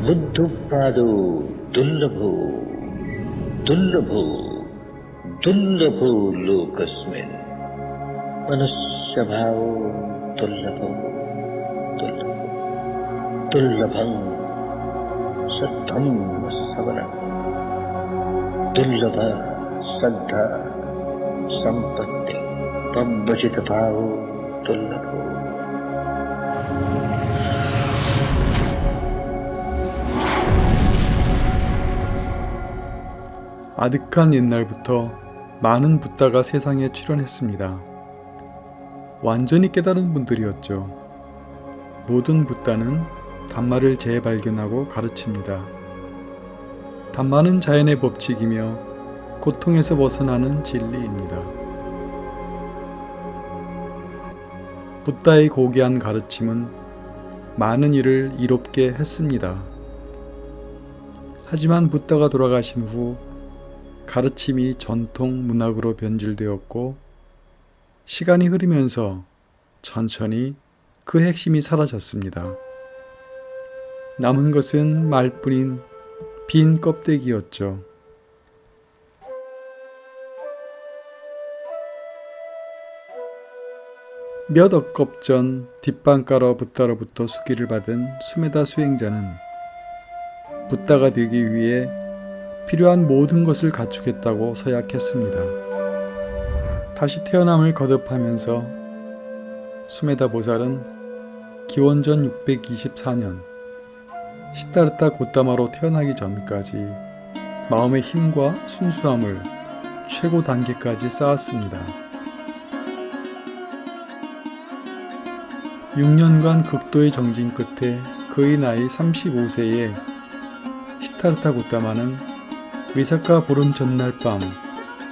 बुद्धोत्पादो दुर्लभो दुर्लभो दुर्लभो लोकस्मिन् मनुष्यभावो दुर्लभो दुर्लभो दुर्लभं सद्धम्म सवनं दुर्लभ श्रद्धा संपत्ति पब्बजित भावो दुर्लभो. 아득한 옛날부터 많은 붓다가 세상에 출현했습니다. 완전히 깨달은 분들이었죠. 모든 붓다는 담마를 재발견하고 가르칩니다. 담마는 자연의 법칙이며 고통에서 벗어나는 진리입니다. 붓다의 고귀한 가르침은 많은 일을 이롭게 했습니다. 하지만 붓다가 돌아가신 후 가르침이 전통 문학으로 변질되었고 시간이 흐르면서 천천히 그 핵심이 사라졌습니다. 남은 것은 말뿐인 빈 껍데기였죠. 몇 억겁 전 뒷방가러 붓다로부터 수기를 받은 수메다 수행자는 붓다가 되기 위해 필요한 모든 것을 갖추겠다고 서약했습니다. 다시 태어남을 거듭하면서 수메다 보살은 기원전 624년 시타르타 고타마로 태어나기 전까지 마음의 힘과 순수함을 최고 단계까지 쌓았습니다. 6년간 극도의 정진 끝에 그의 나이 35세에 시타르타 고타마는 위사카 보름 전날 밤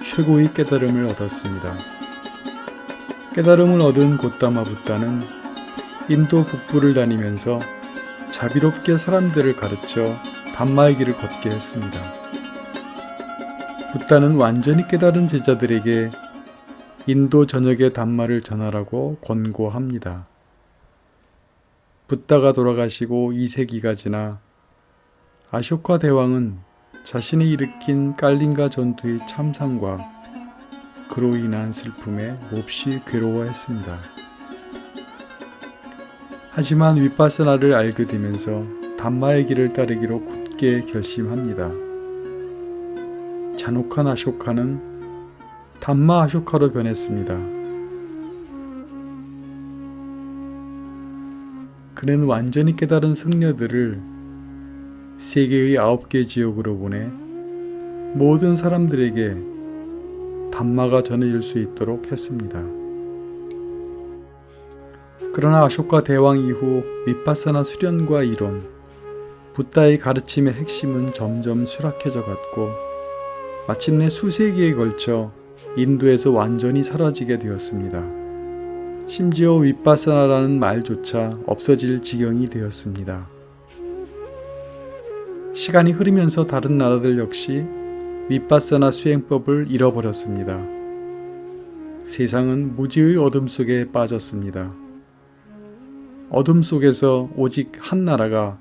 최고의 깨달음을 얻었습니다. 깨달음을 얻은 고타마 붓다는 인도 북부를 다니면서 자비롭게 사람들을 가르쳐 담마의 길을 걷게 했습니다. 붓다는 완전히 깨달은 제자들에게 인도 전역의 담마를 전하라고 권고합니다. 붓다가 돌아가시고 2세기가 지나 아쇼카 대왕은 자신이 일으킨 깔린가 전투의 참상과 그로 인한 슬픔에 몹시 괴로워했습니다. 하지만 위파사나를 알게 되면서 담마의 길을 따르기로 굳게 결심합니다. 잔혹한 아쇼카는 담마 아쇼카로 변했습니다. 그는 완전히 깨달은 승려들을 세계의 9개 지역으로 보내 모든 사람들에게 담마가 전해질 수 있도록 했습니다. 그러나 아쇼카 대왕 이후 위파사나 수련과 이론, 붓다의 가르침의 핵심은 점점 수락해져 갔고 마침내 수세기에 걸쳐 인도에서 완전히 사라지게 되었습니다. 심지어 위파사나라는 말조차 없어질 지경이 되었습니다. 시간이 흐르면서 다른 나라들 역시 위파사나 수행법을 잃어버렸습니다. 세상은 무지의 어둠 속에 빠졌습니다. 어둠 속에서 오직 한 나라가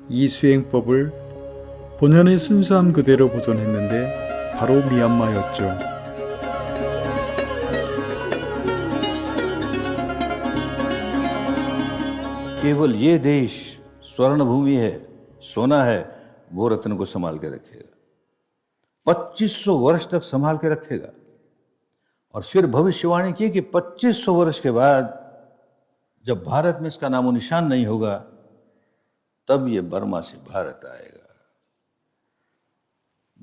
이 수행법을 본연의 순수함 그대로 보존했는데 바로 미얀마였죠. केवल ये देश स्वर्ण भूमि है, सोना है, वो रत्न को संभाल के रखेगा, 2500 वर्ष तक संभाल के रखेगा। और फिर भविष्यवाणी की कि 2500 वर्ष के बाद जब भारत में इसका नामो निशान नहीं होगा तब ये बर्मा से भारत आएगा।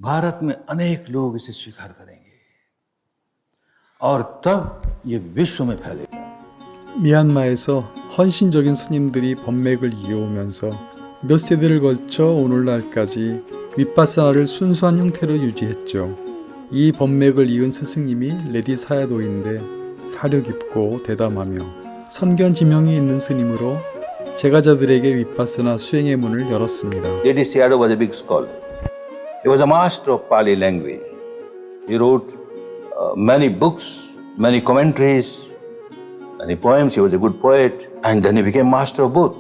भारत में अनेक लोग इसे स्वीकार करेंगे और तब ये विश्व में फैलेगा। 미얀마에서 헌신적인 스님들이 법맥을 이어오면서 몇 세대를 걸쳐 오늘날까지 위파사나를 순수한 형태로 유지했죠. 이 법맥을 이은 스승님이 레디 사야도인데 사려 깊고 대담하며 선견 지명이 있는 스님으로 제가자들에게 위파사나 수행의 문을 열었습니다. Ledi Sayadaw was a big scholar. He was a master of Pali language. He wrote many books, many commentaries, many poems. He was a good poet, and then he became master of both.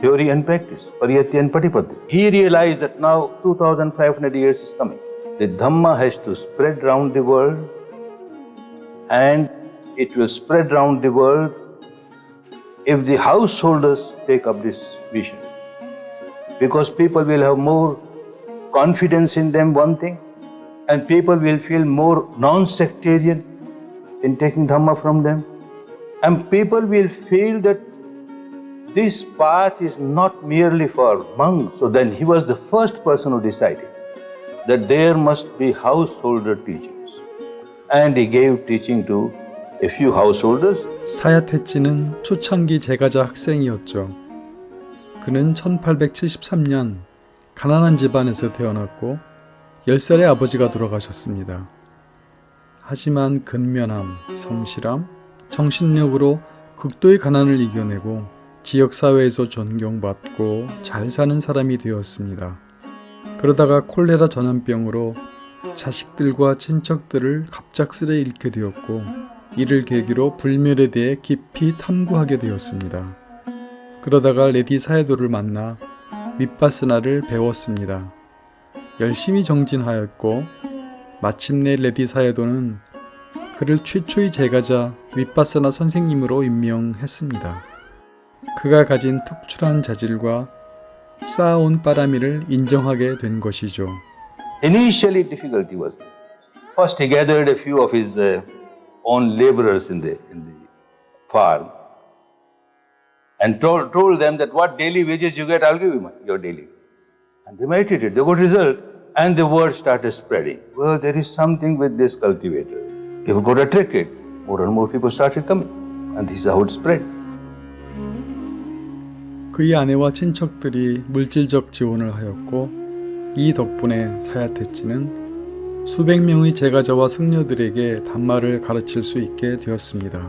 theory and practice, pariyatti and patipatti. He realized that now 2500 years is coming. The Dhamma has to spread around the world, and it will spread around the world if the householders take up this vision. Because people will have more confidence in them, one thing, and people will feel more non-sectarian in taking Dhamma from them. And people will feel that this path is not merely for monks. So then he was the first person who decided that there must be householder teachings. And he gave teaching to a few householders. 사야테치는 초창기 제가자 학생이었죠. 그는 1873년 가난한 집안에서 태어났고 10살에 아버지가 돌아가셨습니다. 하지만 근면함, 성실함, 정신력으로 극도의 가난을 이겨내고 지역사회에서 존경받고 잘 사는 사람이 되었습니다. 그러다가 콜레라 전염병으로 자식들과 친척들을 갑작스레 잃게 되었고 이를 계기로 불멸에 대해 깊이 탐구하게 되었습니다. 그러다가 레디 사에도를 만나 윗바스나를 배웠습니다. 열심히 정진하였고 마침내 레디 사에도는 그를 최초의 제가자 윗바스나 선생님으로 임명했습니다. 그가 가진 특출한 자질과 쌓아온 빠라미를 인정하게 된 것이죠. Initially difficulty was there. First he gathered a few of his own laborers in the farm and told them that what daily wages you get, I'll give you your daily wages. And they meditated, they got result, and the word started spreading. Well, there is something with this cultivator. People got attracted. More and more people started coming. And this is how it spread. 그의 아내와 친척들이 물질적 지원을 하였고 이 덕분에 사야테치는 수백 명의 제가자와 승려들에게 담마를 가르칠 수 있게 되었습니다.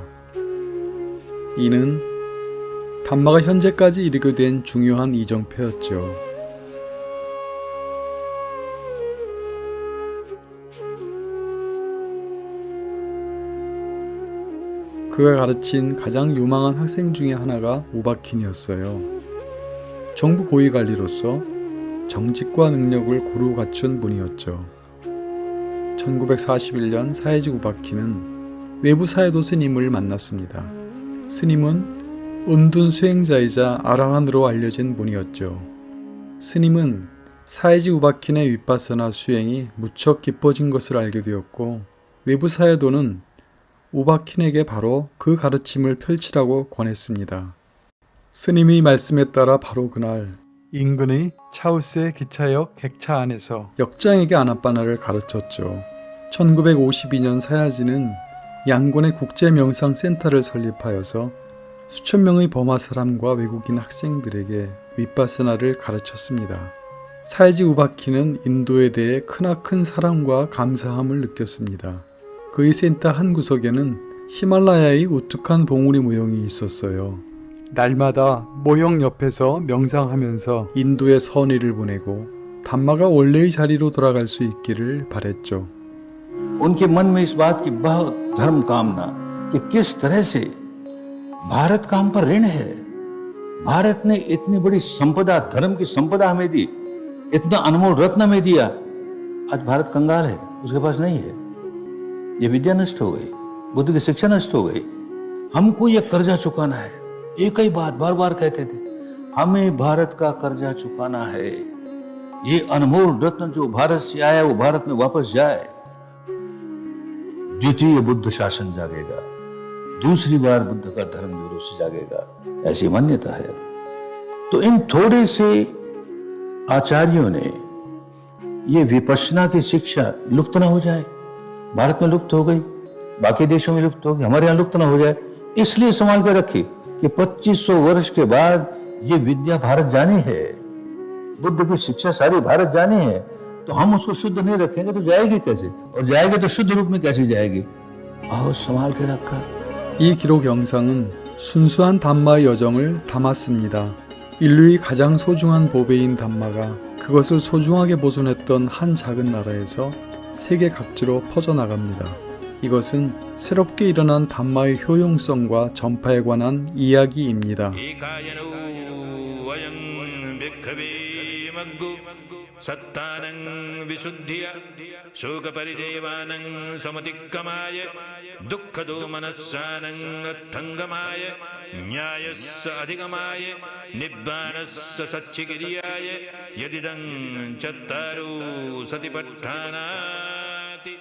이는 담마가 현재까지 이르게 된 중요한 이정표였죠. 그가 가르친 가장 유망한 학생 중에 하나가 우바킨이었어요. 정부 고위관리로서 정직과 능력을 고루 갖춘 분이었죠. 1941년 사해지 우바킨은 외부 사에도 스님을 만났습니다. 스님은 은둔 수행자이자 아라한으로 알려진 분이었죠. 스님은 사해지 우바킨의 윗바사나 수행이 무척 깊어진 것을 알게 되었고 외부 사에도는 우바킨에게 바로 그 가르침을 펼치라고 권했습니다. 스님의 말씀에 따라 바로 그날 인근의 차우스의 기차역 객차 안에서 역장에게 아나빠나를 가르쳤죠. 1952년 사야지는 양곤의 국제명상센터를 설립하여서 수천 명의 버마 사람과 외국인 학생들에게 윗바사나를 가르쳤습니다. 사야지 우바키는 인도에 대해 크나큰 사랑과 감사함을 느꼈습니다. 그의 센터 한 구석에는 히말라야의 우뚝한 봉우리 모형이 있었어요. 날마다 모형 옆에서 명상하면서 인도의 선의를 보내고 담마가 원래의 자리로 돌아갈 수 있기를 바랬죠. उनके मन में इस बात की बहुत धर्म कामना कि किस तरह से भारत का हम पर ऋण है। भारत ने इतनी बड़ी संपदा, धर्म की संपदा हमें दी, इतना अनमोल रत्न हमें दिया। आज भारत कंगाल है, उसके पास नहीं है। ये विद्या नष्ट हो गई, बुद्ध की शिक्षा नष्ट हो गई। हमको ये कर्जा चुकाना है। एक ही बात बार बार कहते थे, हमें भारत का कर्जा चुकाना है। ये अनमोल रत्न जो भारत से आया वो भारत में वापस जाए। द्वितीय बुद्ध शासन जागेगा, दूसरी बार बुद्ध का धर्म जोरों से जागेगा, ऐसी मान्यता है। तो इन थोड़े से आचार्यों ने ये विपश्यना की शिक्षा लुप्त ना हो जाए। भारत में लुप्त हो गई, बाकी देशों में लुप्त हो गई, हमारे यहाँ लुप्त ना हो जाए, इसलिए संभाल कर रखी कि 2500 वर्ष के बाद ये विद्या भारत जानी है। बुद्ध की शिक्षा सारी भारत जानी है, तो हम उसको शुद्ध नहीं रखेंगे तो जाएगी कैसे? और जाएगी तो शुद्ध रूप में कैसे जाएगी? आओ संभाल के रखा। 이 기록 영상은 순수한 담마의 여정을 담았습니다. 인류의 가장 소중한 보배인 담마가 그것을 소중하게 보존했던 한 작은 나라에서 세계 각지로 퍼져나갑니다. 이것은 새롭게 일어난 담마의 효용성과 전파에 관한 이야기입니다. भिक्खवे मग्गु सत्तानं विशुद्धिय शोकपरिदेवानं समतिक्कमाय दुःखदो मनस्सानं अत्थङ्गमाय न्यायस्य अधिगमाय निब्बाणस्य सच्चिकिर्याय यदिदं चत्तारो सतिपट्ठानाति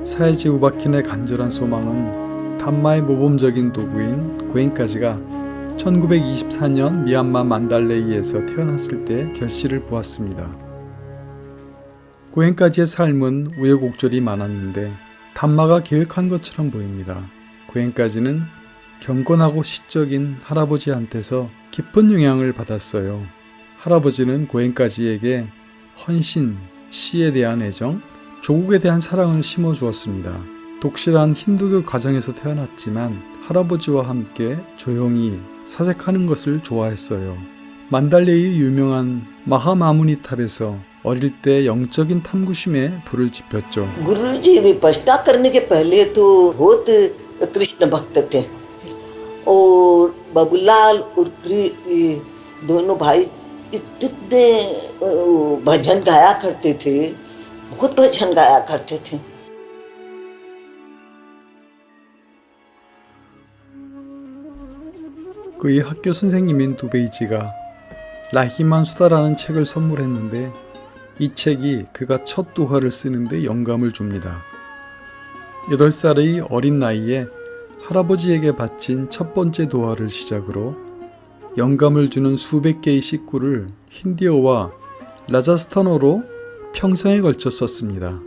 사회지 우바킨의 간절한 소망은 담마의 모범적인 도구인 고엔까지가 1924년 미얀마 만달레이에서 태어났을 때 결실을 보았습니다. 고엔까지의 삶은 우여곡절이 많았는데 담마가 계획한 것처럼 보입니다. 고엔까지는 경건하고 시적인 할아버지한테서 깊은 영향을 받았어요. 할아버지는 고엔까지에게 헌신, 시에 대한 애정, 조국에 대한 사랑을 심어주었습니다. 독실한 힌두교 가정에서 태어났지만 할아버지와 함께 조용히 사색하는 것을 좋아했어요. 만달레이의 유명한 마하마무니탑에서 어릴 때 영적인 탐구심에 불을 지폈죠. गुरुजी विपश्यता करने के पहले तो बहुत कृष्ण भक्त थे और बाबूलाल और दोनों भाई इतने भजन गाया करते थे, बहुत भजन गाया करते थे. 그의 학교 선생님인 두베이지가 라히만 수다라는 책을 선물했는데 이 책이 그가 첫 도화를 쓰는데 영감을 줍니다. 8살의 어린 나이에 할아버지에게 바친 첫 번째 도화를 시작으로 영감을 주는 수백 개의 식구를 힌디어와 라자스타노로 평생에 걸쳐 썼습니다.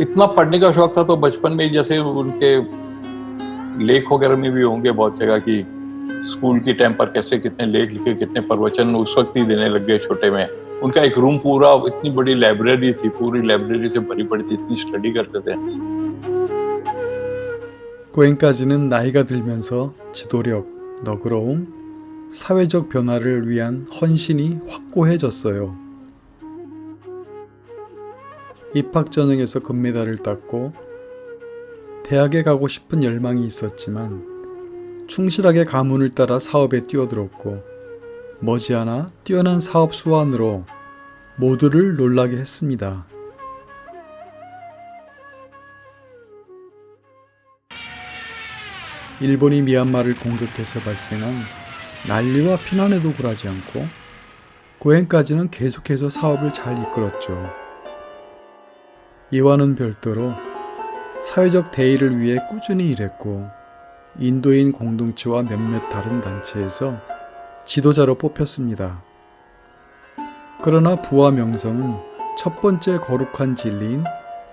इतना पढ़ने का शौक था तो बचपन में जैसे उनके लेख वगैरह में भी होंगे बहुत जगह की स्कूल की टाइम पर कैसे कितने लेख लिखे, कितने प्रवचन उस वक्त ही देने लग गए छोटे में. उनका एक रूम पूरा इतनी बड़ी लाइब्रेरी थी, पूरी लाइब्रेरी से भरी पड़ी थी, इतनी स्टडी करते थे. 고엔까지는 나이가 들면서 지도력, 너그러움, 사회적 변화를 위한 헌신이 확고해졌어요. 입학 전형에서 금메달을 땄고 대학에 가고 싶은 열망이 있었지만 충실하게 가문을 따라 사업에 뛰어들었고 머지않아 뛰어난 사업 수완으로 모두를 놀라게 했습니다. 일본이 미얀마를 공격해서 발생한 난리와 피난에도 굴하지 않고 고엔까지는 계속해서 사업을 잘 이끌었죠. 이와는 별도로 사회적 대의를 위해 꾸준히 일했고 인도인 공동체와 몇몇 다른 단체에서 지도자로 뽑혔습니다. 그러나 부와 명성은 첫 번째 거룩한 진리인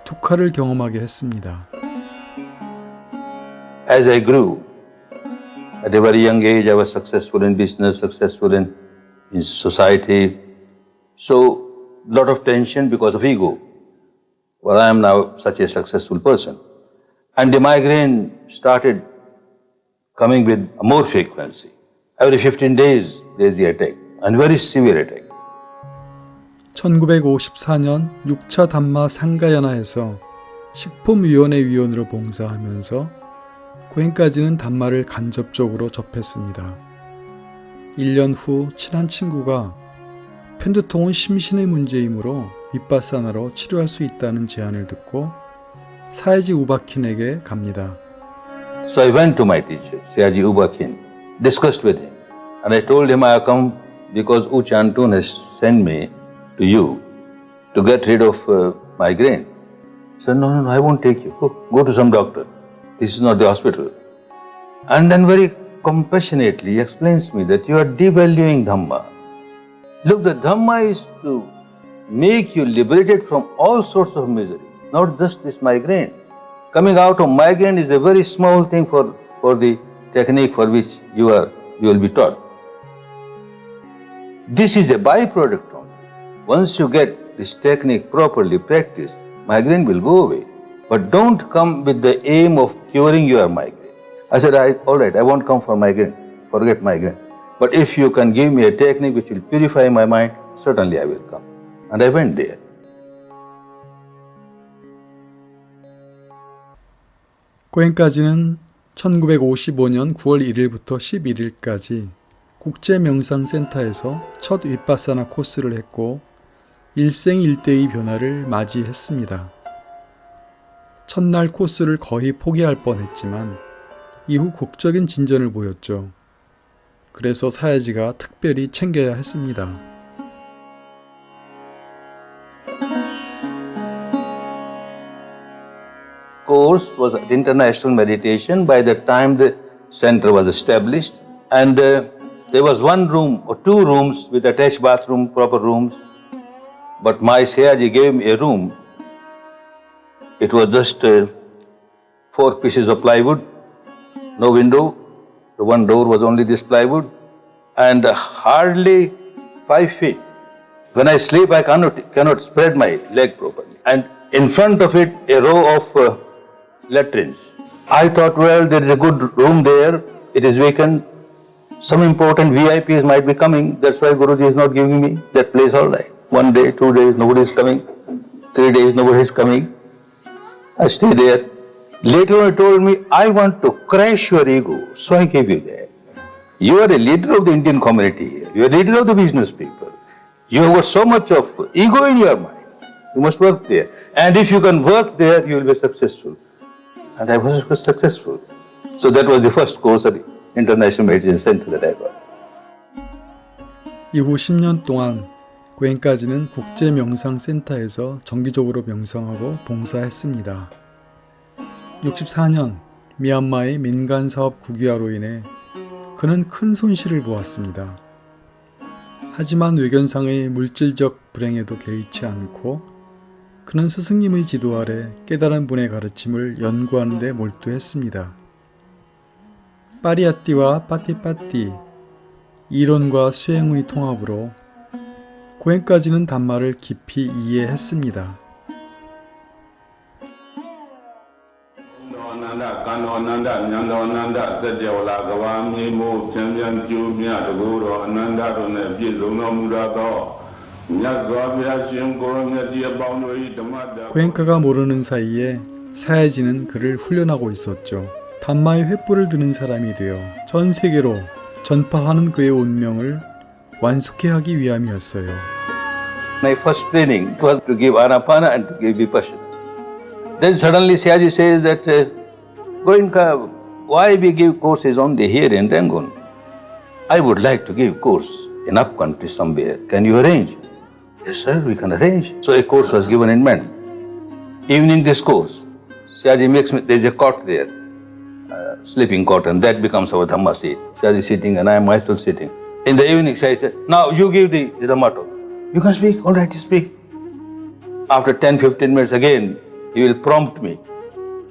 두카를 경험하게 했습니다. As I grew, at a very young age, I was successful in business, successful in society. So, lot of tension because of ego. Well, I am now such a successful person. And the migraine started coming with more frequency. Every 15 days, there is the attack, and very severe attack. 1954년 6차 담마 상가야나에서 식품위원회 위원으로 봉사하면서 고엔까지는 담마를 간접적으로 접했습니다. 1년 후 친한 친구가 편두통은 심신의 문제이므로 윗바사나로 치료할 수 있다는 제안을 듣고 사야지 우바킨에게 갑니다. So I went to my teacher, Sayaji Ubakin, discussed with him. And I told him I have come because U Chantun has sent me to you to get rid of migraine. He said, no, I won't take you. Go to some doctor. This is not the hospital. And then very compassionately he explains me that you are devaluing Dhamma. Look, the Dhamma is to make you liberated from all sorts of misery, not just this migraine. Coming out of migraine is a very small thing for the technique for which you will be taught. This is a byproduct only. Once you get this technique properly practiced, migraine will go away. But don't come with the aim of curing your migraine. I said, all right, I won't come for migraine. Forget migraine. But if you can give me a technique which will purify my mind, certainly I will come. And I went there. 고행까지는 1955년 9월 1일부터 11일까지 국제명상센터에서 첫 윗바사나 코스를 했고 일생일대의 변화를 맞이했습니다. 첫날 코스를 거의 포기할 뻔했지만 이후 극적인 진전을 보였죠. 그래서 사야지가 특별히 챙겨야 했습니다. Course was international meditation by the time the center was established, and there was one room or two rooms with attached bathroom, proper rooms. But my Sayaji gave me a room. It was just 4 pieces of plywood, no window. The one door was only this plywood, and hardly 5 feet. When I sleep, I cannot spread my leg properly. And in front of it, a row of latrines. I thought, well, there is a good room there. It is vacant. Some important VIPs might be coming. That's why Guruji is not giving me that place all right. 1 day, 2 days, nobody is coming. 3 days, nobody is coming. I stay there. Later on, he told me, I want to crush your ego, so I gave you that. You are a leader of the Indian community here. You are a leader of the business people. You have got so much of ego in your mind. You must work there. And if you can work there, you will be successful. And I was successful. So that was the first course at the International Meditation Center that I got. 이후 10년 동안 고행까지는 국제명상센터에서 정기적으로 명상하고 봉사했습니다. 64년 미얀마의 민간사업 국유화로 인해 그는 큰 손실을 보았습니다. 하지만 외견상의 물질적 불행에도 개의치 않고 그는 스승님의 지도 아래 깨달은 분의 가르침을 연구하는 데 몰두했습니다. 파리아띠와 빠띠빠띠, 이론과 수행의 통합으로 고행까지는 담마를 깊이 이해했습니다. 고행가가 모르는 사이에 사야지는 그를 훈련하고 있었죠. 담마의 횃불을 드는 사람이 되어 전 세계로 전파하는 그의 운명을 완숙해 하기 위함이었어요. My first training was to give Anapana and to give Vipassana. Then suddenly Sayaji says that, Goenka, why we give courses only here in Rangoon? I would like to give course in up country somewhere. Can you arrange? Yes, sir, we can arrange. So a course was given in Mandy. Evening discourse. Sayaji makes me, there's a cot there, sleeping cot, and that becomes our Dhamma seat. Sayaji sitting and I am myself sitting. In the evening, Sayaji said, now you give the Dhamma talk. You can speak, all right, you speak. After 10-15 minutes again, he will prompt me.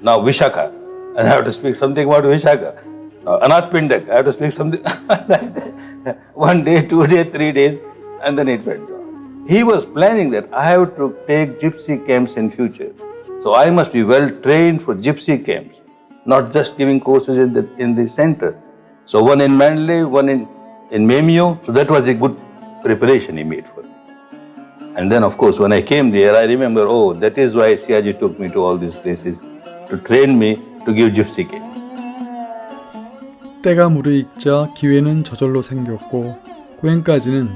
Now Vishaka, and I have to speak something about Vishaka. Now Anath Pindak, I have to speak something. 1 day, 2 days, 3 days, and then it went on. He was planning that I have to take gypsy camps in future. So I must be well trained for gypsy camps, not just giving courses in the center. So one in Mandalay, one in Memio. So that was a good preparation he made for me. And then, of course, when I came there, I remember, oh, that is why Sayaji took me to all these places, to train me to give gypsy camps. 때가 무르익자 기회는 저절로 생겼고 고행까지는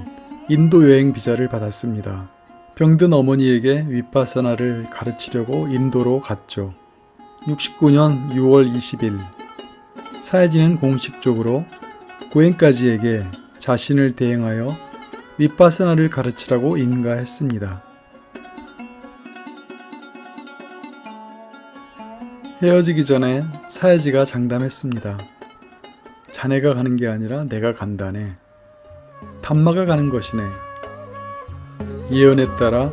인도 여행 비자를 받았습니다. 병든 어머니에게 윗바사나를 가르치려고 인도로 갔죠. 69년 6월 20일 사야지는 공식적으로 고행까지에게 자신을 대행하여 윗바사나를 가르치라고 인가했습니다. 헤어지기 전에 사야지가 장담했습니다. 자네가 가는 게 아니라 내가 간다네. 담마가 가는 것이네. 예언에 따라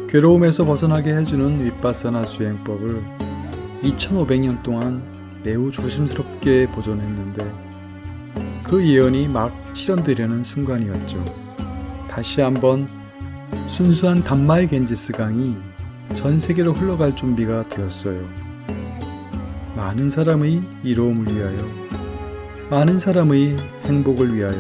괴로움에서 벗어나게 해주는 윗바사나 수행법을 2500년 동안 매우 조심스럽게 보존했는데 그 예언이 막 실현되려는 순간이었죠. 다시 한번 순수한 담마의 겐지스 강이 전 세계로 흘러갈 준비가 되었어요. 많은 사람의 이로움을 위하여, 많은 사람의 행복을 위하여.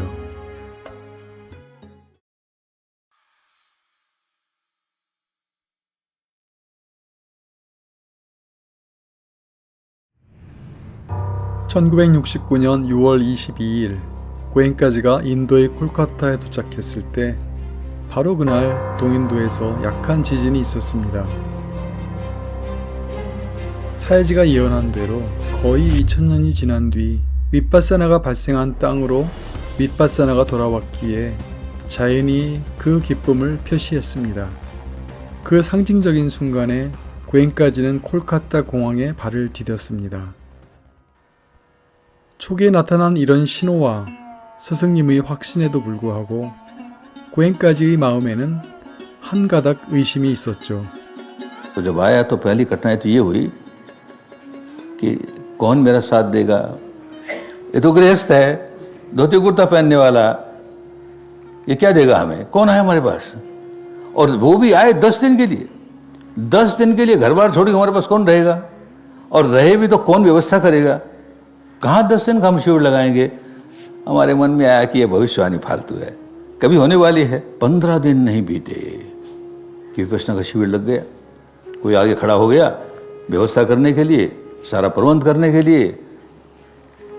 (1969년 6월 22일) 고엔카지가 인도의 콜카타에 도착했을 때 바로 그날 동인도에서 약한 지진이 있었습니다. 사해지가 예언한 대로 거의 2000년이 지난 뒤 윗바사나가 발생한 땅으로 윗바사나가 돌아왔기에 자연이 그 기쁨을 표시했습니다. 그 상징적인 순간에 고엔카지는 콜카타 공항에 발을 디뎠습니다. 초기에 나타난 이런 신호와 스승님의 확신에도 불구하고 고엔까지의 마음에는 한 가닥 의심이 있었죠. तो जब आया तो पहली कठिनाई तो ये हुई कि कौन मेरा साथ देगा, ये तो गृहस्थ है, धोती कुर्ता पहनने वाला, ये क्या देगा हमें, कौन है हमारे पास। और वो भी आए 10 दिन के लिए, 10 दिन के लिए घर बार छोड़ के हमारे पास कौन रहेगा, और रहे भी तो कौन व्यवस्था करेगा, कहाँ 10 दिन का हम शिविर लगाएंगे। हमारे मन में आया कि ये भविष्यवाणी फालतू है, कभी होने वाली है। 15 दिन नहीं बीते कि विपश्यना का शिविर लग गया, कोई आगे खड़ा हो गया व्यवस्था करने के लिए, सारा प्रबंध करने के लिए।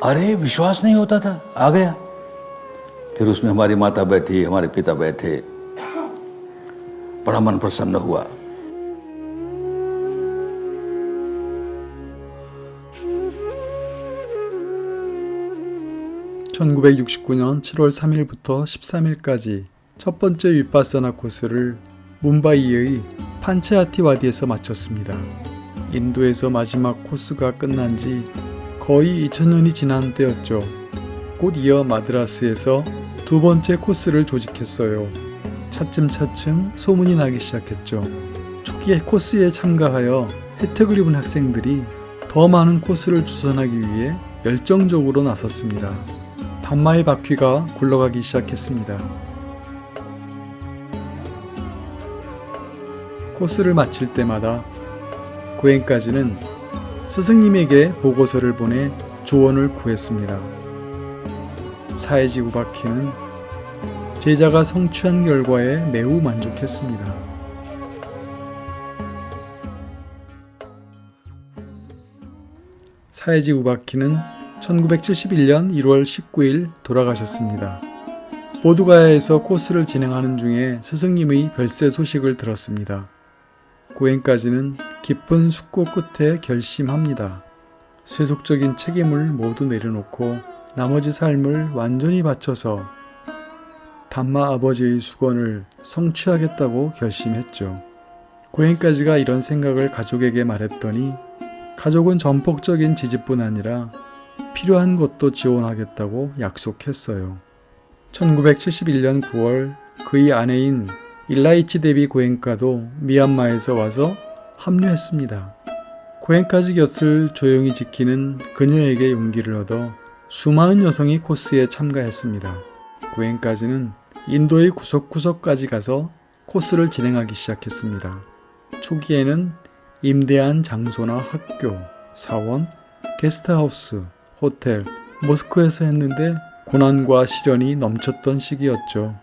अरे विश्वास नहीं होता था, आ गया। फिर उसमें हमारी माता बैठी, हमारे पिता बैठे, बड़ा मन प्रसन्न हुआ। (1969년 7월 3일부터 13일까지) 첫 번째 윗바사나 코스를 뭄바이의 판체아티와디에서 마쳤습니다. 인도에서 마지막 코스가 끝난 지 거의 2000년이 지난 때였죠. 곧 이어 마드라스에서 두 번째 코스를 조직했어요. 차츰차츰 소문이 나기 시작했죠. 초기에 코스에 참가하여 혜택을 입은 학생들이 더 많은 코스를 주선하기 위해 열정적으로 나섰습니다. 담마의 바퀴가 굴러가기 시작했습니다. 코스를 마칠 때마다 고엔까지는 스승님에게 보고서를 보내 조언을 구했습니다. 사해지 우바키는 제자가 성취한 결과에 매우 만족했습니다. 사해지 우바키는 1971년 1월 19일 돌아가셨습니다. 보드가야에서 코스를 진행하는 중에 스승님의 별세 소식을 들었습니다. 고엔까지는 깊은 숙고 끝에 결심합니다. 세속적인 책임을 모두 내려놓고 나머지 삶을 완전히 바쳐서 담마 아버지의 수건을 성취하겠다고 결심했죠. 고엔까지가 이런 생각을 가족에게 말했더니 가족은 전폭적인 지지뿐 아니라 필요한 것도 지원하겠다고 약속했어요. 1971년 9월 그의 아내인 일라이치 데비 고엔카도 미얀마에서 와서 합류했습니다. 고엔까지 곁을 조용히 지키는 그녀에게 용기를 얻어 수많은 여성이 코스에 참가했습니다. 고엔까지는 인도의 구석구석까지 가서 코스를 진행하기 시작했습니다. 초기에는 임대한 장소나 학교, 사원, 게스트하우스, 호텔, 모스크에서 했는데 고난과 시련이 넘쳤던 시기였죠.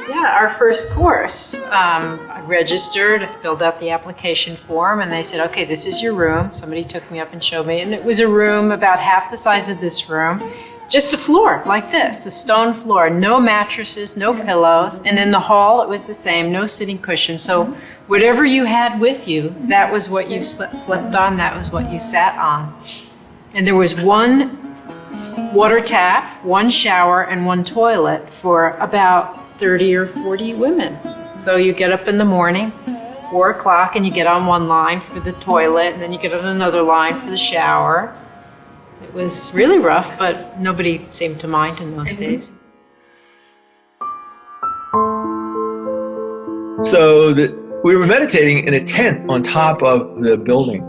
Yeah, our first course, I registered, filled out the application form, and they said, okay, this is your room. Somebody took me up and showed me, and it was a room about half the size of this room, just a floor like this, a stone floor, no mattresses, no pillows, and in the hall it was the same, no sitting cushions. So whatever you had with you, that was what you slept on, that was what you sat on. And there was one water tap, one shower, and one toilet for about 30 or 40 women. So you get up in the morning, 4 o'clock, and you get on one line for the toilet, and then you get on another line for the shower. It was really rough, but nobody seemed to mind in those days. So we were meditating in a tent on top of the building,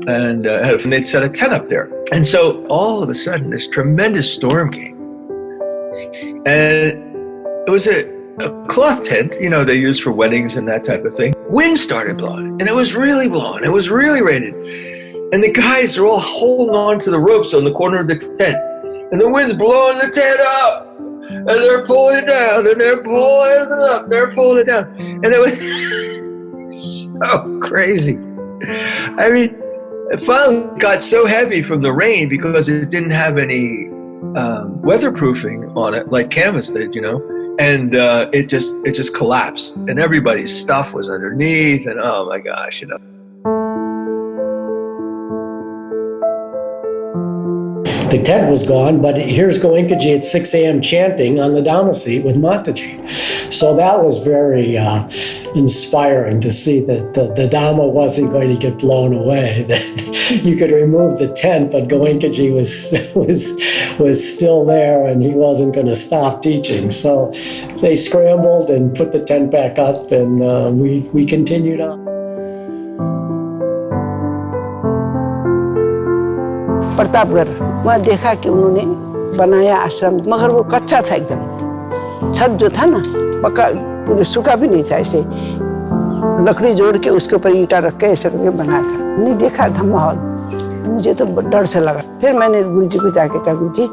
and they'd set a tent up there. And so all of a sudden, this tremendous storm came, and it was a cloth tent, they use for weddings and that type of thing. Wind started blowing, and it was really blowing. It was really raining. And the guys are all holding on to the ropes on the corner of the tent. And the wind's blowing the tent up. And they're pulling it down. And they're pulling it up. They're pulling it down. And it was so crazy. I mean, it finally got so heavy from the rain because it didn't have any weatherproofing on it like canvas did, and it just collapsed, and everybody's stuff was underneath, and oh my gosh, The tent was gone, but here's Goenkaji at 6 a.m. chanting on the Dhamma seat with Mataji. So that was very inspiring to see that the Dhamma wasn't going to get blown away. That you could remove the tent, but Goenkaji was still there, and he wasn't going to stop teaching. So they scrambled and put the tent back up, and we continued on. Pratapgarh वहाँ देखा कि उन्होंने बनाया आश्रम, मगर वो कच्चा था एकदम। छत जो था ना पक्का, पूरे सूखा भी नहीं था, ऐसे लकड़ी जोड़ के उसके ऊपर ईंटा रख के ऐसे करके बनाया था। मैंने देखा धम्मा हॉल, मुझे तो डर से लगा। फिर मैंने गुरु जी को जाके कहा, गुरु जी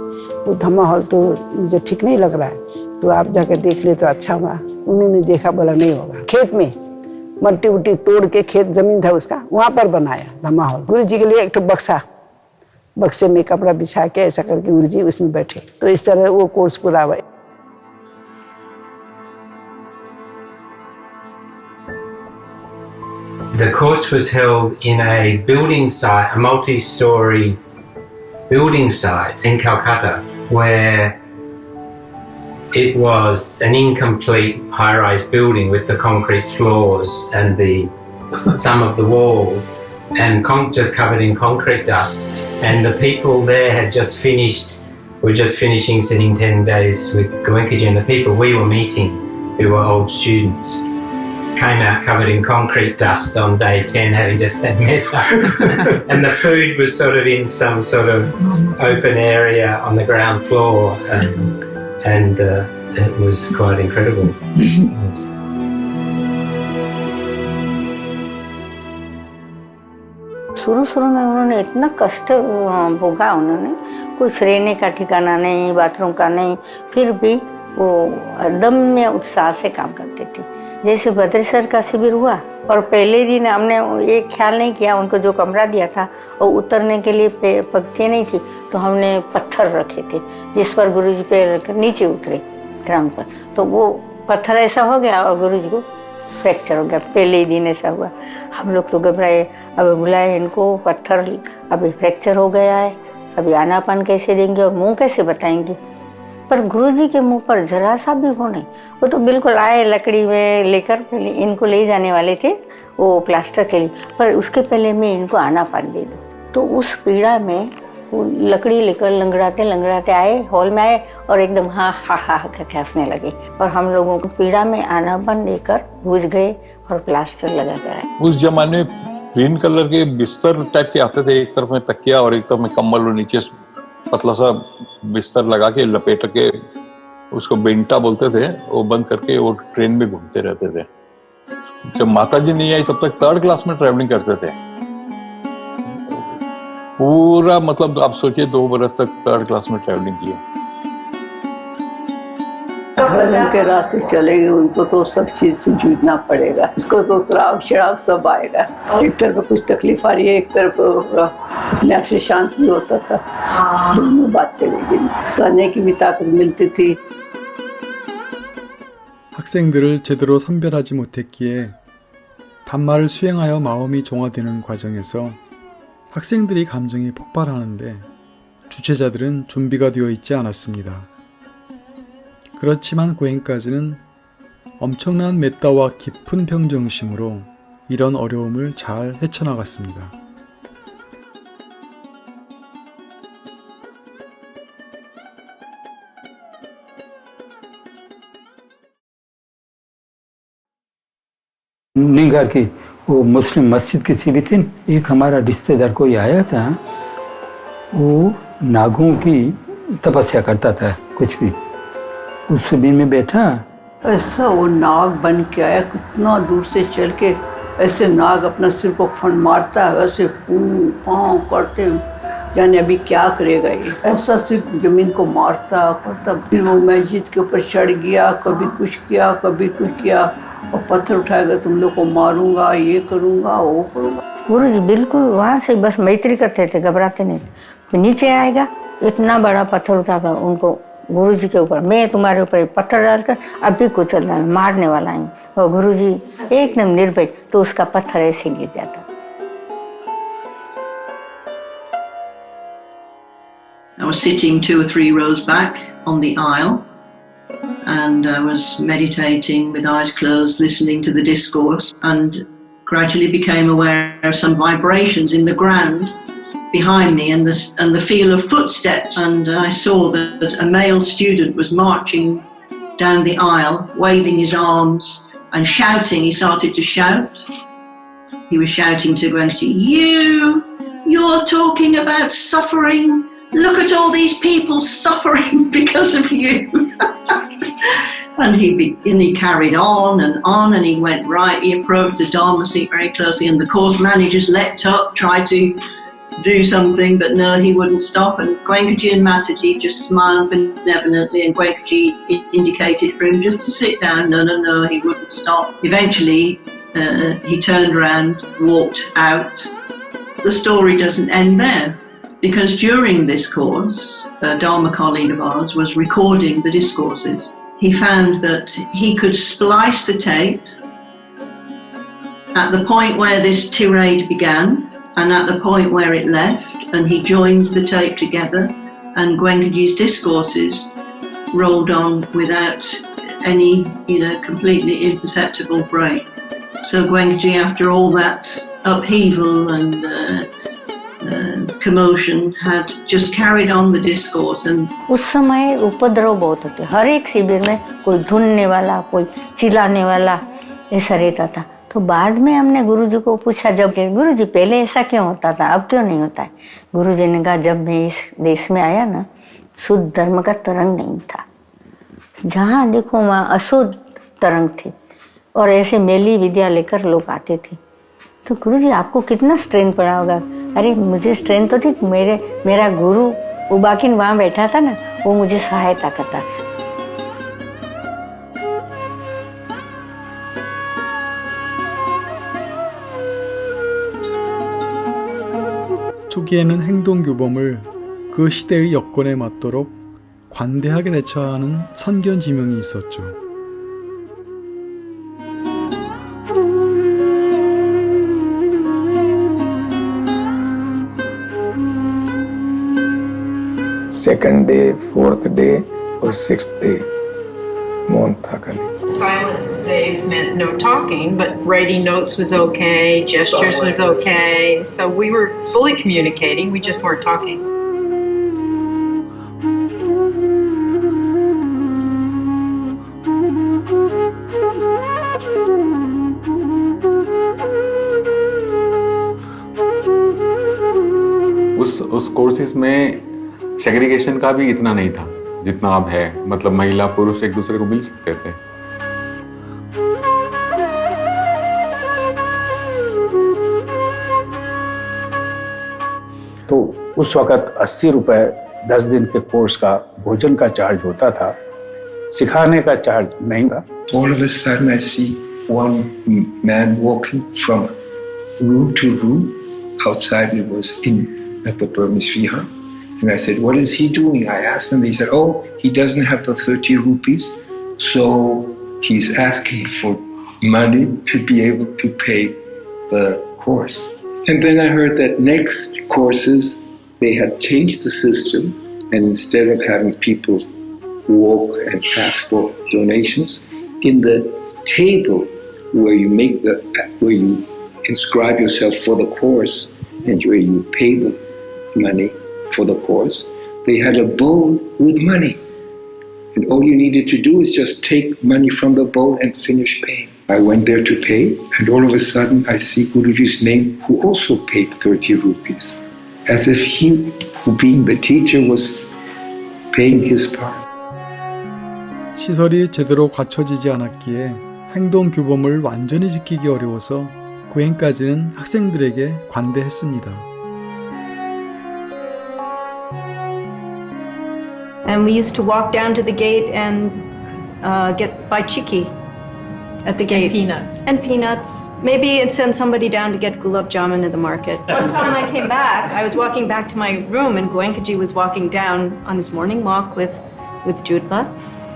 वो धम्मा हॉल तो मुझे ठीक नहीं लग रहा है, तो आप जाकर देख ले तो अच्छा हुआ। उन्होंने देखा, बोला नहीं होगा। खेत में मट्टी उट्टी तोड़ के, खेत जमीन था उसका, वहाँ पर बनाया धम्मा हॉल। गुरु जी के लिए एक बक्से में कपड़ा बिछा के ऐसा करके गुरु जी उसमें बैठे, तो इस तरह वो कोर्स पूरा हुआ। The course was held in a building site, a multi-story building site in Calcutta, where it was an incomplete high-rise building with the concrete floors and some of the walls, and just covered in concrete dust. And the people there were just finishing sitting 10 days with Goenkaji, and the people we were meeting, who were old students, came out covered in concrete dust on day 10, having just had metta. And the food was sort of in some sort of open area on the ground floor, and it was quite incredible. Yes. शुरू में उन्होंने इतना कष्ट भोगा, उन्होंने कुछ रहने का ठिकाना नहीं, बाथरूम का नहीं, फिर भी वो दम्य उत्साह से काम करते थे। जैसे भद्रेश्वर का शिविर हुआ और पहले दिन हमने ये ख्याल नहीं किया, उनको जो कमरा दिया था और उतरने के लिए पंक्ति नहीं थी, तो हमने पत्थर रखे थे जिस पर गुरुजी पैर रखकर नीचे उतरे ग्राउंड पर, तो वो पत्थर ऐसा हो गया और गुरुजी को फ्रैक्चर हो गया। पहले ही दिन ऐसा हुआ। हम लोग तो घबराए, अब बुलाए इनको, पत्थर अभी फ्रैक्चर हो गया है, अभी आनापान कैसे देंगे और मुंह कैसे बताएंगे। पर गुरुजी के मुंह पर जरा सा भी वो नहीं, वो तो बिल्कुल आए लकड़ी में लेकर, पहले इनको ले जाने वाले थे वो प्लास्टर के लिए, पर उसके पहले मैं इनको आनापान दे दूँ। तो उस पीड़ा में वो लकड़ी लेकर लंगड़ाते आए, हॉल में आए और एकदम हाँ हा हा करके हंसने लगे, और हम लोगों को पीड़ा में आनापान देकर बुझ गए और प्लास्टर लगा कर आए। उस जमाने में ग्रीन कलर के बिस्तर टाइप के आते थे, एक तरफ में तकिया और एक तरफ में कम्बल, और नीचे पतला सा बिस्तर लगा के लपेट के, उसको बेंटा बोलते थे, वो बंद करके वो ट्रेन में घूमते रहते थे। जब माताजी नहीं आई तब तक 3rd क्लास में ट्रैवलिंग करते थे पूरा, मतलब आप सोचिए 2 बरस तक 3rd क्लास में ट्रैवलिंग किया। धर्म के रास्ते चलेंगे, उनको तो सब चीज से जूझना पड़ेगा, उसको तो श्राप शराब सब आएगा। एक तरफ कुछ तकलीफ आ रही है, एक तरफ अपने आप से शांत भी होता था, दोनों बात चलेगी, सहने की भी ताकत मिलती थी। 학생들을 제대로 선별하지 못했기에 담마를 수행하여 마음이 종화되는 과정에서 학생들이 감정이 폭발하는데 주최자들은 준비가 되어 있지 않았습니다. 그렇지만 고행까지는 엄청난 메타와 깊은 평정심으로 이런 어려움을 잘 헤쳐나갔습니다. निगाह की वो मुस्लिम मस्जिद किसी भी थी, एक हमारा रिश्तेदार कोई आया था, वो नागों की तपस्या करता था, कुछ भी उस शिविर में बैठा, ऐसा वो नाग बन के आया, कितना दूर से चल के ऐसे नाग अपना सिर को फन मारता है, ऐसे पाँव करते हैं, जाने अभी क्या करेगा ये। ऐसा सिर्फ जमीन को मारता करता, फिर वो मस्जिद के ऊपर चढ़ गया, कभी कुछ किया कभी कुछ किया, और पत्थर उठाएगा, तुम लोग को मारूंगा, ये करूंगा वो करूंगा। गुरु जी बिल्कुल वहाँ से बस मैत्री करते थे, घबराते नहीं। फिर नीचे आएगा, इतना बड़ा पत्थर उठाकर उनको गुरु जी के ऊपर, मैं तुम्हारे ऊपर पत्थर डालकर अभी कुचल रहा मारने वाला हूँ, और गुरु जी एकदम निर्भय, तो उसका पत्थर ऐसे गिर जाता। I was sitting 2 or 3 rows back on the aisle, and I was meditating with eyes closed, listening to the discourse, and gradually became aware of some vibrations in the ground behind me and the feel of footsteps. And I saw that a male student was marching down the aisle, waving his arms and shouting. He started to shout. He was shouting to Guangxi, you're talking about suffering. Look at all these people suffering because of you. And he carried on, and he went right. He approached the Dharma seat very closely, and the course managers leapt up, tried to do something, but no, he wouldn't stop. And Goenkaji and Mataji just smiled benevolently, and Goenkaji indicated for him just to sit down. No, he wouldn't stop. Eventually, he turned around, walked out. The story doesn't end there, because during this course, a Dharma colleague of ours was recording the discourses. He found that he could splice the tape at the point where this tirade began and at the point where it left, and he joined the tape together, and Goenkaji's discourses rolled on without any, completely imperceptible break. So Goenkaji, after all that upheaval and commotion, had just carried on the discourse. And उस समय उपद्रव बहुत होते, हर एक शिविर में कोई धुनने वाला, कोई चिल्लाने वाला, ऐसा रहता था। तो बाद में हमने गुरुजी को पूछा, जब गुरुजी पहले ऐसा क्यों होता था, अब क्यों नहीं होता है? गुरुजी ने कहा, जब मैं इस देश में आया ना, शुद्ध धर्म का तरंग नहीं था, जहाँ देखो वहाँ अशुद्ध तरंग थे, और ऐसे मेली विद्या लेकर लोग आते थे। तो गुरुजी आपको कितना स्ट्रेन पड़ा होगा? अरे मुझे स्ट्रेन तो ठीक, मेरा गुरु उबाकिन वहाँ बैठा था ना, वो मुझे सहायता करता। 초기에는 행동규범을 그 시대의 여건에 맞도록 관대하게 대처하는 선견지명이 있었죠. Second day, fourth day, or sixth day, मौन था खाली। Silent days meant no talking, but writing notes was okay, gestures was okay. So we were fully communicating, we just weren't talking. उस कोर्सेज में सेग्रीगेशन का भी इतना नहीं था जितना अब है, मतलब महिला पुरुष एक दूसरे को मिल सकते थे। तो उस वक्त 80 रुपए 10 दिन के कोर्स का भोजन का चार्ज होता था, सिखाने का चार्ज नहीं था। All of a sudden I see one man walking from room to room. Outside it was at the Burmese Vihan. And I said, what is he doing? I asked them. They said, oh, he doesn't have the 30 rupees, so he's asking for money to be able to pay the course. And then I heard that next courses, they had changed the system, and instead of having people walk and ask for donations, in the table where you inscribe yourself for the course and where you pay the money for the course, they had a bowl with money. And all you needed to do is just take money from the bowl and finish paying. I went there to pay, and all of a sudden I see Guruji's name, who also paid 30 rupees, as if he, who being the teacher, was paying his part. 시설이 제대로 갖춰지지 않았기에 행동 규범을 완전히 지키기 어려워서 고행까지는 학생들에게 관대했습니다. And we used to walk down to the gate and buy chiki at the gate. And peanuts. Maybe it'd send somebody down to get gulab jamun at the market. One time I came back, I was walking back to my room and Goenkaji was walking down on his morning walk with Jutla.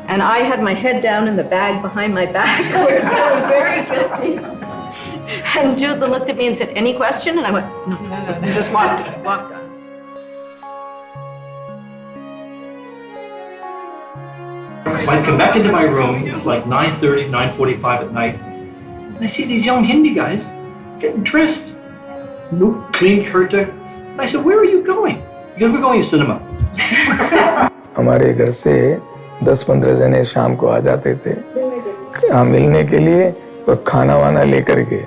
And I had my head down in the bag behind my back. I was feeling very guilty. And Jutla looked at me and said, "Any question?" And I went, no. And just walked on. I'd come back into my room, it's like 9:30, 9:45 at night, and I see these young Hindi guys getting dressed. New, clean kurta. And I said, "Where are you going?" He goes, "We're going to cinema." हमारे घर से 10-15 जने शाम को आ जाते थे मिलने के लिए और खाना वाना लेकर के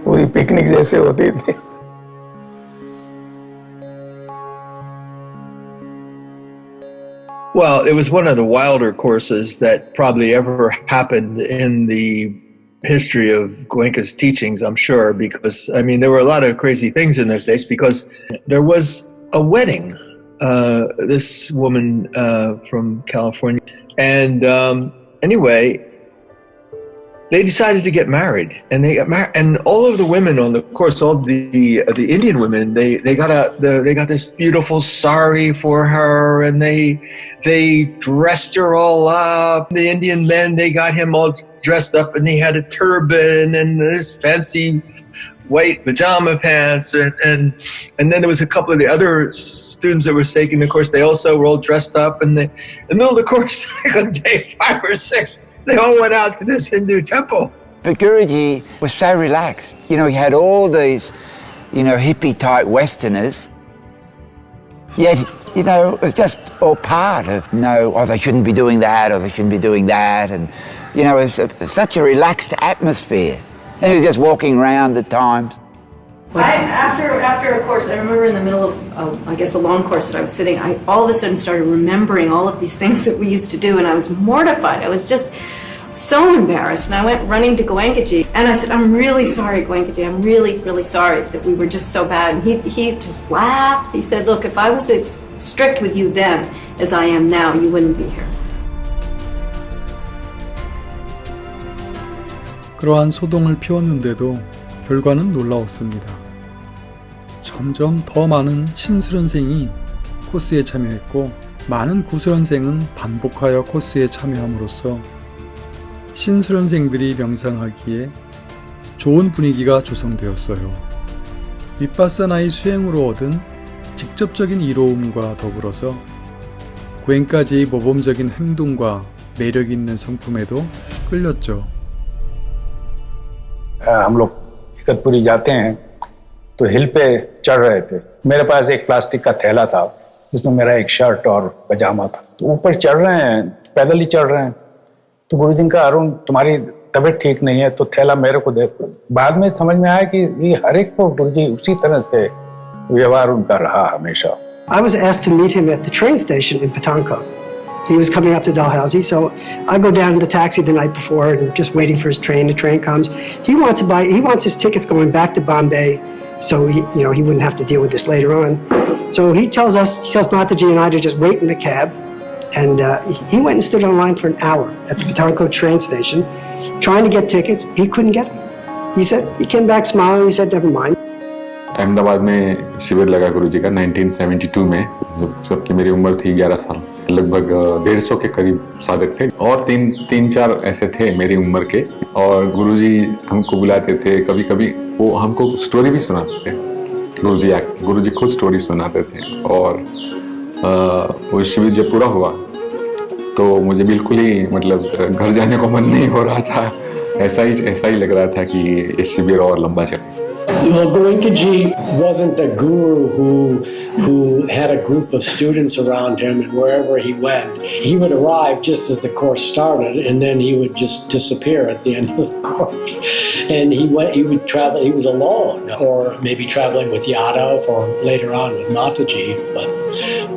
पूरी पिकनिक जैसे होती थी. Well, it was one of the wilder courses that probably ever happened in the history of Goenka's teachings, I'm sure, because, I mean, there were a lot of crazy things in those days because there was a wedding, this woman from California, and anyway, they decided to get married, and they got married, and all of the women on the course, all the Indian women, they got this beautiful sari for her, and they dressed her all up. The Indian men, they got him all dressed up, and he had a turban and this fancy white pajama pants, and then there was a couple of the other students that were taking the course. They also were all dressed up, and in the middle of the course, like on day 5 or 6. They all went out to this Hindu temple. But Guruji was so relaxed. You know, he had all these, hippie-type Westerners. Yet, it was just all part of, they shouldn't be doing that, or they shouldn't be doing that. And, it was such a relaxed atmosphere. And he was just walking around at times. After a course, I remember in the middle of, I guess, a long course that I was sitting, I all of a sudden started remembering all of these things that we used to do, and I was mortified. I was just so embarrassed, and I went running to Goenkaji, and I said, "I'm really sorry, Goenkaji. I'm really, really sorry that we were just so bad." And he just laughed. He said, "Look, if I was as strict with you then as I am now, you wouldn't be here." 그러한 소동을 피웠는데도 결과는 놀라웠습니다. 점점 더 많은 신수련생이 코스에 참여했고 많은 구수련생은 반복하여 코스에 참여함으로써 신수련생들이 명상하기에 좋은 분위기가 조성되었어요. 윗바사나의 수행으로 얻은 직접적인 이로움과 더불어서 고행까지의 모범적인 행동과 매력 있는 성품에도 끌렸죠. हम लोग इकतपुरी जाते हैं तो हिल पे चढ़ रहे थे. मेरे पास एक प्लास्टिक का थैला था जिसमें मेरा एक शर्ट और पजामा था. तो ऊपर चढ़ रहे हैं, पैदल ही चढ़ रहे हैं. तो गुरुजी का, "अरुण, तुम्हारी तबीयत ठीक नहीं है." तो थैला मेरे को दे. बाद में समझ में आया कि ये हर एक को गुरुजी उसी तरह से व्यवहार उनका रहा हमेशा. I was asked to meet him at the train station in Pathankot. He was coming up to Dalhousie, so I go down in the taxi the night before and just waiting for his train. The train comes. He wants his tickets going back to Bombay, so he wouldn't have to deal with this later on. So he tells Mataji and I to just wait in the cab, and he went and stood in line for an hour at the Pathankot train station, trying to get tickets. He couldn't get them. He came back smiling. He said, "Never mind." Ahmedabad में शिविर लगा गुरुजी का 1972 में, जबकि मेरी उम्र थी 11 साल. लगभग 150 के करीब साधक थे और तीन चार ऐसे थे मेरी उम्र के. और गुरुजी हमको बुलाते थे. कभी कभी वो हमको स्टोरी भी सुनाते थे. गुरुजी खुद स्टोरी सुनाते थे. और वो शिविर जब पूरा हुआ तो मुझे बिल्कुल ही घर जाने को मन नहीं हो रहा था. ऐसा ही लग रहा था कि ये शिविर और लंबा चले. Well, Goenkaji wasn't a guru who had a group of students around him, and wherever he went, he would arrive just as the course started, and then he would just disappear at the end of the course. And he would travel, he was alone, or maybe traveling with Yadav, or later on with Mataji,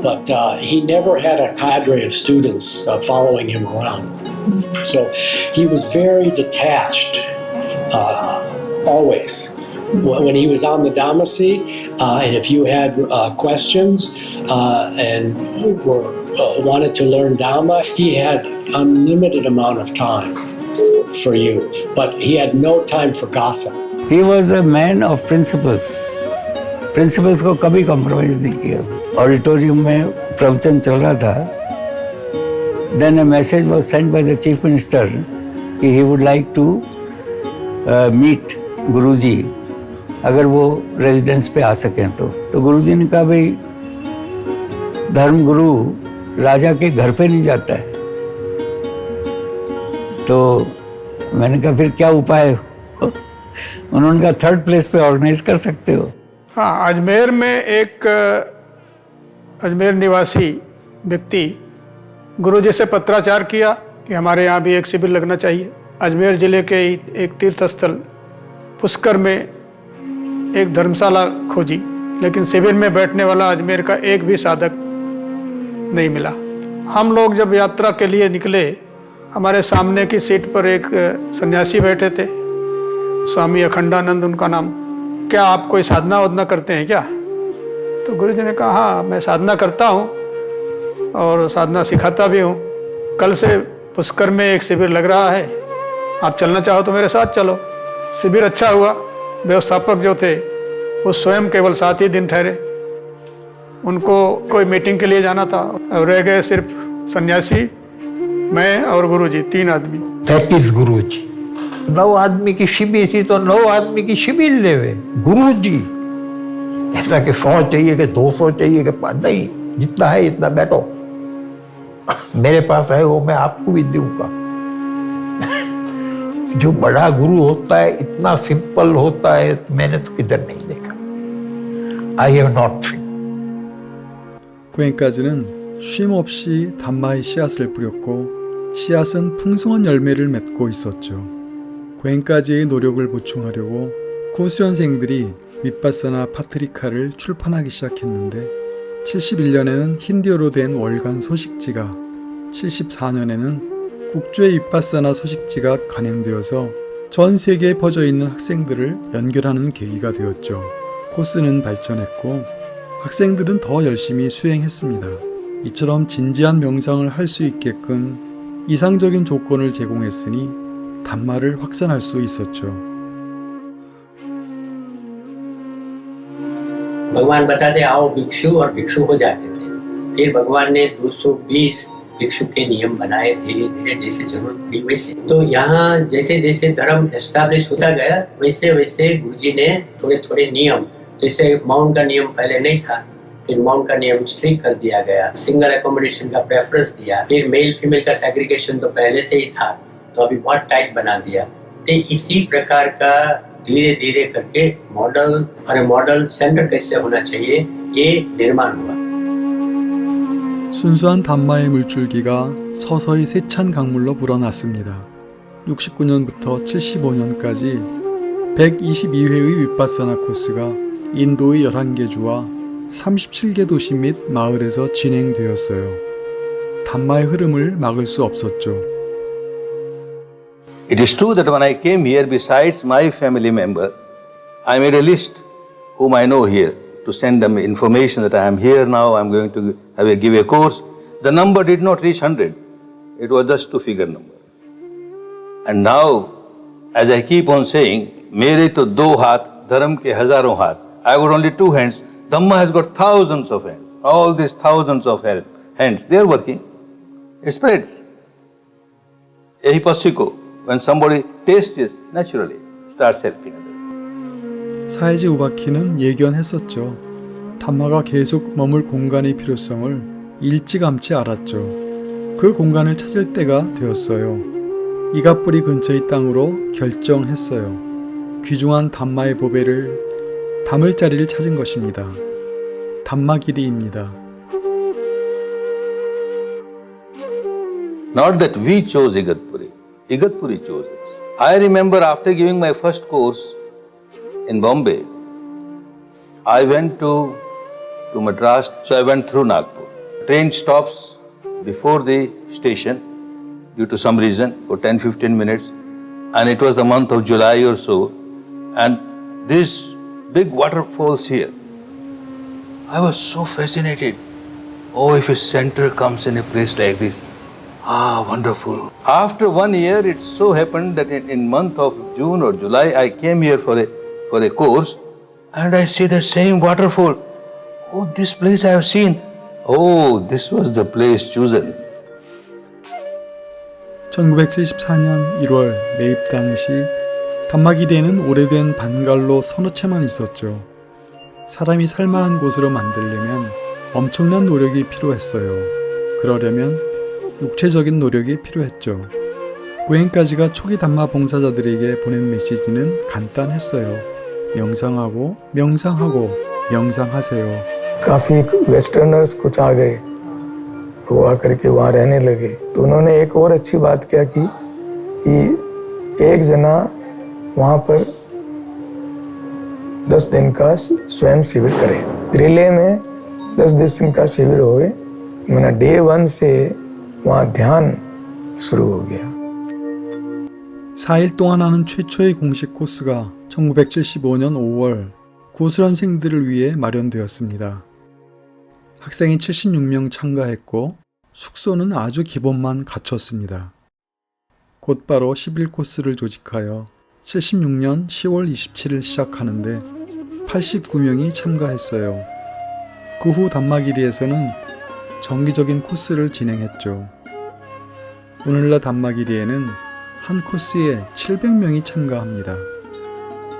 but he never had a cadre of students following him around. So he was very detached, always. When he was on the Dhamma seat, and if you had questions and wanted to learn Dhamma, he had unlimited amount of time for you, but he had no time for gossip. He was a man of principles. Principles को कभी compromise नहीं किया. Auditorium में प्रवचन चल रहा था. Then a message was sent by the chief minister कि he would like to meet Guruji. अगर वो रेजिडेंस पे आ सकें तो गुरुजी ने कहा भाई धर्म गुरु राजा के घर पे नहीं जाता है. तो मैंने कहा फिर क्या उपाय हो? उन्होंने कहा थर्ड प्लेस पे ऑर्गेनाइज कर सकते हो. हाँ, अजमेर में एक अजमेर निवासी व्यक्ति गुरुजी से पत्राचार किया कि हमारे यहाँ भी एक शिविर लगना चाहिए. अजमेर जिले के एक तीर्थ स्थल पुष्कर में एक धर्मशाला खोजी, लेकिन शिविर में बैठने वाला अजमेर का एक भी साधक नहीं मिला. हम लोग जब यात्रा के लिए निकले, हमारे सामने की सीट पर एक सन्यासी बैठे थे, स्वामी अखंडानंद उनका नाम. क्या आप कोई साधना वाधना करते हैं क्या? तो गुरुजी ने कहा हाँ, मैं साधना करता हूँ और साधना सिखाता भी हूँ. कल से पुष्कर में एक शिविर लग रहा है, आप चलना चाहो तो मेरे साथ चलो. शिविर अच्छा हुआ. व्यवस्थापक जो थे वो स्वयं केवल 7 ही दिन ठहरे. उनको कोई मीटिंग के लिए जाना था और रह गए सिर्फ सन्यासी, मैं और गुरुजी, 3 आदमी. दैट इज गुरुजी. 9 आदमी की शिविर थी तो 9 आदमी की शिविर लेवे. गुरुजी ऐसा कि 100 चाहिए कि 200 चाहिए कि नहीं, जितना है इतना बैठो. मेरे पास है वो मैं आपको भी दूंगा. जो बड़ा गुरु होता है इतना सिंपल होता है, तो मैंने तो किधर नहीं देखा. I have not seen. 고행까지는 쉼 없이 담마의 씨앗을 뿌렸고 씨앗은 풍성한 열매를 맺고 있었죠. 고행까지의 노력을 보충하려고 구수련생들이 윗바사나 파트리카를 출판하기 시작했는데 71년에는 힌디어로 된 월간 소식지가, 74년에는 국주의 윗바사나 소식지가 간행되어서 전 세계에 퍼져 있는 학생들을 연결하는 계기가 되었죠. 코스는 발전했고 학생들은 더 열심히 수행했습니다. 이처럼 진지한 명상을 할 수 있게끔 이상적인 조건을 제공했으니 담마를 확산할 수 있었죠. भगवान बताते आओ भिक्षु, और भिक्षु हो जाते थे. फिर भगवान ने 220 भिक्षु के नियम बनाए धीरे धीरे, जैसे जरूरत पड़ी वैसे. तो यहाँ जैसे जैसे धर्म एस्टैब्लिश होता गया वैसे वैसे गुरुजी ने थोड़े थोड़े नियम, जैसे माउंट का नियम पहले नहीं था, फिर माउंट का नियम स्ट्रिक्ट कर दिया गया. सिंगल एकोमोडेशन का प्रेफरेंस दिया. फिर मेल फीमेल का सेग्रीगेशन तो पहले से ही था, तो अभी बहुत टाइट बना दिया. तो इसी प्रकार का धीरे धीरे करके मॉडल सेंटर कैसे होना चाहिए ये निर्माण हुआ. 순수한 담마의 물줄기가 서서히 세찬 강물로 불어났습니다. 69년부터 75년까지 122회의 윗바사나 코스가 인도의 11개 주와 37개 도시 및 마을에서 진행되었어요. 담마의 흐름을 막을 수 없었죠. It is true that when I came here, besides my family member, I made a list whom I know here to send them information that I am here now, I am going to give a course. The number did not reach 100. It was just 2-figure number. And now, as I keep on saying, मेरे तो 2 हाथ, धर्म के हजारों हाथ. I got only 2 hands. Dhamma has got thousands of hands. All these thousands of hands, they are working. It spreads. यही पक्षी को, when somebody tastes this, naturally starts helping others. 사이지 우바키는 예견했었죠. 담마가 계속 머물 공간의 필요성을 일찌감치 알았죠. 그 공간을 찾을 때가 되었어요. 이가뿌리 근처의 땅으로 결정했어요. 귀중한 담마의 보배를 담을 자리를 찾은 것입니다. 담마길이입니다. Not that we chose Igatpuri. Igatpuri chose us. I remember after giving my first course in Bombay, I went to Madras, so I went through Nagpur. Train stops before the station due to some reason for 10-15 minutes, and it was the month of July or so, and these big waterfalls here. I was so fascinated. Oh, if a center comes in a place like this, wonderful. After 1 year, it so happened that in month of June or July, I came here for a course, and I see the same waterfall. Oh, this place I have seen. Oh, this was the place chosen. 1974년 1월 매입 당시 담마길에는 오래된 반갈로 서너 채만 있었죠. 사람이 살만한 곳으로 만들려면 엄청난 노력이 필요했어요. 그러려면 육체적인 노력이 필요했죠. 고행까지가 초기 담마 봉사자들에게 보낸 메시지는 간단했어요. 명상하고 명상하고 명상하세요. काफी westerners कुछ आ गए, वो आकर के वहाँ रहने लगे, तो उन्होंने एक और अच्छी बात क्या की कि एक जना वहाँ पर 10 दिन का स्वयं शिविर करे। रिले में 10 दिन का शिविर हो गए, मैंने डे 1 से वहाँ ध्यान शुरू हो गया। 4일 동안 하는 최초의 공식 코스가 1975년 5월 구수련생들을 위해 마련되었습니다. 학생이 76명 참가했고 숙소는 아주 기본만 갖췄습니다. 곧바로 11코스를 조직하여 76년 10월 27일 시작하는데 89명이 참가했어요. 그 후 담마길이에서는 정기적인 코스를 진행했죠. 오늘날 담마길이에는 한 코스에 700명이 참가합니다.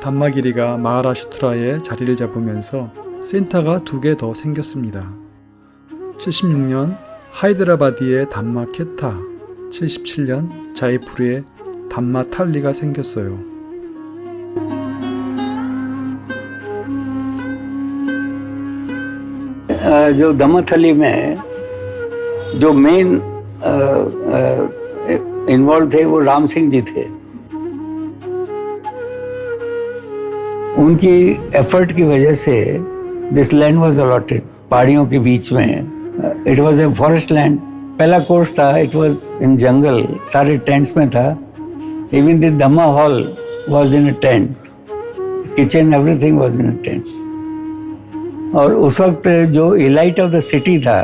담마길이가 마하라슈트라에 자리를 잡으면서 센터가 2개 더 생겼습니다. 76년 하이드라바디의 담마 케타, 77년 자이푸르의 담마 탈리가 생겼어요. जो दमथली में जो मेन इन्वॉल्व थे वो राम सिंह जी थे। उनकी एफर्ट की वजह से दिस लैंड वाज अलॉटेड पहाड़ियों के बीच में। It was a forest land. पहला कोर्स था, इट वाज इन जंगल, सारे टेंट्स में था। Even the Dhamma hall was in a tent, kitchen everything was in a tent. और उस वक्त जो इलाइट ऑफ द सिटी था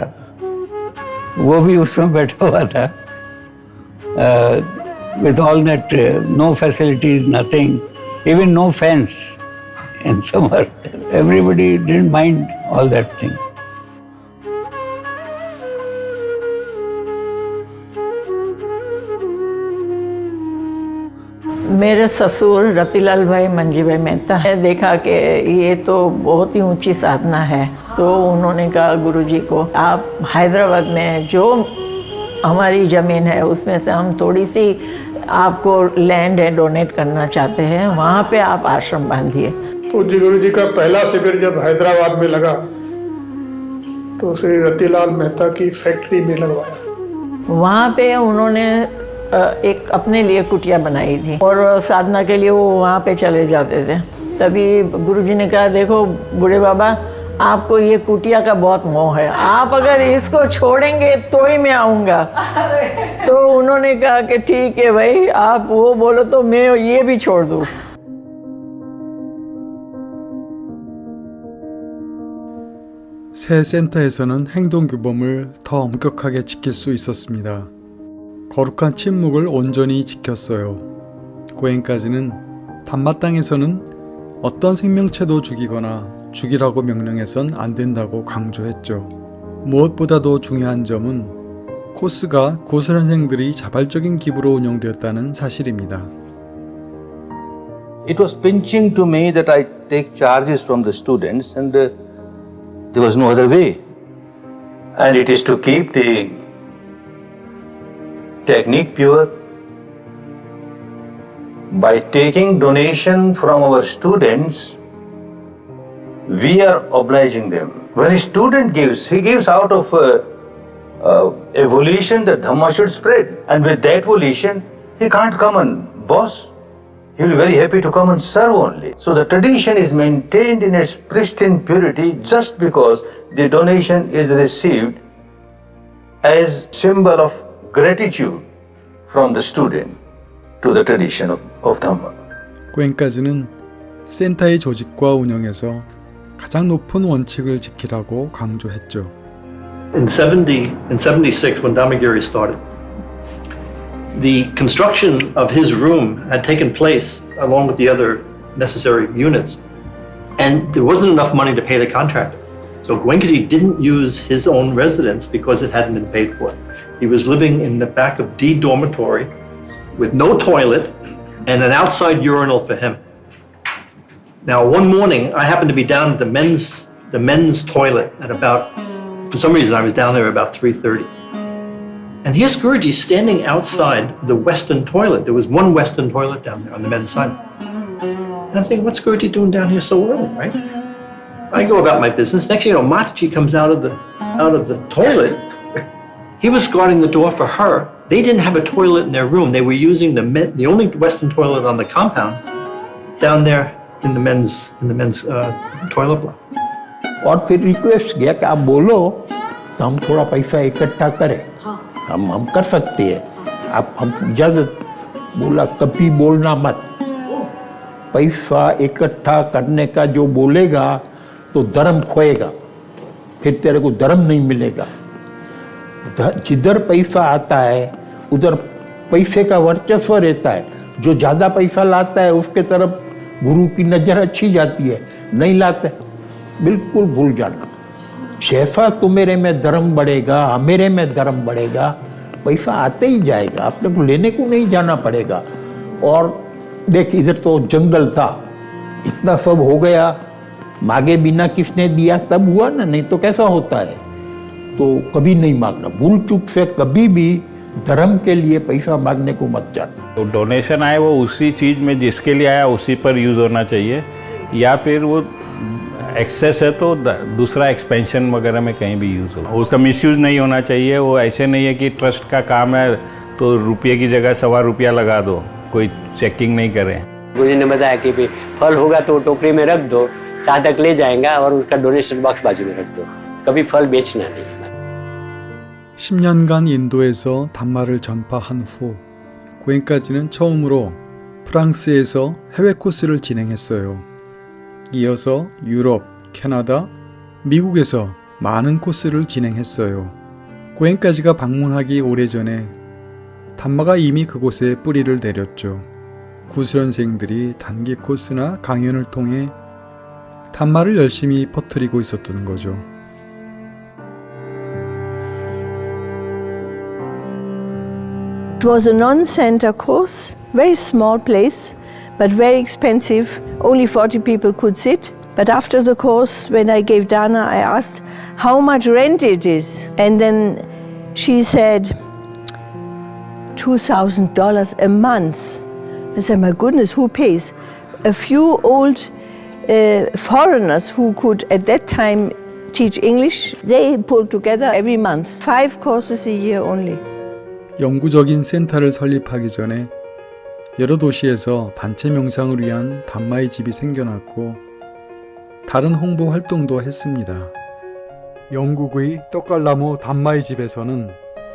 वो भी उसमें बैठा हुआ था, with all that, no facilities, nothing, even no fans in summer. Everybody didn't mind all that thing. मेरे ससुर रतिलाल भाई मंजी भाई मेहता है, देखा कि ये तो बहुत ही ऊंची साधना है, तो उन्होंने कहा गुरुजी को, आप हैदराबाद में जो हमारी ज़मीन है उसमें से हम थोड़ी सी आपको लैंड है डोनेट करना चाहते हैं, वहाँ पे आप आश्रम बांधिए। पूज्य गुरु जी का पहला शिविर जब हैदराबाद में लगा तो श्री रतिलाल मेहता की फैक्ट्री में लगवाया। वहाँ पे उन्होंने एक अपने लिए कुटिया बनाई थी और साधना के लिए वो वहाँ पे चले जाते थे। तभी गुरुजी ने कहा, देखो बूढ़े बाबा, आपको ये कुटिया का बहुत मोह है, आप अगर इसको छोड़ेंगे तो ही मैं आऊँगा। तो उन्होंने कहा कि ठीक है भाई, आप वो बोलो तो मैं ये भी छोड़ दूँ। 새 센터에서는 행동규범을 더 엄격하게 지킬 수 있었습니다. 거룩한 침묵을 온전히 지켰어요. 고행까지는 담마 땅에서는 어떤 생명체도 죽이거나 죽이라고 명령해선 안 된다고 강조했죠. 무엇보다도 중요한 점은 코스가 고수련생들이 자발적인 기부로 운영되었다는 사실입니다. It was pinching to me that I take charges from the students and there was no other way. And it is to keep the technique pure. By taking donation from our students, we are obliging them. When a student gives, he gives out of a volition that Dhamma should spread. And with that volition, he can't come and boss. He will be very happy to come and serve only. So the tradition is maintained in its pristine purity just because the donation is received as symbol of gratitude from the student to the tradition of Dhamma. 꽹까지는 센터의 조직과 운영에서 가장 높은 원칙을 지키라고 강조했죠. In 76, when Dhammagiri started, the construction of his room had taken place along with the other necessary units, and there wasn't enough money to pay the contractor. So Goenkaji didn't use his own residence because it hadn't been paid for. He was living in the back of D dormitory with no toilet and an outside urinal for him. Now, one morning, I happened to be down at the men's toilet at about, for some reason, I was down there about 3:30. And here's Guruji standing outside the Western toilet. There was one Western toilet down there on the men's side. And I'm thinking, what's Guruji doing down here so early, right? I go about my business. Next thing you know, Mataji comes out of the toilet. He was guarding the door for her. They didn't have a toilet in their room. They were using the only Western toilet on the compound down there in the men's toilet block. और फिर request किया कि आप बोलो तो हम थोड़ा पैसा इकट्ठा करें. हम कर सकते हैं. आप हम जल्द बोला कभी बोलना मत. पैसा इकट्ठा करने का जो बोलेगा तो धर्म खोएगा. फिर तेरे को धर्म नहीं मिलेगा. जिधर पैसा आता है उधर पैसे का वर्चस्व रहता है. जो ज्यादा पैसा लाता है उसके तरफ गुरु की नजर अच्छी जाती है. नहीं लाते बिल्कुल भूल जाना. जैसा तुम्हारे में धर्म बढ़ेगा मेरे में धर्म बढ़ेगा पैसा आते ही जाएगा. अपने को लेने को नहीं जाना पड़ेगा. और देख इधर तो जंगल था. इतना सब हो गया. मांगे बिना किसने दिया तब हुआ ना. नहीं तो कैसा होता है. तो कभी नहीं मांगना. भूल चूक से कभी भी धर्म के लिए पैसा मांगने को मत जाना. तो डोनेशन आए वो उसी चीज़ में जिसके लिए आया उसी पर यूज़ होना चाहिए. या फिर वो एक्सेस है तो दूसरा एक्सपेंशन वगैरह में कहीं भी यूज़ हो. उसका मिसयूज़ नहीं होना चाहिए. वो ऐसे नहीं है कि ट्रस्ट का काम है तो रुपये की जगह ₹1.25 लगा दो. कोई चेकिंग नहीं करें. गुरुजी ने बताया कि फल होगा तो टोकरी में रख दो. साधक ले जाएगा और उसका डोनेशन बॉक्स बाजू में रख दो. कभी फल बेचना नहीं. 10년간 인도에서 담마를 전파한 후 꽹까지는 처음으로 프랑스에서 해외 코스를 진행했어요. 이어서 유럽, 캐나다, 미국에서 많은 코스를 진행했어요. 꽹까지가 방문하기 오래전에 담마가 이미 그곳에 뿌리를 내렸죠. 구수련생들이 단기 코스나 강연을 통해 담마를 열심히 퍼뜨리고 있었던 거죠. It was a non-center course, very small place, but very expensive. Only 40 people could sit. But after the course, when I gave Dana, I asked how much rent it is. And then she said, $2,000 a month. I said, my goodness, who pays? A few old foreigners who could at that time teach English, they pulled together every month. 5 courses a year only. 영구적인 센터를 설립하기 전에 여러 도시에서 단체 명상을 위한 담마의 집이 생겨났고 다른 홍보 활동도 했습니다. 영국의 떡갈나무 담마의 집에서는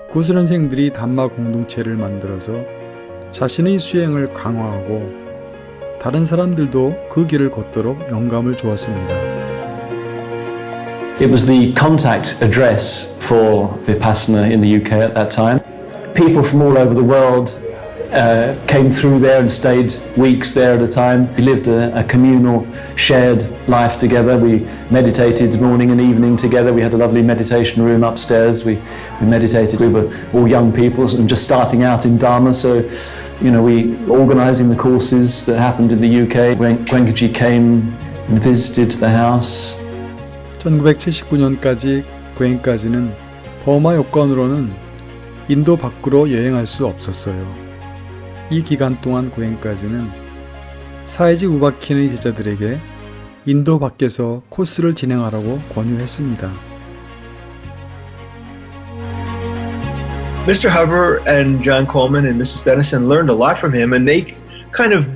구수련생들이 담마 공동체를 만들어서 자신의 수행을 강화하고 다른 사람들도 그 길을 걷도록 영감을 주었습니다. It was the contact address for Vipassana in the UK at that time. People from all over the world came through there and stayed weeks there at a time. We lived a communal, shared life together. We meditated morning and evening together. We had a lovely meditation room upstairs. We meditated. We were all young people and just starting out in Dharma. So, you know, we organising the courses that happened in the UK. When Goenkaji came and visited the house. 1979년까지 꽹까지는 버마 여건으로는 인도 밖으로 여행할 수 없었어요. 이 기간 동안 꽹까지는 사회직 우바킨의 제자들에게 인도 밖에서 코스를 진행하라고 권유했습니다. Mr. Hubbard and John Coleman and Mrs. Dennison learned a lot from him, and they kind of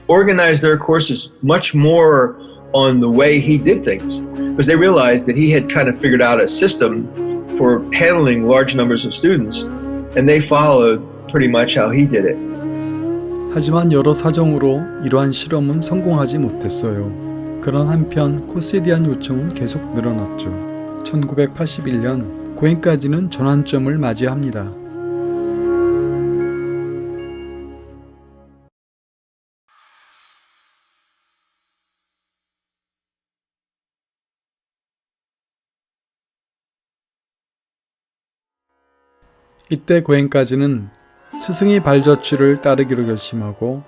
organized their courses much more on the way he did things, because they realized that he had kind of figured out a system for handling large numbers of students, and they followed pretty much how he did it. 하지만 여러 사정으로 이러한 실험은 성공하지 못했어요. 그런 한편 코스에 대한 요청은 계속 늘어났죠. 1981년 고행까지는 전환점을 맞이합니다. 이때 고행까지는 스승의 발자취를 따르기로 결심하고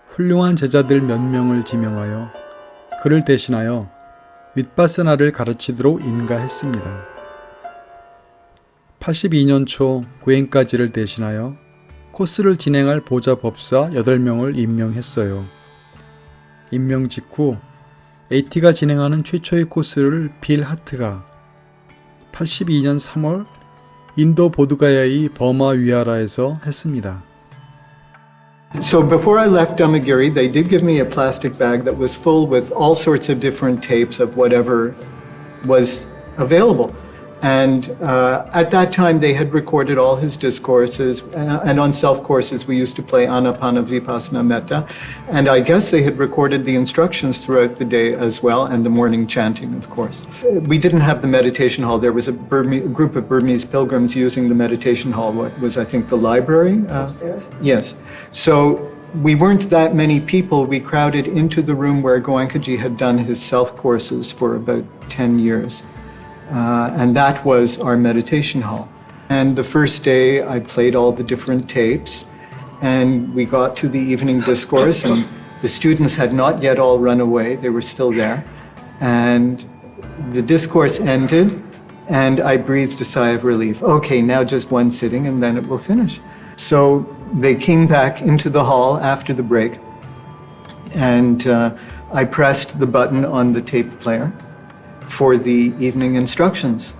훌륭한 제자들 몇 명을 지명하여 그를 대신하여 윗바사나를 가르치도록 인가했습니다. 82년 초 고행까지를 대신하여 코스를 진행할 보좌 법사 8명을 임명했어요. 임명 직후 AT가 진행하는 최초의 코스를 빌 하트가 82년 3월 인도 보드가야의 버마 위하라에서 했습니다. So before I left Dhammagiri, they did give me a plastic bag that was full with all sorts of different tapes of whatever was available. And at that time, they had recorded all his discourses. And on self-courses, we used to play Anapana Vipassana Metta. And I guess they had recorded the instructions throughout the day as well, and the morning chanting, of course. We didn't have the meditation hall. There was a group of Burmese pilgrims using the meditation hall, what was, I think, the library? Upstairs? Yes. So we weren't that many people. We crowded into the room where Goenkaji had done his self-courses for about 10 years. And that was our meditation hall. And the first day I played all the different tapes, and we got to the evening discourse, and the students had not yet all run away. They were still there. And the discourse ended, and I breathed a sigh of relief. Okay, now just one sitting, and then it will finish. So they came back into the hall after the break, and I pressed the button on the tape player for the evening instructions.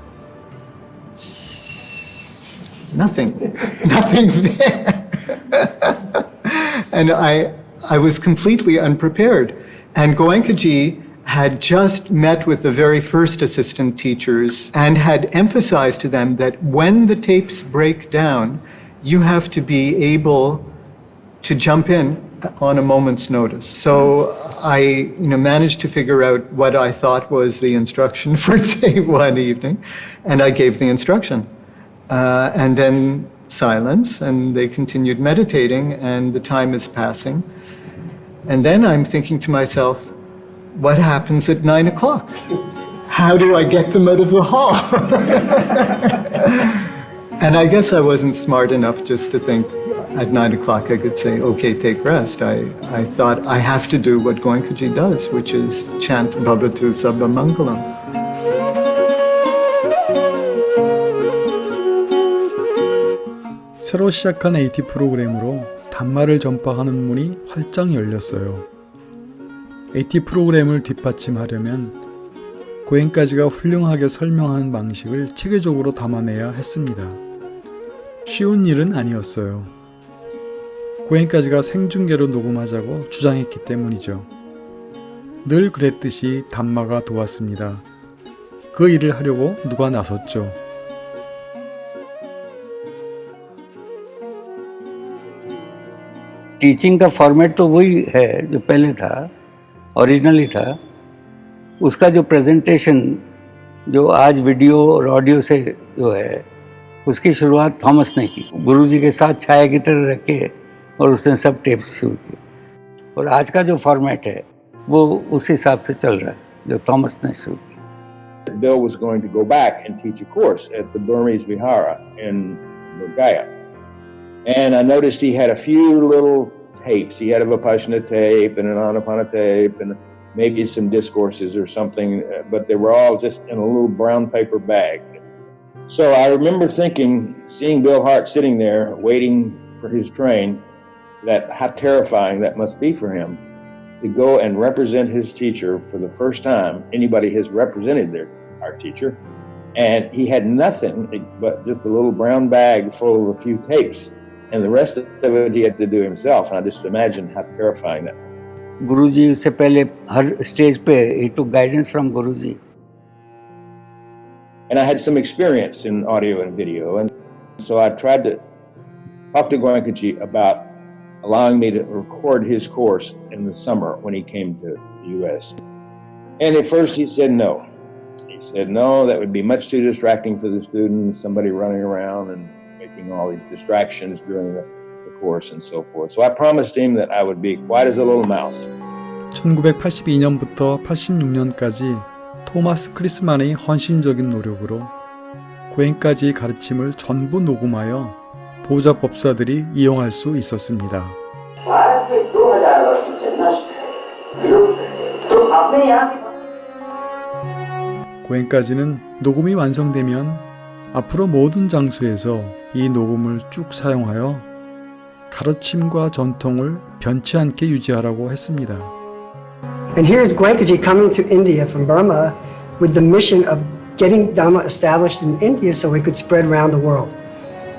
Nothing there. And I was completely unprepared. And Goenkaji had just met with the very first assistant teachers and had emphasized to them that when the tapes break down, you have to be able to jump in on a moment's notice. So I managed to figure out what I thought was the instruction for day one evening, and I gave the instruction. And then silence, and they continued meditating, and the time is passing. And then I'm thinking to myself, what happens at 9 o'clock? How do I get them out of the hall? And I guess I wasn't smart enough just to think at 9 o'clock I could say, okay, take rest. I thought I have to do what Goenkaji does, which is chant Bhavatu Sabba Mangalam. 새로 시작한 AT 프로그램으로 담마를 전파하는 문이 활짝 열렸어요. AT 프로그램을 뒷받침하려면 고행까지가 훌륭하게 설명하는 방식을 체계적으로 담아내야 했습니다. 쉬운 일은 아니었어요. 고행까지가 생중계로 녹음하자고 주장했기 때문이죠. 늘 그랬듯이 담마가 도왔습니다. 그 일을 하려고 누가 나섰죠. Teaching का format तो वही है जो पहले था, originally था। उसका जो प्रेजेंटेशन जो आज वीडियो और ऑडियो से जो है, उसकी शुरुआत थॉमस ने की। गुरुजी के साथ छाया की तरह रख के और उसने सब टेप्स शुरू किए। और आज का जो फॉर्मेट है वो उस हिसाब से चल रहा है जो थॉमस ने शुरू किया। Bill was going to go back and teach a course at the Burmese Vihara in Gaya. And I noticed he had a few little tapes. He had a Vipassana tape and an Anapana tape and maybe some discourses or something, but they were all just in a little brown paper bag. So I remember thinking, seeing Bill Hart sitting there waiting for his train, that how terrifying that must be for him to go and represent his teacher for the first time. Anybody has represented our teacher. And he had nothing but just a little brown bag full of a few tapes. And the rest of it he had to do himself. And I just imagine how terrifying that was. गुरुजी से पहले हर stage पे he took guidance from Guruji. And I had some experience in audio and video. And so I tried to talk to Goenkaji about allowing me to record his course in the summer when he came to the U.S. And at first he said no. He said, no, that would be much too distracting for the students, somebody running around and making all these distractions during the course and so forth. So I promised him that I would be quiet as a little mouse. 1982년부터 86년까지 토마스 크리스만의 헌신적인 노력으로 고엔까지의 가르침을 전부 녹음하여 보호자 법사들이 이용할 수 있었습니다. 고엔까지는 녹음이 완성되면 앞으로 모든 장소에서 이 녹음을 쭉 사용하여 가르침과 전통을 변치 않게 유지하라고 했습니다. And here's Goenkaji coming to India from Burma with the mission of getting Dhamma established in India so it could spread around the world.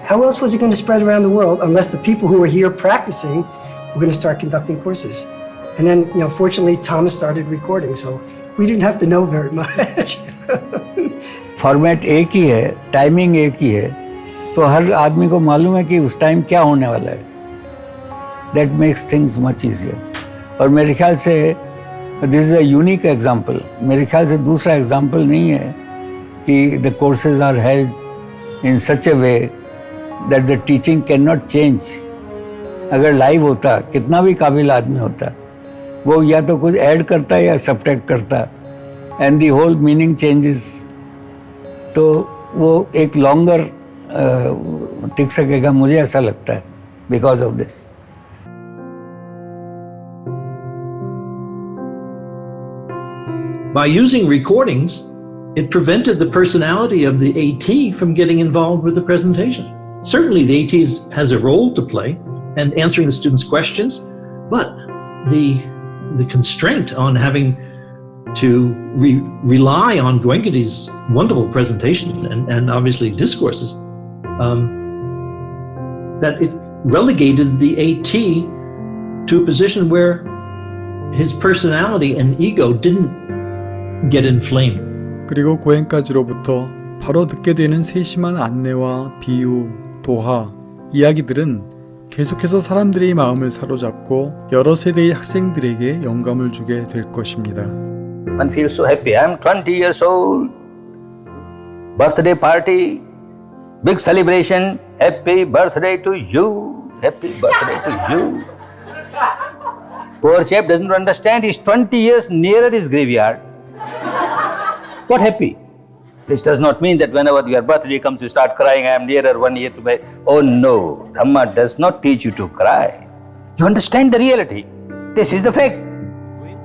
How else was it going to spread around the world unless the people who were here practicing were going to start conducting courses? And then, fortunately, Thomas started recording, so we didn't have to know very much. Format एक ही है, timing एक ही है, तो हर आदमी को मालूम है कि उस टाइम क्या होने वाला है. That makes things much easier. और मेरे ख्याल से this is a unique example. मेरे ख्याल से दूसरा एग्जाम्पल नहीं है कि the courses are held in such a way that the teaching can not change. अगर लाइव होता, कितना भी काबिल आदमी होता, वो या तो कुछ ऐड करता या सब्ट्रैक्ट करता, and the whole meaning changes. तो वो एक लॉन्गर टिक सकेगा, मुझे ऐसा लगता है, because of this. By using recordings, it prevented the personality of the AT from getting involved with the presentation. Certainly the AT has a role to play and answering the students' questions, but the constraint on having to rely on Goenkaji's wonderful presentation and obviously discourses, that it relegated the AT to a position where his personality and ego didn't get inflamed. 그리고 고엔까지로부터 바로 듣게 되는 세심한 안내와 비유, 도하, 이야기들은 계속해서 사람들의 마음을 사로잡고 여러 세대의 학생들에게 영감을 주게 될 것입니다. One feels so happy. I'm 20 years old. Birthday party, big celebration. Happy birthday to you. Happy birthday to you. Poor chap doesn't understand. He's 20 years nearer his graveyard. What happy? This does not mean that whenever your birthday comes, you start crying. I am nearer 1 year to my. Oh no, Dhamma does not teach you to cry. You understand the reality. This is the fact.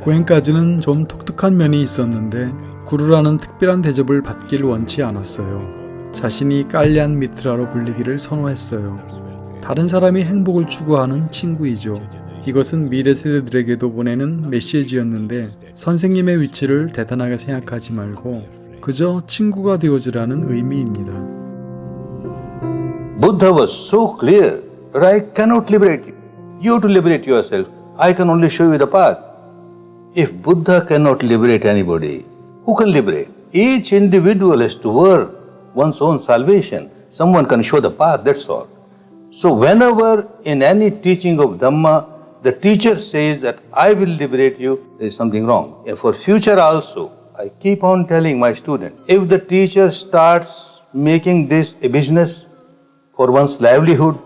고엔까지는 좀 독특한 면이 있었는데 구루라는 특별한 대접을 받길 원치 않았어요. 자신이 깔리안 미트라로 불리기를 선호했어요. 다른 사람이 행복을 추구하는 친구이죠. 이것은 미래 세대들에게도 보내는 메시지였는데 선생님의 위치를 대단하게 생각하지 말고 그저 친구가 되어주라는 의미입니다. Buddha was so clear that I cannot liberate you. You have to liberate yourself. I can only show you the path. If Buddha cannot liberate anybody, who can liberate? Each individual has to work one's own salvation. Someone can show the path, that's all. So whenever in any teaching of Dhamma, the teacher says that I will liberate you, there is something wrong. And for future also, I keep on telling my students, if the teacher starts making this a business for one's livelihood,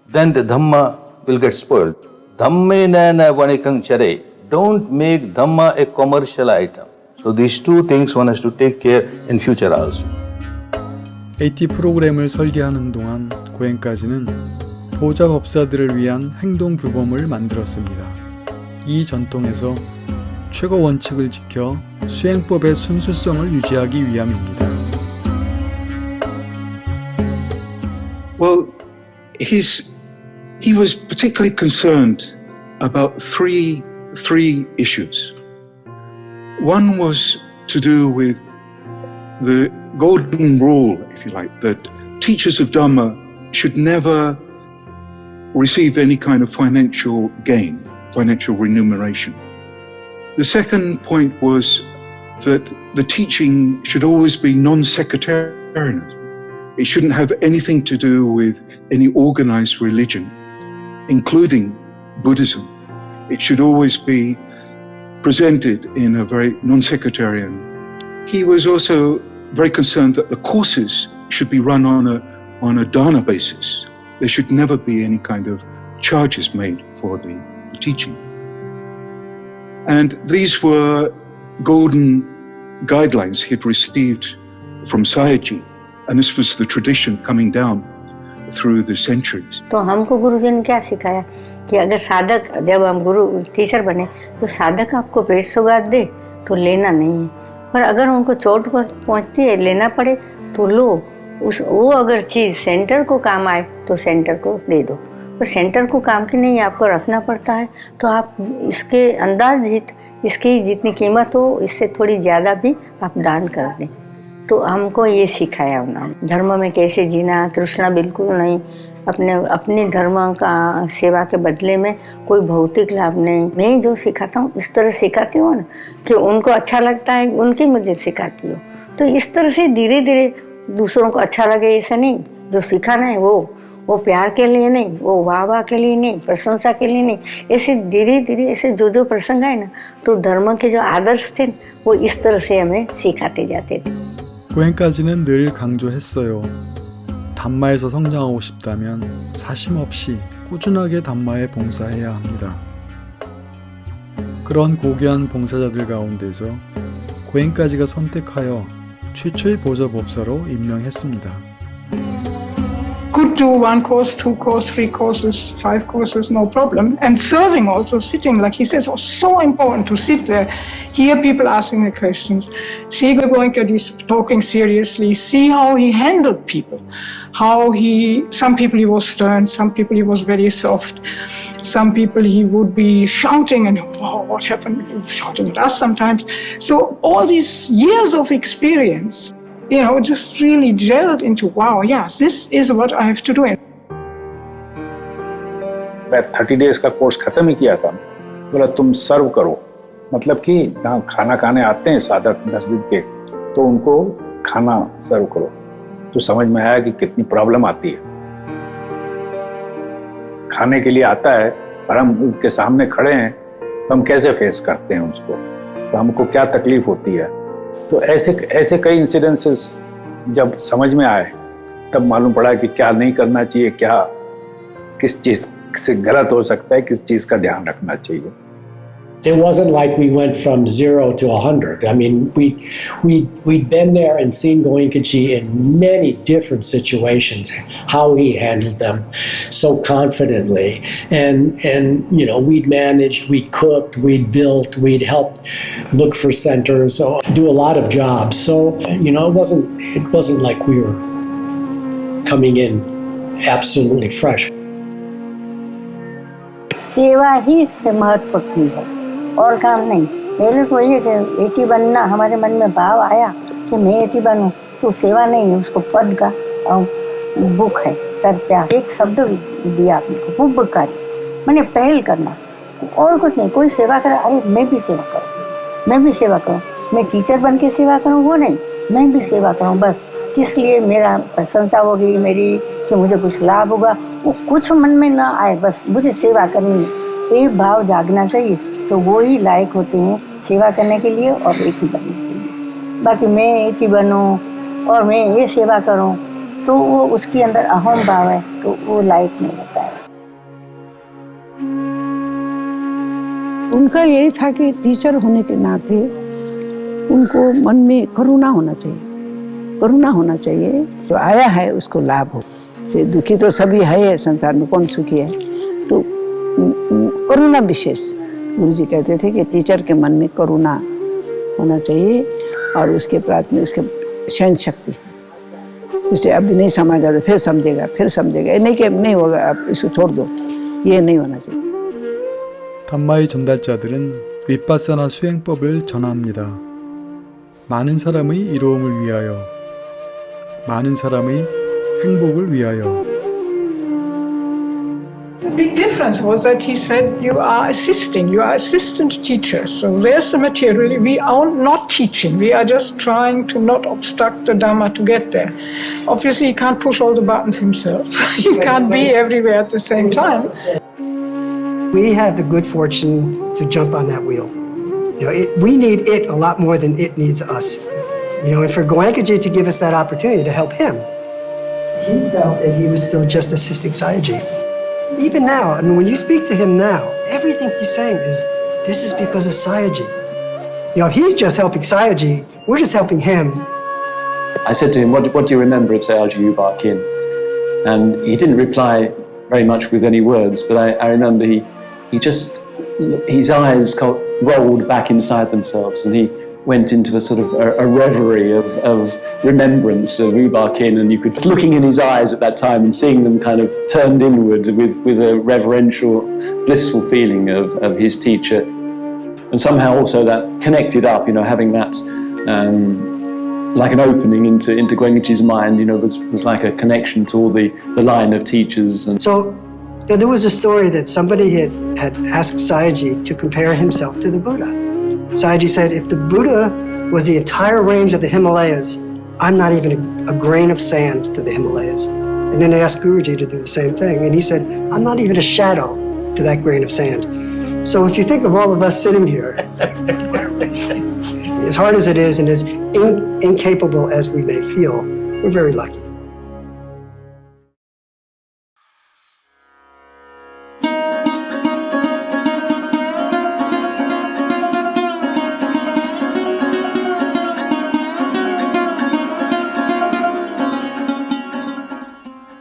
then the Dhamma will get spoiled. Dhammena vanikang chare. Don't make Dhamma a commercial item. So these two things one has to take care in future also. AT 프로그램을 설계하는 동안 고엔까지는 보호자 법사들을 위한 행동 규범을 만들었습니다. 이 전통에서 최고 원칙을 지켜 수행법의 순수성을 유지하기 위함입니다. Well, he was particularly concerned about three three issues. One was to do with the golden rule, if you like, that teachers of Dhamma should never receive any kind of financial gain, financial remuneration. The second point was that the teaching should always be non-sectarian. It shouldn't have anything to do with any organized religion, including Buddhism. It should always be presented in a very non-sectarian. He was also very concerned that the courses should be run on a dana basis. There should never be any kind of charges made for the teaching. And these were golden guidelines he had received from Sayagyi, and this was the tradition coming down through the centuries. तो हमको गुरुजी ने क्या सिखाया कि अगर साधक, जब हम गुरु टीचर बने तो साधक आपको पेट सौगात दे तो लेना नहीं है, पर अगर उनको चोट पहुंचती है लेना पड़े तो लो। वो अगर चीज़ सेंटर को काम आए तो सेंटर को दे दो, और सेंटर को काम की नहीं आपको रखना पड़ता है तो आप इसके अंदाजित इसकी जितनी कीमत हो इससे थोड़ी ज़्यादा भी आप दान कर दें। तो हमको ये सिखाया उन्होंने धर्म में कैसे जीना, तृष्णा बिल्कुल नहीं, अपने धर्म का सेवा के बदले में कोई भौतिक लाभ नहीं। मैं जो सिखाता हूँ इस तरह सिखाती हूँ ना कि उनको अच्छा लगता है, उनकी मुझे सिखाती हो। तो इस तरह से धीरे धीरे दूसरों को अच्छा लगे, ऐसा नहीं। जो सिखाना है वो प्यार के लिए नहीं, वो वाह के लिए नहीं, प्रशंसा के लिए नहीं, ऐसे धीरे धीरे ऐसे जो प्रसंग है ना, तो धर्म के जो आदर्श थे वो इस तरह से हमें सिखाते जाते थे। 고행까지는 늘 강조했어요. 담마에서 성장하고 싶다면 사심 없이 꾸준하게 담마에 봉사해야 합니다. 그런 고귀한 봉사자들 가운데서 고행까지가 선택하여 최초의 보좌법사로 임명했습니다. Could do 1 course, 2 course, 3 courses, 5 courses, no problem. And serving also, sitting, like he says, was so important to sit there, hear people asking the questions, see Goenkaji talking seriously, see how he handled people, some people he was stern, some people he was very soft, some people he would be shouting and, wow, what happened? Shouting at us sometimes. So all these years of experience, just really gelled into, wow, yes, this is what I have to do. मैं 30 days का course खत्म ही किया था। बोला तुम सर्व करो, मतलब कि जहाँ खाना खाने आते हैं साधक नजदीक के, तो उनको खाना सर्व करो। तो समझ में आया कि कितनी प्रॉब्लम आती है। खाने के लिए आता है और हम उनके सामने खड़े हैं तो हम कैसे फेस करते हैं उसको, तो हमको क्या तकलीफ होती है। तो ऐसे कई इंसिडेंसेस जब समझ में आए तब मालूम पड़ा कि क्या नहीं करना चाहिए, क्या किस चीज़ से गलत हो सकता है, किस चीज़ का ध्यान रखना चाहिए। It wasn't like we went from 0 to 100. I mean, we'd been there and seen Goenkaji in many different situations, how he handled them so confidently. And we'd managed, we cooked, we'd built, we'd helped look for centers, so do a lot of jobs. So, it wasn't like we were coming in absolutely fresh. सेवा ही से महत्वपूर्ण है और काम नहीं। पहले तो ये कि एटी बनना, हमारे मन में भाव आया कि मैं एटी बनूं, तो सेवा नहीं है, उसको पद का भूख है, तरप्या, एक शब्द दिया आपने को, उपकारी, मैंने पहल करना और कुछ नहीं। कोई सेवा करे, अरे मैं भी सेवा करूँ, मैं टीचर बन के सेवा करूँ, वो नहीं, मैं भी सेवा करूँ। बस किस लिए मेरा प्रशंसा होगी मेरी, कि मुझे कुछ लाभ होगा, वो कुछ मन में ना आए, बस मुझे सेवा करनी है, एक भाव जागना चाहिए। तो वो ही लायक होते हैं सेवा करने के लिए और एक ही बनने के लिए। बाकी मैं एक ही बनूं और मैं ये सेवा करूं, तो वो उसके अंदर अहम भाव है, तो वो लायक नहीं होता है। उनका यही था कि टीचर होने के नाते उनको मन में करुणा होना चाहिए, जो आया है उसको लाभ हो। से दुखी तो सभी है संसार में, कौन सुखी है, तो करुणा विशेष गुरु जी कहते थे कि टीचर के मन में करुणा होना चाहिए और उसके प्रात में उसके सहन शक्ति। जैसे अभी नहीं समझ आता फिर समझेगा, नहीं कि नहीं होगा आप इसको छोड़ दो, ये नहीं होना चाहिए। 담마의 전달자들은 윗바사나 수행법을 전합니다. 많은 사람의 이로움을 위하여, 많은 사람의 행복을 위하여. The big difference was that he said, you are assistant teachers. So there's the material. We are not teaching. We are just trying to not obstruct the Dhamma to get there. Obviously, he can't push all the buttons himself. He can't be everywhere at the same time. We had the good fortune to jump on that wheel. You know, we need it a lot more than it needs us. You know, and for Goenkaji to give us that opportunity to help him, he felt that he was still just assisting Sayagyi. Even now, I mean, when you speak to him now, everything he's saying is, this is because of Sayagyi. You know, he's just helping Sayagyi, we're just helping him. I said to him, what do you remember of Sayagyi U Ba Khin? And he didn't reply very much with any words, but I remember his eyes rolled back inside themselves, and he went into a sort of a reverie of remembrance of U Ba Khin, and you could, looking in his eyes at that time and seeing them kind of turned inward with a reverential, blissful feeling of his teacher. And somehow also that connected up, you know, having that like an opening into Goenkaji's mind, you know, was like a connection to all the line of teachers. And so, you know, there was a story that somebody had asked Sayagyi to compare himself to the Buddha. Sayagyi said, if the Buddha was the entire range of the Himalayas, I'm not even a grain of sand to the Himalayas. And then they asked Guruji to do the same thing. And he said, I'm not even a shadow to that grain of sand. So if you think of all of us sitting here, as hard as it is and as incapable as we may feel, we're very lucky.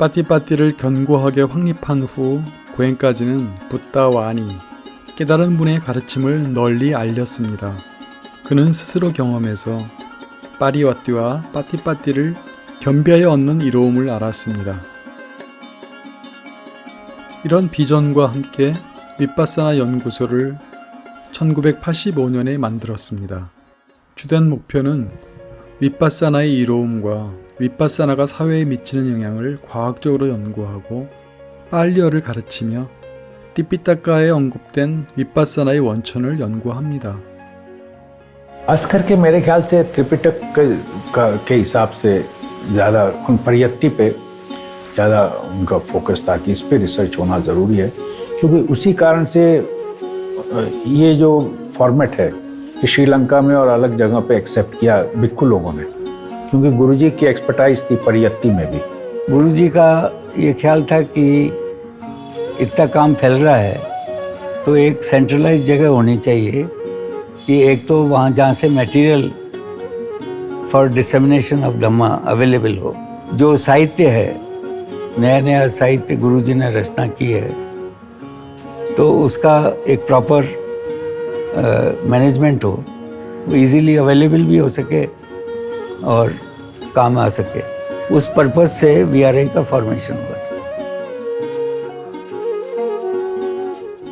빠띠빠띠를 견고하게 확립한 후 고엔까지는 붓다와니, 깨달은 분의 가르침을 널리 알렸습니다. 그는 스스로 경험해서 빠리와띠와 빠띠빠띠를 겸비하여 얻는 이로움을 알았습니다. 이런 비전과 함께 윗바사나 연구소를 1985년에 만들었습니다. 주된 목표는 윗바사나의 이로움과 윗바사나가 사회에 미치는 영향을 과학적으로 연구하고 빨리어를 가르치며 띠피타카에 언급된 윗바사나의 원천을 연구합니다. खास करके मेरे ख्याल से त्रिपिटक के हिसाब से ज़्यादा उन परियत्ति पे ज़्यादा उनका फोकस था कि इस पे रिसर्च होना ज़रूरी है, क्योंकि उसी कारण से ये जो फॉर्मेट है कि श्रीलंका में और अलग जगह पे एक्सेप्ट किया भिक्खु लोगों ने, क्योंकि गुरुजी की एक्सपर्टाइज थी परियत्ति में भी। गुरुजी का ये ख्याल था कि इतना काम फैल रहा है तो एक सेंट्रलाइज जगह होनी चाहिए कि एक तो वहाँ जहाँ से material for dissemination of Dhamma available हो। जो साहित्य है, नया नया साहित्य गुरुजी ने रचना की है, तो उसका एक प्रॉपर मैनेजमेंट हो, वो इजीली अवेलेबल भी हो सके और काम आ सके। उस पर्पज से VRI का फॉर्मेशन हुआ।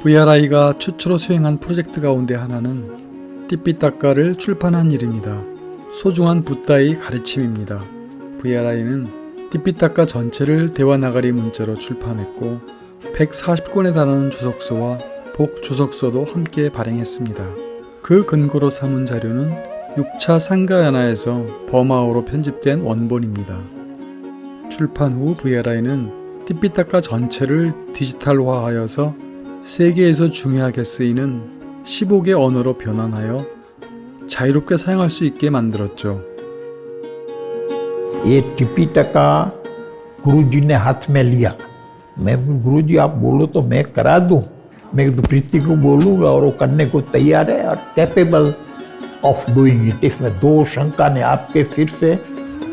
VRI가 최초로 수행한 프로젝트 가운데 하나는 띠피타카를 출판한 일입니다. 소중한 붓다의 가르침입니다. VRI는 띠피타카 전체를 대화나가리 문자로 출판했고 140권에 달하는 주석서와 복주석서도 함께 발행했습니다. 그 근거로 삼은 자료는 6차 상가야나에서 버마어로 편집된 원본입니다. 출판 후 VRI는 띠피타카 전체를 디지털화하여서 세계에서 중요하게 쓰이는 15개 언어로 변환하여 자유롭게 사용할 수 있게 만들었죠. ये टिपिटका गुरुजी ने हाथ में लिया। मैं गुरुजी आप बोलो तो मैं करा दूं। मैं तो प्रीति को बोलूंगा और वो करने को तैयार है और कैपेबल ऑफ डूइंग इट। इसमें दो शंका ने आपके फिर से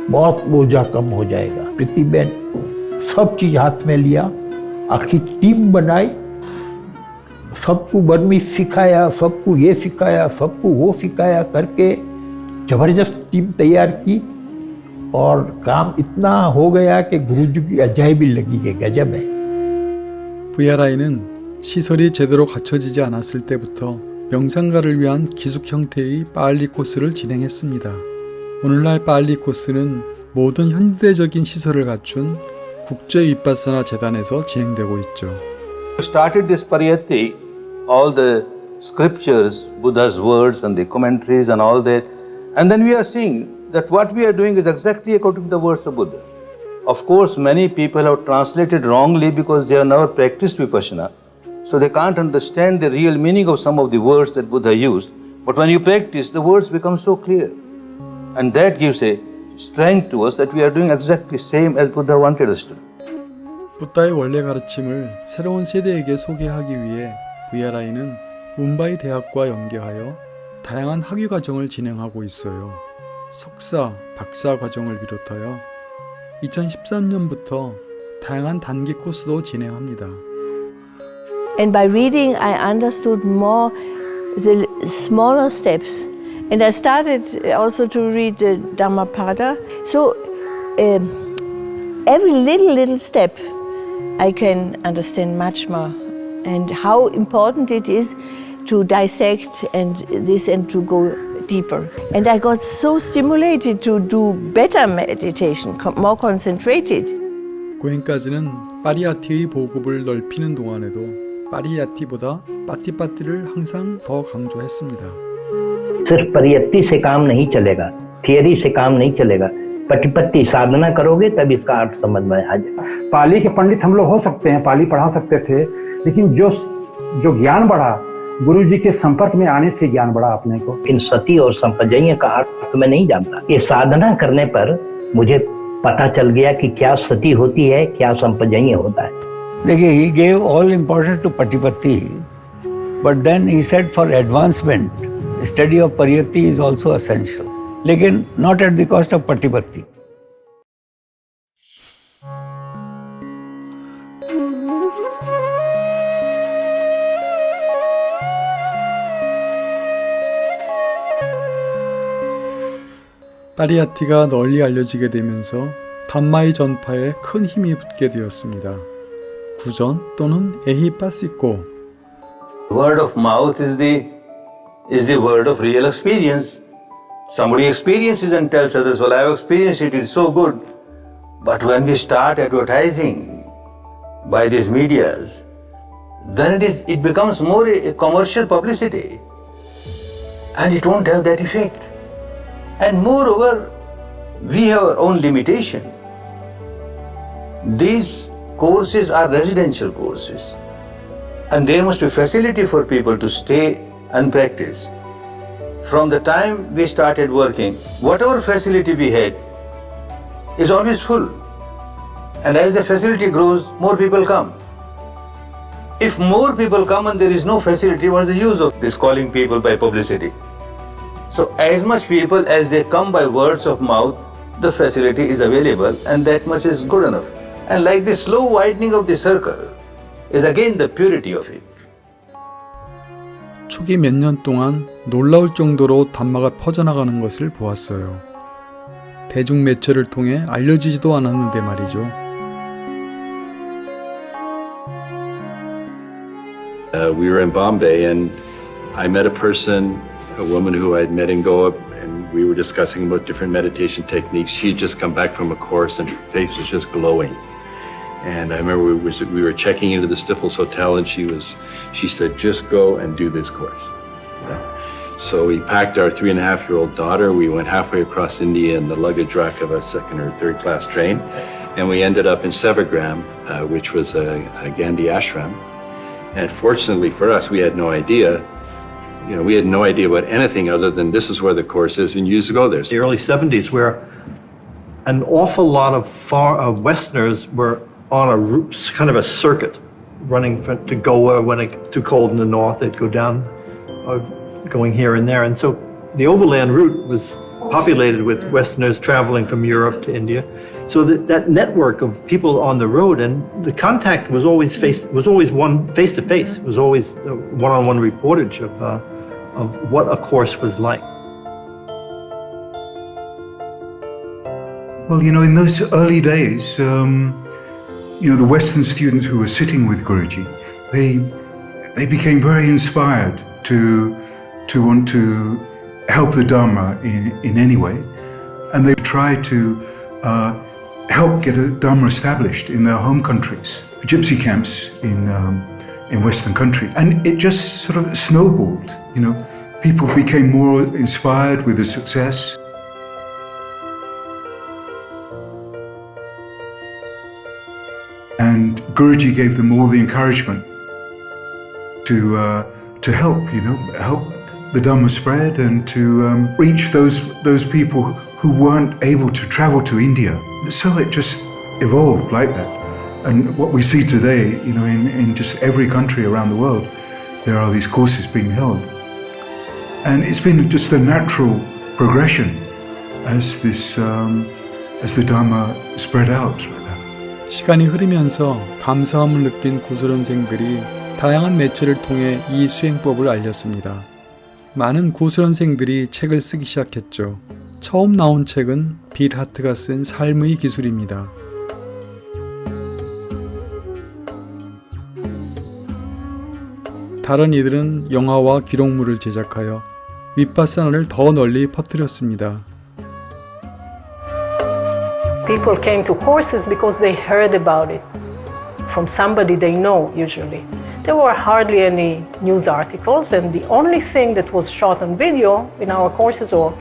बहुत बोझा कम हो जाएगा। प्रीति बहन सब चीज हाथ में लिया, आखिर टीम बनाई, सबको बर्मी सिखाया, सबको ये सिखाया, सबको वो सिखाया करके जबरदस्त टीम तैयार की और काम इतना हो गया कि गुरुजी की अजायबी लगी कि गजब है। VRI는 시설이 제대로 갖춰지지 않았을 때부터 명상가를 위한 기숙 형태의 빠알리 코스를 진행했습니다. 오늘날 빠알리 코스는 모든 현대적인 시설을 갖춘 국제 윗바사나 재단에서 진행되고 있죠. We started this pariyatti, all the scriptures, Buddha's words and the commentaries and all that, and then we are seeing that what we are doing is exactly according to the words of Buddha. Of course, many people have translated wrongly because they have never practiced vipassana, so they can't understand the real meaning of some of the words that Buddha used. But when you practice, the words become so clear, and that gives a strength to us that we are doing exactly same as Buddha wanted us to do. 부다의 원래 가르침을 새로운 세대에게 소개하기 위해 VRI는 문바이 대학과 연계하여 다양한 학위 과정을 진행하고 있어요. 석사, 박사 과정을 비롯하여 2013년부터 다양한 단기 코스도 진행합니다. And by reading, I understood more the smaller steps. And I started also to read the Dhammapada. So every little step I can understand much more. And how important it is to dissect and to go deeper. And I got so stimulated to do better meditation, more concentrated. 고행까지는 파리야티의 보급을 넓히는 동안에도 파리야티보다 빠티빠티를 항상 더 강조했습니다. सिर्फ परियत्ति से काम नहीं चलेगा, theory से काम नहीं चलेगा, पटिपत्ति साधना करोगे तब इसका अर्थ समझ में आ जाएगा। पाली के पंडित हम लोग हो सकते हैं, पाली पढ़ा सकते थे, लेकिन जो ज्ञान बढ़ा गुरु जी के संपर्क में आने से ज्ञान बढ़ा अपने को। इन सती और संपजन्य का अर्थ मैं नहीं जानता। ये साधना करने पर मुझे पता चल गया कि क्या सती होती है, क्या संपजन्य होता है। देखिए, he gave all importance to patipatti, but then he said for advancement, study of pariyatti is also essential, लेकिन not at the cost of patipatti. 파리야티가 널리 알려지게 되면서 담마의 전파에 큰 힘이 붙게 되었습니다. 구전 또는 에히빠시꼬. Word of mouth is the word of real experience. Somebody experiences and tells others, well, I have experienced it, it's so good. But when we start advertising by these medias, then it becomes more a commercial publicity, and it won't have that effect. And moreover, we have our own limitation. These courses are residential courses, and there must be facility for people to stay and practice. From the time we started working, whatever facility we had is always full. And as the facility grows, more people come. If more people come and there is no facility, what is the use of this calling people by publicity? So as much people as they come by words of mouth, the facility is available, and that much is good enough. And like the slow widening of the circle is again the purity of it. 초기 몇 년 동안 놀라울 정도로 담마가 퍼져나가는 것을 보았어요. 대중 매체를 통해 알려지지도 않았는데 말이죠. We were in Bombay and I met a person, a woman who I had met in Goa, and we were discussing about different meditation techniques. She had just come back from a course and her face was just glowing. And I remember we were checking into the Stifels Hotel and she said, just go and do this course. So we packed our 3.5-year-old daughter. We went halfway across India in the luggage rack of a second or third class train. And we ended up in Sevagram, which was a Gandhi ashram. And fortunately for us, we had no idea. We had no idea about anything other than this is where the course is and you just go there. The early 70s, where an awful lot of Westerners were on a kind of a circuit, running to Goa when it got too cold in the north. They'd go down, going here and there. And so the overland route was populated with Westerners traveling from Europe to India. So that network of people on the road, and the contact was always one face to face. It was always one-on-one reportage of what a course was like. Well, in those early days, the Western students who were sitting with Guruji, they became very inspired to want to help the Dharma in any way, and they tried to help get a Dharma established in their home countries, gypsy camps in Western country, and it just sort of snowballed. You know, people became more inspired with the success. And Guruji gave them all the encouragement to help, help the Dhamma spread and to reach those people who weren't able to travel to India. So it just evolved like that. And what we see today, in just every country around the world, there are these courses being held. And it's been just a natural progression as the Dhamma spread out. 시간이 흐르면서 감사함을 느낀 구수련생들이 다양한 매체를 통해 이 수행법을 알렸습니다. 많은 구수련생들이 책을 쓰기 시작했죠. 처음 나온 책은 빌 하트가 쓴 삶의 기술입니다. 다른 이들은 영화와 기록물을 제작하여 윗바사나를 더 널리 퍼뜨렸습니다. People came to courses because they heard about it from somebody they know, usually. There were hardly any news articles, and the only thing that was shot on video in our courses of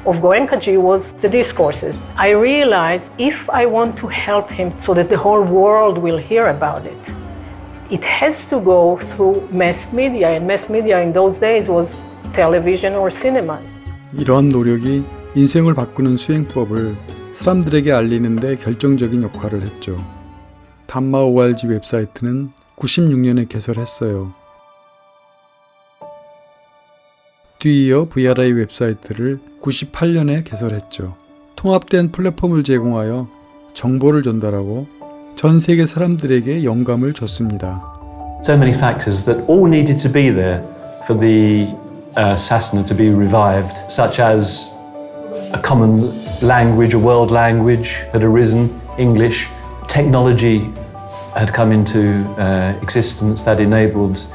Goenkaji was the discourses. I realized if I want to help him so that the whole world will hear about it, it has to go through mass media, and mass media in those days was television or cinemas. 이러한 노력이 인생을 바꾸는 수행법을 사람들에게 알리는 데 결정적인 역할을 했죠. 담마 ORG 웹사이트는 96년에 개설했어요. 뒤이어 VRI 웹사이트를 98년에 개설했죠. 통합된 플랫폼을 제공하여 정보를 전달하고 전 세계 사람들에게 영감을 줬습니다. So many factors that all needed to be there for the sasana to be revived, such as a common language, a world language had arisen, English. Technology had come into existence that enabled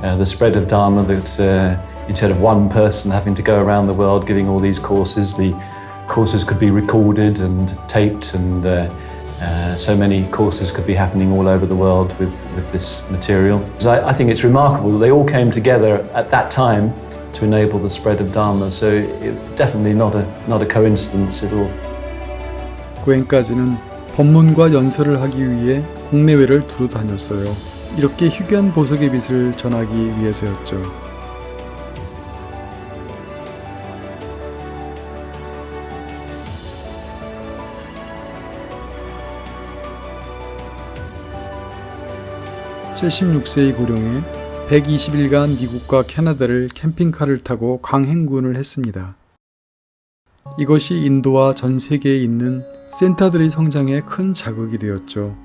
the spread of Dharma, that instead of one person having to go around the world giving all these courses, the courses could be recorded and taped, and so many courses could be happening all over the world with this material. So I think it's remarkable that they all came together at that time to enable the spread of Dharma. So definitely not a coincidence at all. 고엔까지는 법문과 연설을 하기 위해 국내외를 두루 다녔어요. 이렇게 희귀한 보석의 빛을 전하기 위해서였죠. (76세의) 고령에 120일간 미국과 캐나다를 캠핑카를 타고 강행군을 했습니다. 이것이 인도와 전 세계에 있는 센터들의 성장에 큰 자극이 되었죠.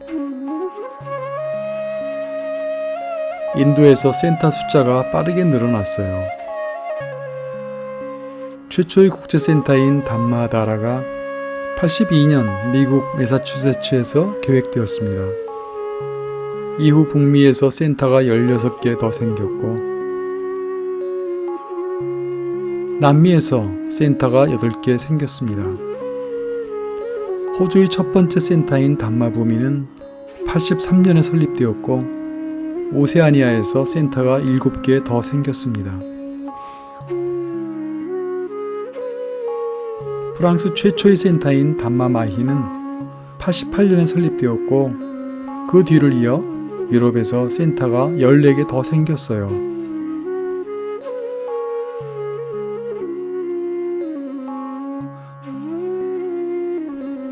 인도에서 센터 숫자가 빠르게 늘어났어요. 최초의 국제센터인 담마다라가 82년 미국 매사추세츠에서 계획되었습니다. 이후 북미에서 센터가 16개 더 생겼고, 남미에서 센터가 8개 생겼습니다. 호주의 첫 번째 센터인 담마부미는 83년에 설립되었고, 오세아니아에서 센터가 7개 더 생겼습니다. 프랑스 최초의 센터인 담마마히는 88년에 설립되었고, 그 뒤를 이어 유럽에서 센터가 14개 더 생겼어요.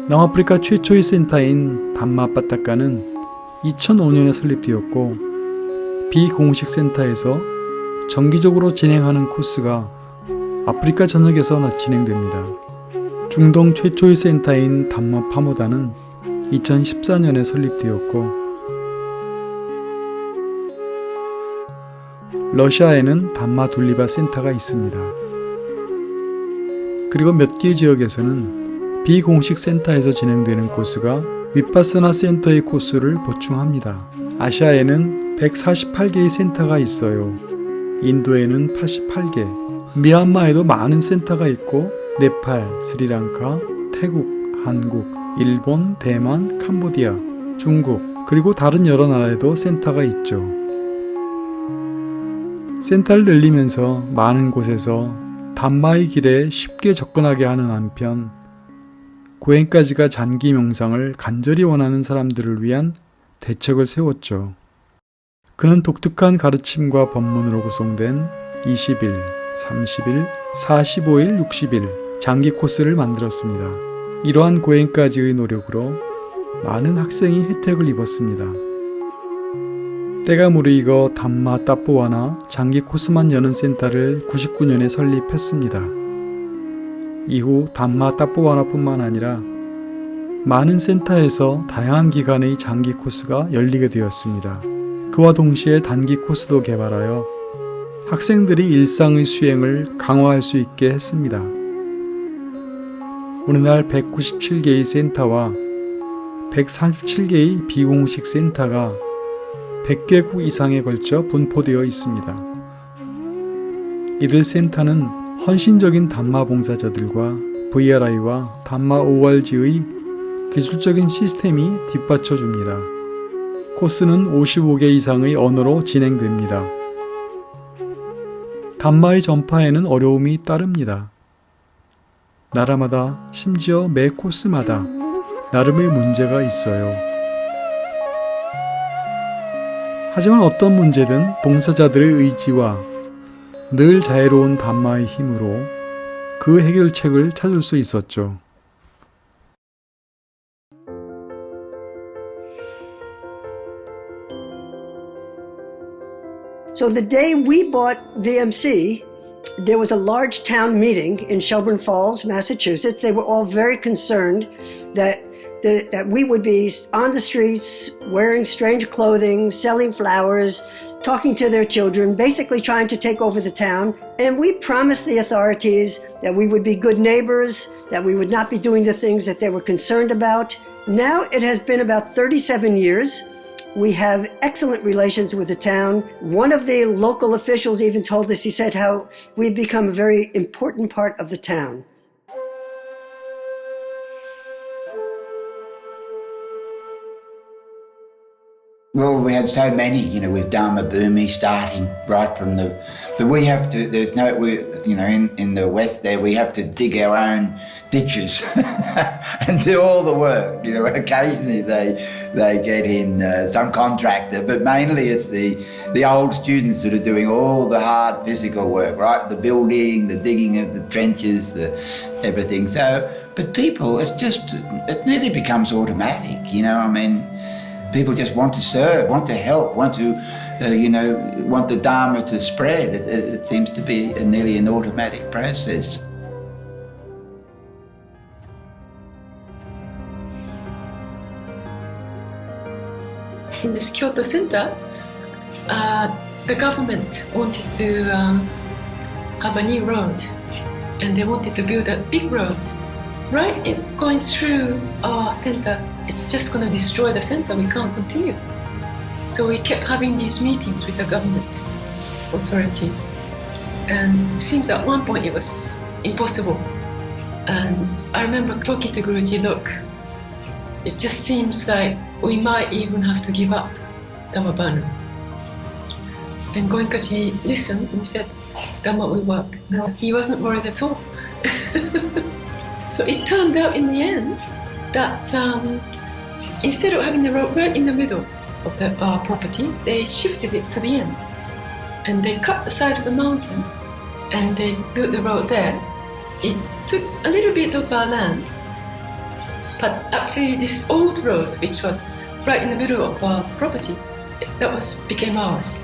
남아프리카 최초의 센터인 담마바타카는 2005년에 설립되었고, 비공식 센터에서 정기적으로 진행하는 코스가 아프리카 전역에서 진행됩니다. 중동 최초의 센터인 담마파모다는 2014년에 설립되었고, 러시아에는 담마둘리바 센터가 있습니다. 그리고 몇 개 지역에서는 비공식 센터에서 진행되는 코스가 윗바사나 센터의 코스를 보충합니다. 아시아에는 148개의 센터가 있어요. 인도에는 88개, 미얀마에도 많은 센터가 있고 네팔, 스리랑카, 태국, 한국, 일본, 대만, 캄보디아, 중국, 그리고 다른 여러 나라에도 센터가 있죠. 센터를 늘리면서 많은 곳에서 담마의 길에 쉽게 접근하게 하는 한편 고행까지가 장기 명상을 간절히 원하는 사람들을 위한 대책을 세웠죠. 그는 독특한 가르침과 법문으로 구성된 20일, 30일, 45일, 60일 장기 코스를 만들었습니다. 이러한 고행까지의 노력으로 많은 학생이 혜택을 입었습니다. 때가 무르익어 담마 따뽀와나 장기 코스만 여는 센터를 99년에 설립했습니다. 이후 담마 따뽀와나뿐만 아니라 많은 센터에서 다양한 기간의 장기 코스가 열리게 되었습니다. 그와 동시에 단기 코스도 개발하여 학생들이 일상의 수행을 강화할 수 있게 했습니다. 오늘날 197개의 센터와 137개의 비공식 센터가 100개국 이상에 걸쳐 분포되어 있습니다. 이들 센터는 헌신적인 담마 봉사자들과 VRI와 담마 ORG의 기술적인 시스템이 뒷받쳐줍니다. 코스는 55개 이상의 언어로 진행됩니다. 담마의 전파에는 어려움이 따릅니다. 나라마다 심지어 매 코스마다 나름의 문제가 있어요. 하지만 어떤 문제든 봉사자들의 의지와 늘 자애로운 담마의 힘으로 그 해결책을 찾을 수 있었죠. So the day we bought VMC, there was a large town meeting in Shelburne Falls, Massachusetts. They were all very concerned that we would be on the streets, wearing strange clothing, selling flowers, talking to their children, basically trying to take over the town. And we promised the authorities that we would be good neighbors, that we would not be doing the things that they were concerned about. Now it has been about 37 years. We have excellent relations with the town. One of the local officials even told us, he said how we've become a very important part of the town. Well, we had so many, with Dharma Bhumi starting right from but we have to, in the West there, we have to dig our own ditches and do all the work. Occasionally they get in some contractor, but mainly it's the old students that are doing all the hard physical work, right? The building, the digging of the trenches, everything. So, but people, it nearly becomes automatic, people just want to serve, want to help, want to, want the Dharma to spread. It seems to be nearly an automatic process. In this Kyoto Center, the government wanted to have a new road, and they wanted to build a big road. Right, going through our center, it's just going to destroy the center. We can't continue. So we kept having these meetings with the government authorities, and it seems at one point it was impossible. And I remember talking to Guruji, look, it just seems like we might even have to give up Dhammabhana. And Goenkaji listened and said, Dhamma will work. He wasn't worried at all. So it turned out in the end that instead of having the road right in the middle of the property, they shifted it to the end. And they cut the side of the mountain and they built the road there. It took a little bit of our land, but actually this old road, which was right in the middle of our property, became ours.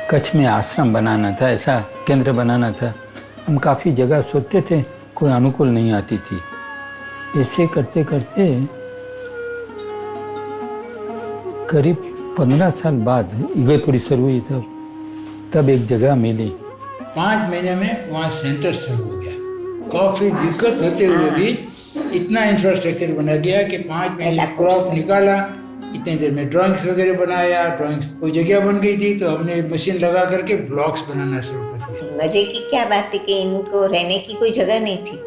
Kutch में आश्रम बनाना था, ऐसा केंद्र बनाना था। हम काफ़ी जगह सोचते थे, कोई अनुकूल नहीं आती थी। ऐसे करते करते करीब 15 साल बाद इगतपुरी शुरू हुई, तब एक जगह मिली। 5 महीने में वहाँ सेंटर शुरू हो गया। काफ़ी दिक्कत होते हुए भी इतना इंफ्रास्ट्रक्चर बना दिया कि 5 महीने क्रॉप निकाला, इतने देर में ड्राइंग्स वगैरह बनाया, ड्राइंग्स कोई जगह बन गई थी तो हमने मशीन लगा करके ब्लॉक्स बनाना शुरू कर दिया। मजे की क्या बात है कि इनको रहने की कोई जगह नहीं थी,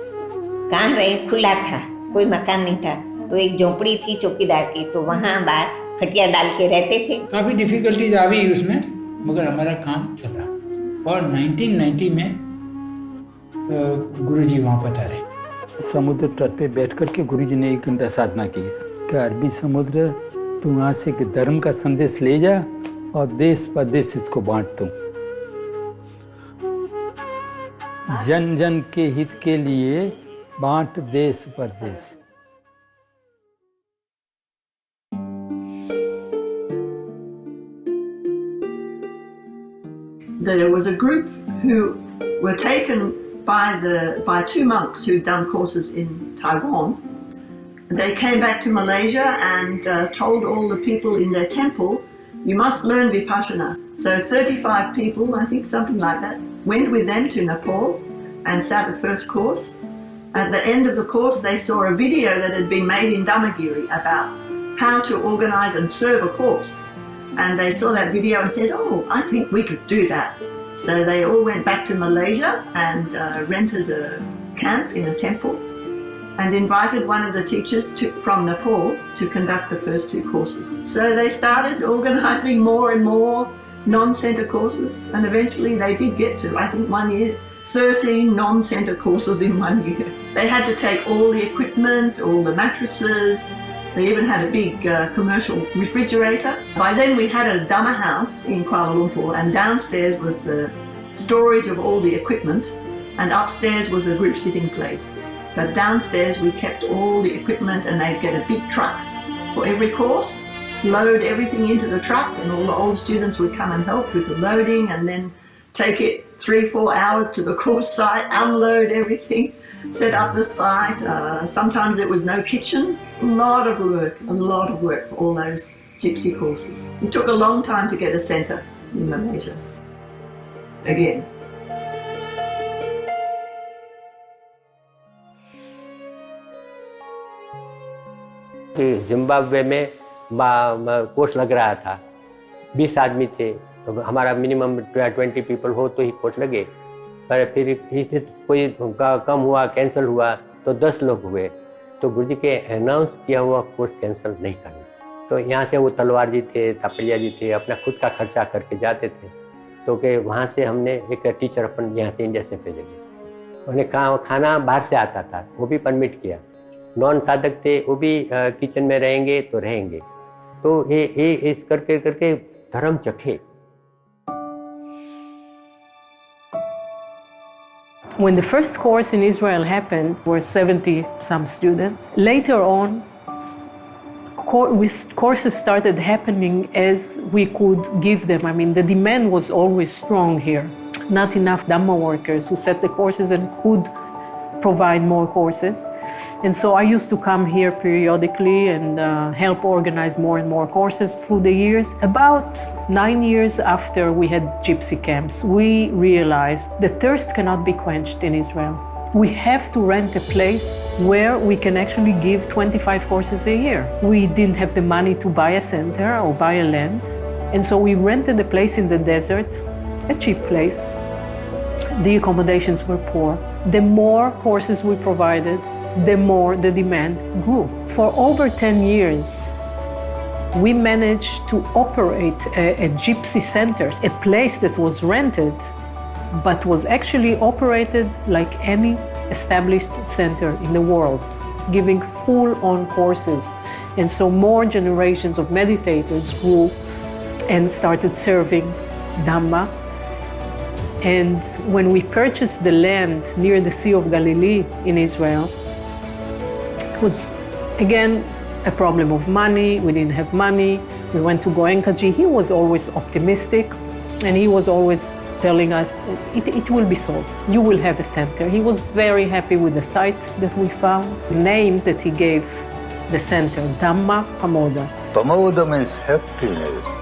कहाँ रहे, खुला था, कोई मकान नहीं था, तो एक झोपड़ी थी चौकीदार की, तो वहाँ बाहर खटिया डाल के रहते थे। काफ़ी डिफिकल्टीज आ गई उसमें, मगर हमारा काम चला और 1990 में गुरुजी वहाँ पधारे। समुद्र तट पे बैठ कर के गुरुजी ने 1 घंटा साधना की कि अरबी समुद्र तू वहाँ से धर्म का संदेश ले जा और देश परदेश इसको बांट दूं। जन जन के हित के लिए बांट देश परदेश। There was a group who were taken by 2 monks who'd done courses in Taiwan. They came back to Malaysia and told all the people in their temple, you must learn Vipassana. So 35 people, I think something like that, went with them to Nepal and sat the first course. At the end of the course, they saw a video that had been made in Dhammagiri about how to organize and serve a course. And they saw that video and said, oh, I think we could do that. So they all went back to Malaysia and rented a camp in a temple and invited one of the teachers from Nepal to conduct the first 2 courses. So they started organizing more and more non-center courses, and eventually they did get to, I think 1 year, 13 non-center courses in 1 year. They had to take all the equipment, all the mattresses. They even had a big commercial refrigerator. By then we had a Dhamma house in Kuala Lumpur, and downstairs was the storage of all the equipment, and upstairs was a group sitting place. But downstairs we kept all the equipment, and they'd get a big truck for every course, load everything into the truck, and all the old students would come and help with the loading, and then take it 3-4 hours to the course site, unload everything, set up the site. Sometimes there was no kitchen. A lot of work for all those gypsy courses. It took a long time to get a centre in Malaysia. Again. Zimbabwe में course लग रहा था, 20 आदमी थे, तो हमारा minimum 20 people हो तो ही कोर्स लगे, पर फिर कोई कम हुआ, कैंसिल हुआ तो 10 लोग हुए, तो गुरुजी के अनाउंस किया हुआ कोर्स कैंसिल नहीं करना। तो यहाँ से वो तलवार जी थे, तापलिया जी थे, अपना खुद का खर्चा करके जाते थे, तो कि वहाँ से हमने एक टीचर अपन यहाँ से इंडिया से भेजे, उन्हें खाना बाहर से आता था, वो भी परमिट किया। नॉन साधक थे, वो भी किचन में रहेंगे तो रहेंगे, तो ये इस करके करके धर्म चखे। When the first course in Israel happened, there were 70 some students. Later on, courses started happening as we could give them. I mean, the demand was always strong here. Not enough Dhamma workers who set the courses and could provide more courses. And so I used to come here periodically and help organize more and more courses through the years. About 9 years after we had gypsy camps, we realized the thirst cannot be quenched in Israel. We have to rent a place where we can actually give 25 courses a year. We didn't have the money to buy a center or buy a land. And so we rented a place in the desert, a cheap place. The accommodations were poor. The more courses we provided, the more the demand grew. For over 10 years, we managed to operate a gypsy centers, a place that was rented, but was actually operated like any established center in the world, giving full-on courses. And so more generations of meditators grew and started serving Dhamma. And when we purchased the land near the Sea of Galilee in Israel, it was again a problem of money. We didn't have money. We went to Goenkaji. He was always optimistic, and he was always telling us, it will be solved. You will have a center. He was very happy with the site that we found. The name that he gave the center, Dhamma Pamoda. Pamoda means happiness.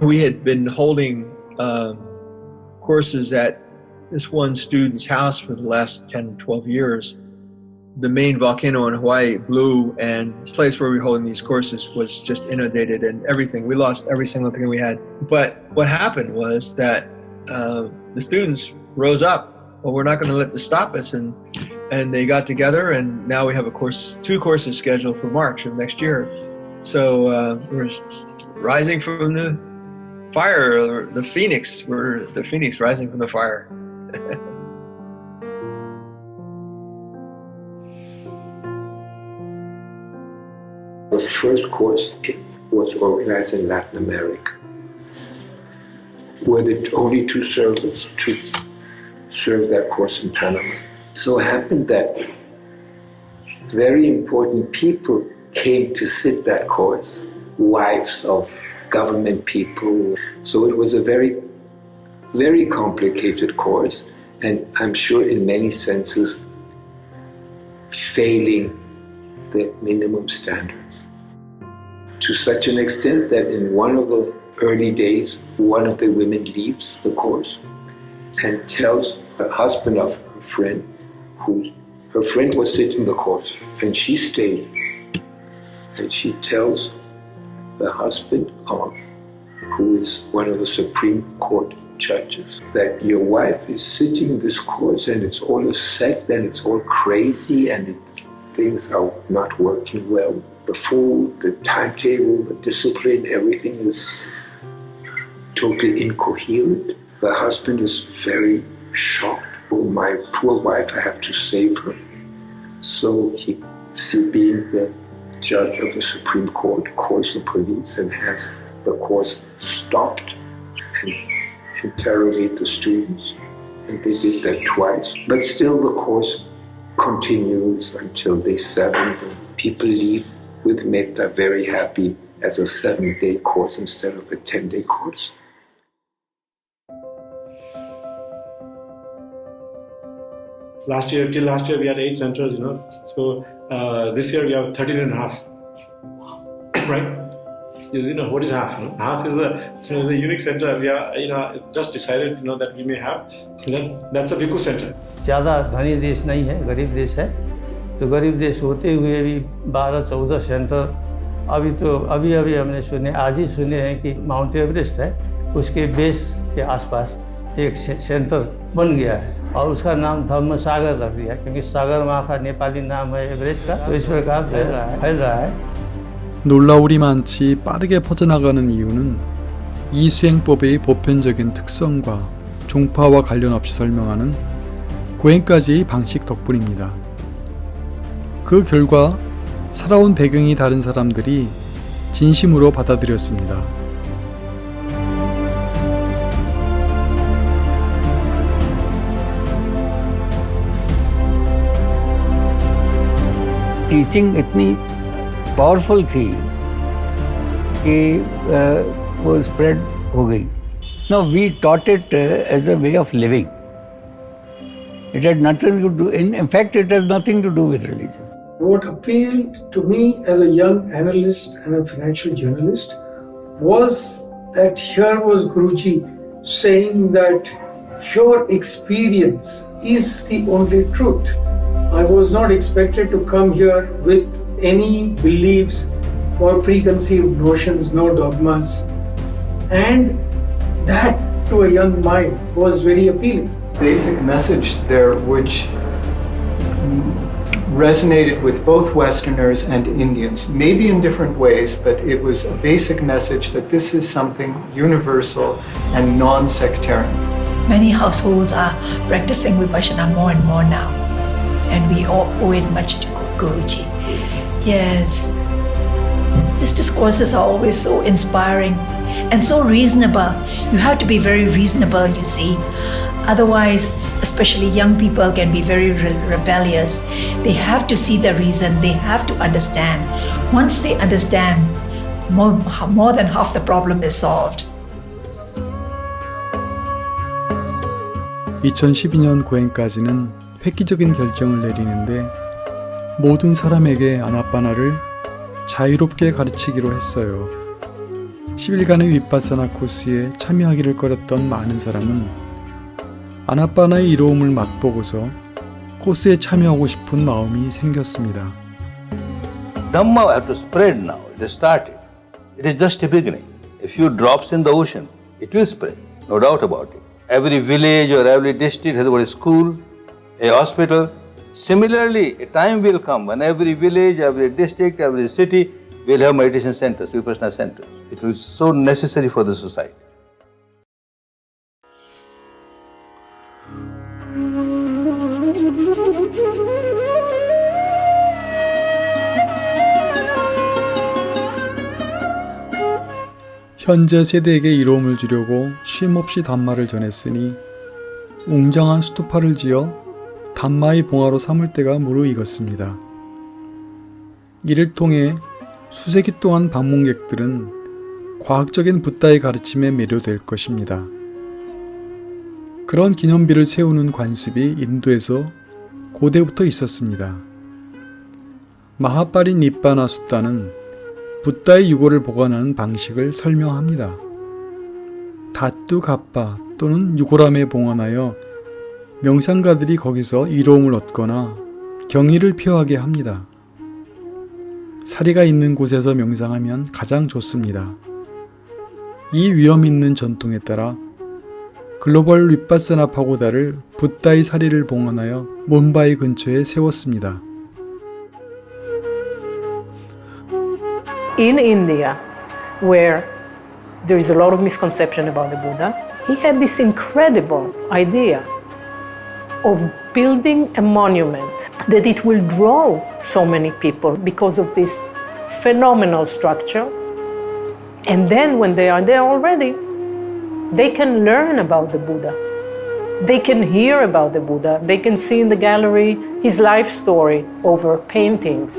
we had been holding courses at this one student's house for the last 10, 12 years. The main volcano in Hawaii blew, and the place where we were holding these courses was just inundated and everything. We lost every single thing we had. But what happened was that the students rose up. Well, we're not going to let this stop us, and they got together, and now we have two courses scheduled for March of next year. So we're rising from the fire, or the phoenix. We're the phoenix rising from the fire. The first course was organized in Latin America. We're the only two servers to serve that course in Panama. So it happened that very important people came to sit that course, wives of government people. So it was a very, very complicated course, and I'm sure in many senses failing the minimum standards. To such an extent that in one of the early days, one of the women leaves the course and tells her husband of her friend, her friend was sitting the course, and she stayed. And she tells the husband of, who is one of the Supreme Court judges, that your wife is sitting this course and it's all a sect and it's all crazy and things are not working well. The food, the timetable, the discipline, everything is totally incoherent. The husband is very shocked. Oh, my poor wife, I have to save her. So he, being the judge of the Supreme Court, calls the police and has the course stopped and interrogate the students. And they did that twice. But still the course continues until day 7. People leave with Metta very happy as a 7-day course instead of a 10-day course. Till last year we had 8 centers, So this year we have 13 and a half. Right? What is half? Half is a unique center. We are, just decided, that we may have. That's a Bhikkhu center. ज़्यादा धनी देश नहीं है, गरीब देश है. तो गरीब देश होते हुए भी 12-14 सेंटर अभी हमने सुने, आज ही सुने हैं कि माउंट एवरेस्ट है, उसके बेस के आसपास एक सेंटर बन गया है और उसका नाम धम्म सागर रख दिया, क्योंकि सागर माँ का नेपाली नाम है एवरेस्ट का. तो इस प्रकार फैल रहा है. 놀라우리만치 빠르게 퍼져나가는 이유는 이 수행법의 보편적인 특성과 종파와 관련 없이 설명하는 고행까지의 방식 덕분입니다. 그 결과 살아온 배경이 다른 사람들이 진심으로 받아들였습니다. टीचिंग इतनी पावरफुल थी कि वो स्प्रेड हो गई. No, we taught it as a way of living. It had nothing to do, in fact, it has nothing to do with religion. What appealed to me as a young analyst and a financial journalist was that here was Guruji saying that your experience is the only truth. I was not expected to come here with any beliefs or preconceived notions, no dogmas. And that to a young mind was very appealing. Basic message there which resonated with both Westerners and Indians, maybe in different ways, but it was a basic message that this is something universal and non-sectarian. Many households are practicing Vipassana more and more now, and we all owe it much to Guruji. Yes, his discourses are always so inspiring and so reasonable. You have to be very reasonable, you see. Otherwise, especially young people can be very rebellious. They have to see the reason, they have to understand. Once they understand, more than half the problem is solved. 2012년 고행까지는 획기적인 결정을 내리는데 모든 사람에게 아나빠나를 자유롭게 가르치기로 했어요. 10일간의 윗바사나 코스에 참여하기를 꺼렸던 많은 사람은 아나빠나의 이로움을 맛보고서 코스에 참여하고 싶은 마음이 생겼습니다. Dhamma have to spread now. It has started. It is just a beginning. A few drops in the ocean, it will spread, no doubt about it. Every village or every district has got a school, a hospital. Similarly, a time will come when every village, every district, every city will have meditation centers, vipassana centers. It will be so necessary for the society. 현재 세대에게 이로움을 주려고 쉼없이 담마를 전했으니 웅장한 스투파를 지어 담마의 봉화로 삼을 때가 무르익었습니다. 이를 통해 수세기 동안 방문객들은 과학적인 붓다의 가르침에 매료될 것입니다. 그런 기념비를 세우는 관습이 인도에서 고대부터 있었습니다. 마하파리 니빠나 숫다는 붓다의 유고를 보관하는 방식을 설명합니다. 다뚜 갑바 또는 유고람에 봉헌하여 명상가들이 거기서 이로움을 얻거나 경의를 표하게 합니다. 사리가 있는 곳에서 명상하면 가장 좋습니다. 이 위험 있는 전통에 따라 글로벌 윗바사나 파고다를 붓다의 사리를 봉헌하여 몬바이 근처에 세웠습니다. In India, where there is a lot of misconception about the Buddha, he had this incredible idea of building a monument that it will draw so many people because of this phenomenal structure. And then when they are there already, they can learn about the Buddha. They can hear about the Buddha. They can see in the gallery his life story over paintings.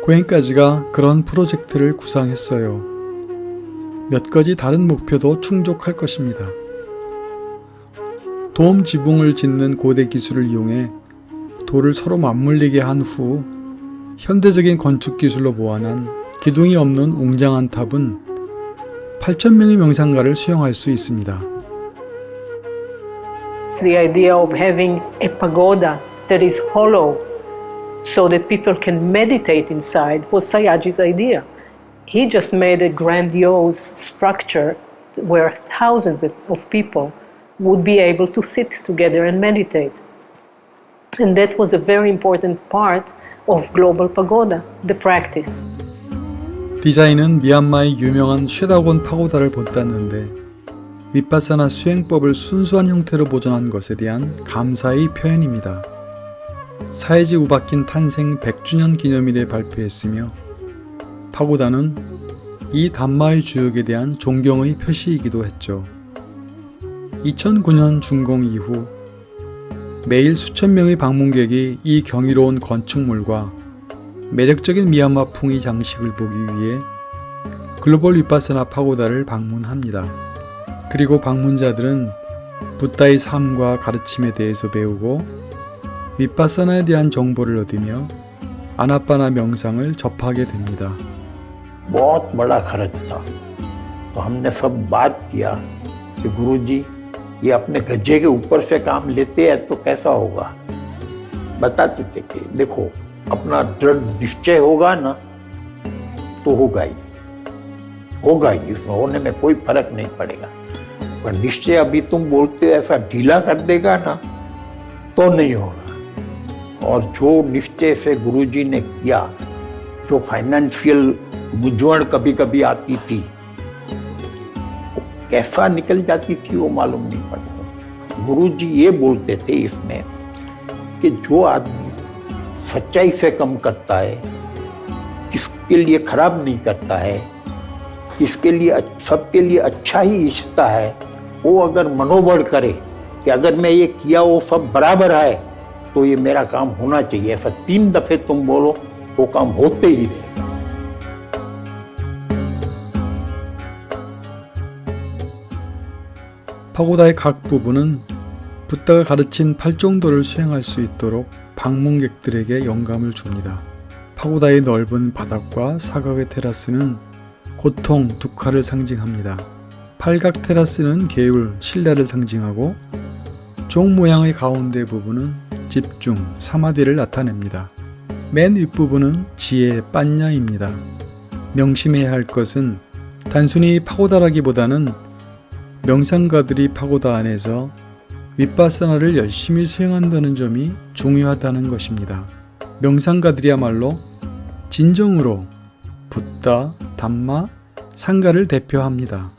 고행까지가 그런 프로젝트를 구상했어요. 몇 가지 다른 목표도 충족할 것입니다. 돔 지붕을 짓는 고대 기술을 이용해 돌을 서로 맞물리게 한 후 현대적인 건축 기술로 보완한 기둥이 없는 웅장한 탑은 8,000명의 명상가를 수용할 수 있습니다. The idea of having a pagoda that is hollow so that people can meditate inside was Sayaji's idea. He just made a grandiose structure where thousands of people would be able to sit together and meditate. And that was a very important part of Global Pagoda, the practice. 디자인은 미얀마의 유명한 쉐다곤 파고다를 본땄는데 윗바사나 수행법을 순수한 형태로 보존한 것에 대한 감사의 표현입니다. 사해지 우바킨 탄생 100주년 기념일에 발표했으며 파고다는 이 담마의 주역에 대한 존경의 표시이기도 했죠. 2009년 준공 이후 매일 수천 명의 방문객이 이 경이로운 건축물과 매력적인 미얀마풍의 장식을 보기 위해 글로벌 윗바사나 파고다를 방문합니다. 그리고 방문자들은 붓다의 삶과 가르침에 대해서 배우고 윗바사나에 대한 정보를 얻으며 아나빠나 명상을 접하게 됩니다. बहुत बड़ा खर्च था तो हमने सब बात किया कि गुरुजी ये अपने गज्जे के ऊपर से काम लेते हैं तो कैसा होगा। बताते थे कि देखो अपना दृढ़ निश्चय होगा ना तो होगा ही इसमें होने में कोई फर्क नहीं पड़ेगा, पर निश्चय अभी तुम बोलते हो ऐसा ढीला कर देगा ना तो नहीं होगा। और जो निश्चय से गुरुजी ने किया, जो फाइनेंशियल मुझवण कभी कभी आती थी कैसा निकल जाती थी वो मालूम नहीं पड़ता। गुरुजी ये बोलते थे इसमें कि जो आदमी सच्चाई से काम करता है, किसके लिए खराब नहीं करता है, किसके लिए सबके लिए अच्छा ही इच्छता है, वो अगर मनोबल करे कि अगर मैं ये किया वो सब बराबर है तो ये मेरा काम होना चाहिए, ऐसा 3 दफे तुम बोलो वो काम होते ही रहेगा। 파고다의 각 부분은 붓다가 가르친 8정도를 수행할 수 있도록 방문객들에게 영감을 줍니다. 파고다의 넓은 바닥과 사각의 테라스는 고통, 두카를 상징합니다. 팔각 테라스는 계율, 신뢰를 상징하고 종 모양의 가운데 부분은 집중, 사마디를 나타냅니다. 맨 윗부분은 지혜, 빠냐입니다. 명심해야 할 것은 단순히 파고다라기보다는 명상가들이 파고다 안에서 윗바사나를 열심히 수행한다는 점이 중요하다는 것입니다. 명상가들이야말로 진정으로 붓다, 담마, 상가를 대표합니다.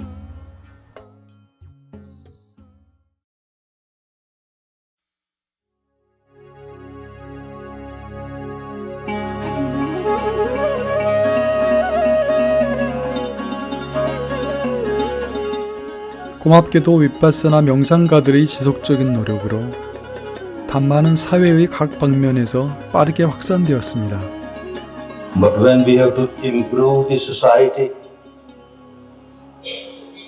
고맙게도 윗바사나 명상가들의 지속적인 노력으로 담마는 사회의 각 방면에서 빠르게 확산되었습니다. But when we have to improve the society,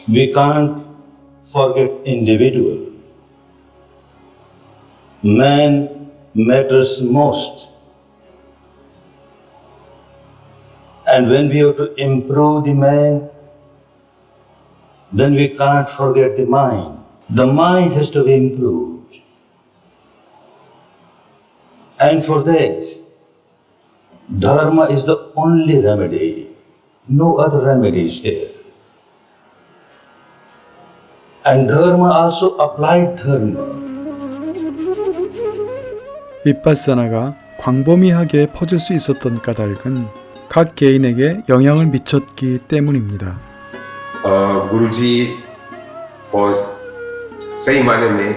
we can't forget individual. Man matters most. And when we have to improve the man, then we can't forget the mind. The mind has to be improved. And for that, Dharma is the only remedy. No other remedy is there. And Dharma also applied Dharma. 윗바사나가 광범위하게 퍼질 수 있었던 까닭은 각 개인에게 영향을 미쳤기 때문입니다. Guruji was सही माने में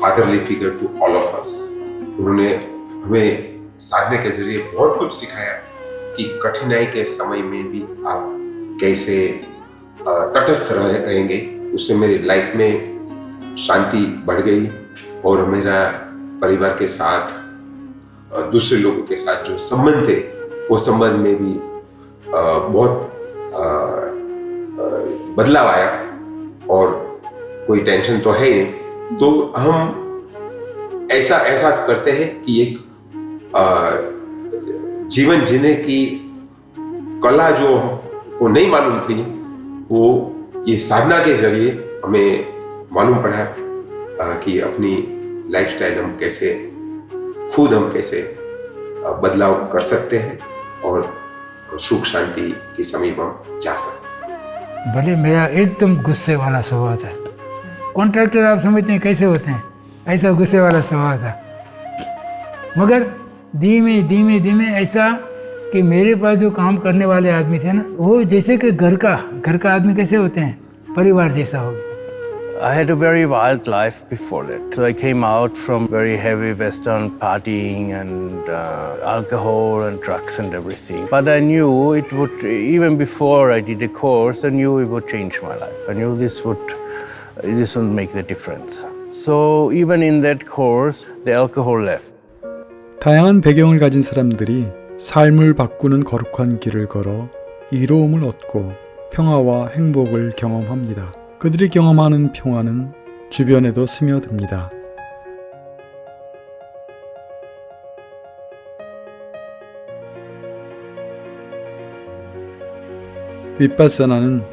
fatherly figure to all of us. उन्होंने हमें साधने के जरिए बहुत कुछ सिखाया कि कठिनाई के समय में भी आप कैसे तटस्थ रहेंगे. उससे मेरी लाइफ में शांति बढ़ गई और मेरा परिवार के साथ दूसरे लोगों के साथ जो संबंध थे वो संबंध में भी बहुत बदलाव आया और कोई टेंशन तो है ही नहीं. तो हम ऐसा एहसास करते हैं कि एक जीवन जीने की कला जो को नहीं मालूम थी वो ये साधना के जरिए हमें मालूम पड़ा कि अपनी लाइफस्टाइल हम कैसे बदलाव कर सकते हैं और सुख शांति की समीप हम जा सकते हैं. भले मेरा एकदम गुस्से वाला स्वभाव था. कॉन्ट्रैक्टर आप समझते हैं कैसे होते हैं, ऐसा गुस्से वाला स्वभाव था. मगर धीमे धीमे धीमे ऐसा कि मेरे पास जो काम करने वाले आदमी थे ना, वो जैसे कि घर का आदमी कैसे होते हैं, परिवार जैसा हो गया. I had a very wild life before that. So I came out from very heavy Western partying and alcohol and drugs and everything. But I knew it would, even before I did the course, I knew it would change my life. I knew this would make the difference. So even in that course, the alcohol left. 다양한 배경을 가진 사람들이 삶을 바꾸는 거룩한 길을 걸어 이로움을 얻고 평화와 행복을 경험합니다. 그들이 경험하는 평화는 주변에도 스며듭니다. 윗바사나는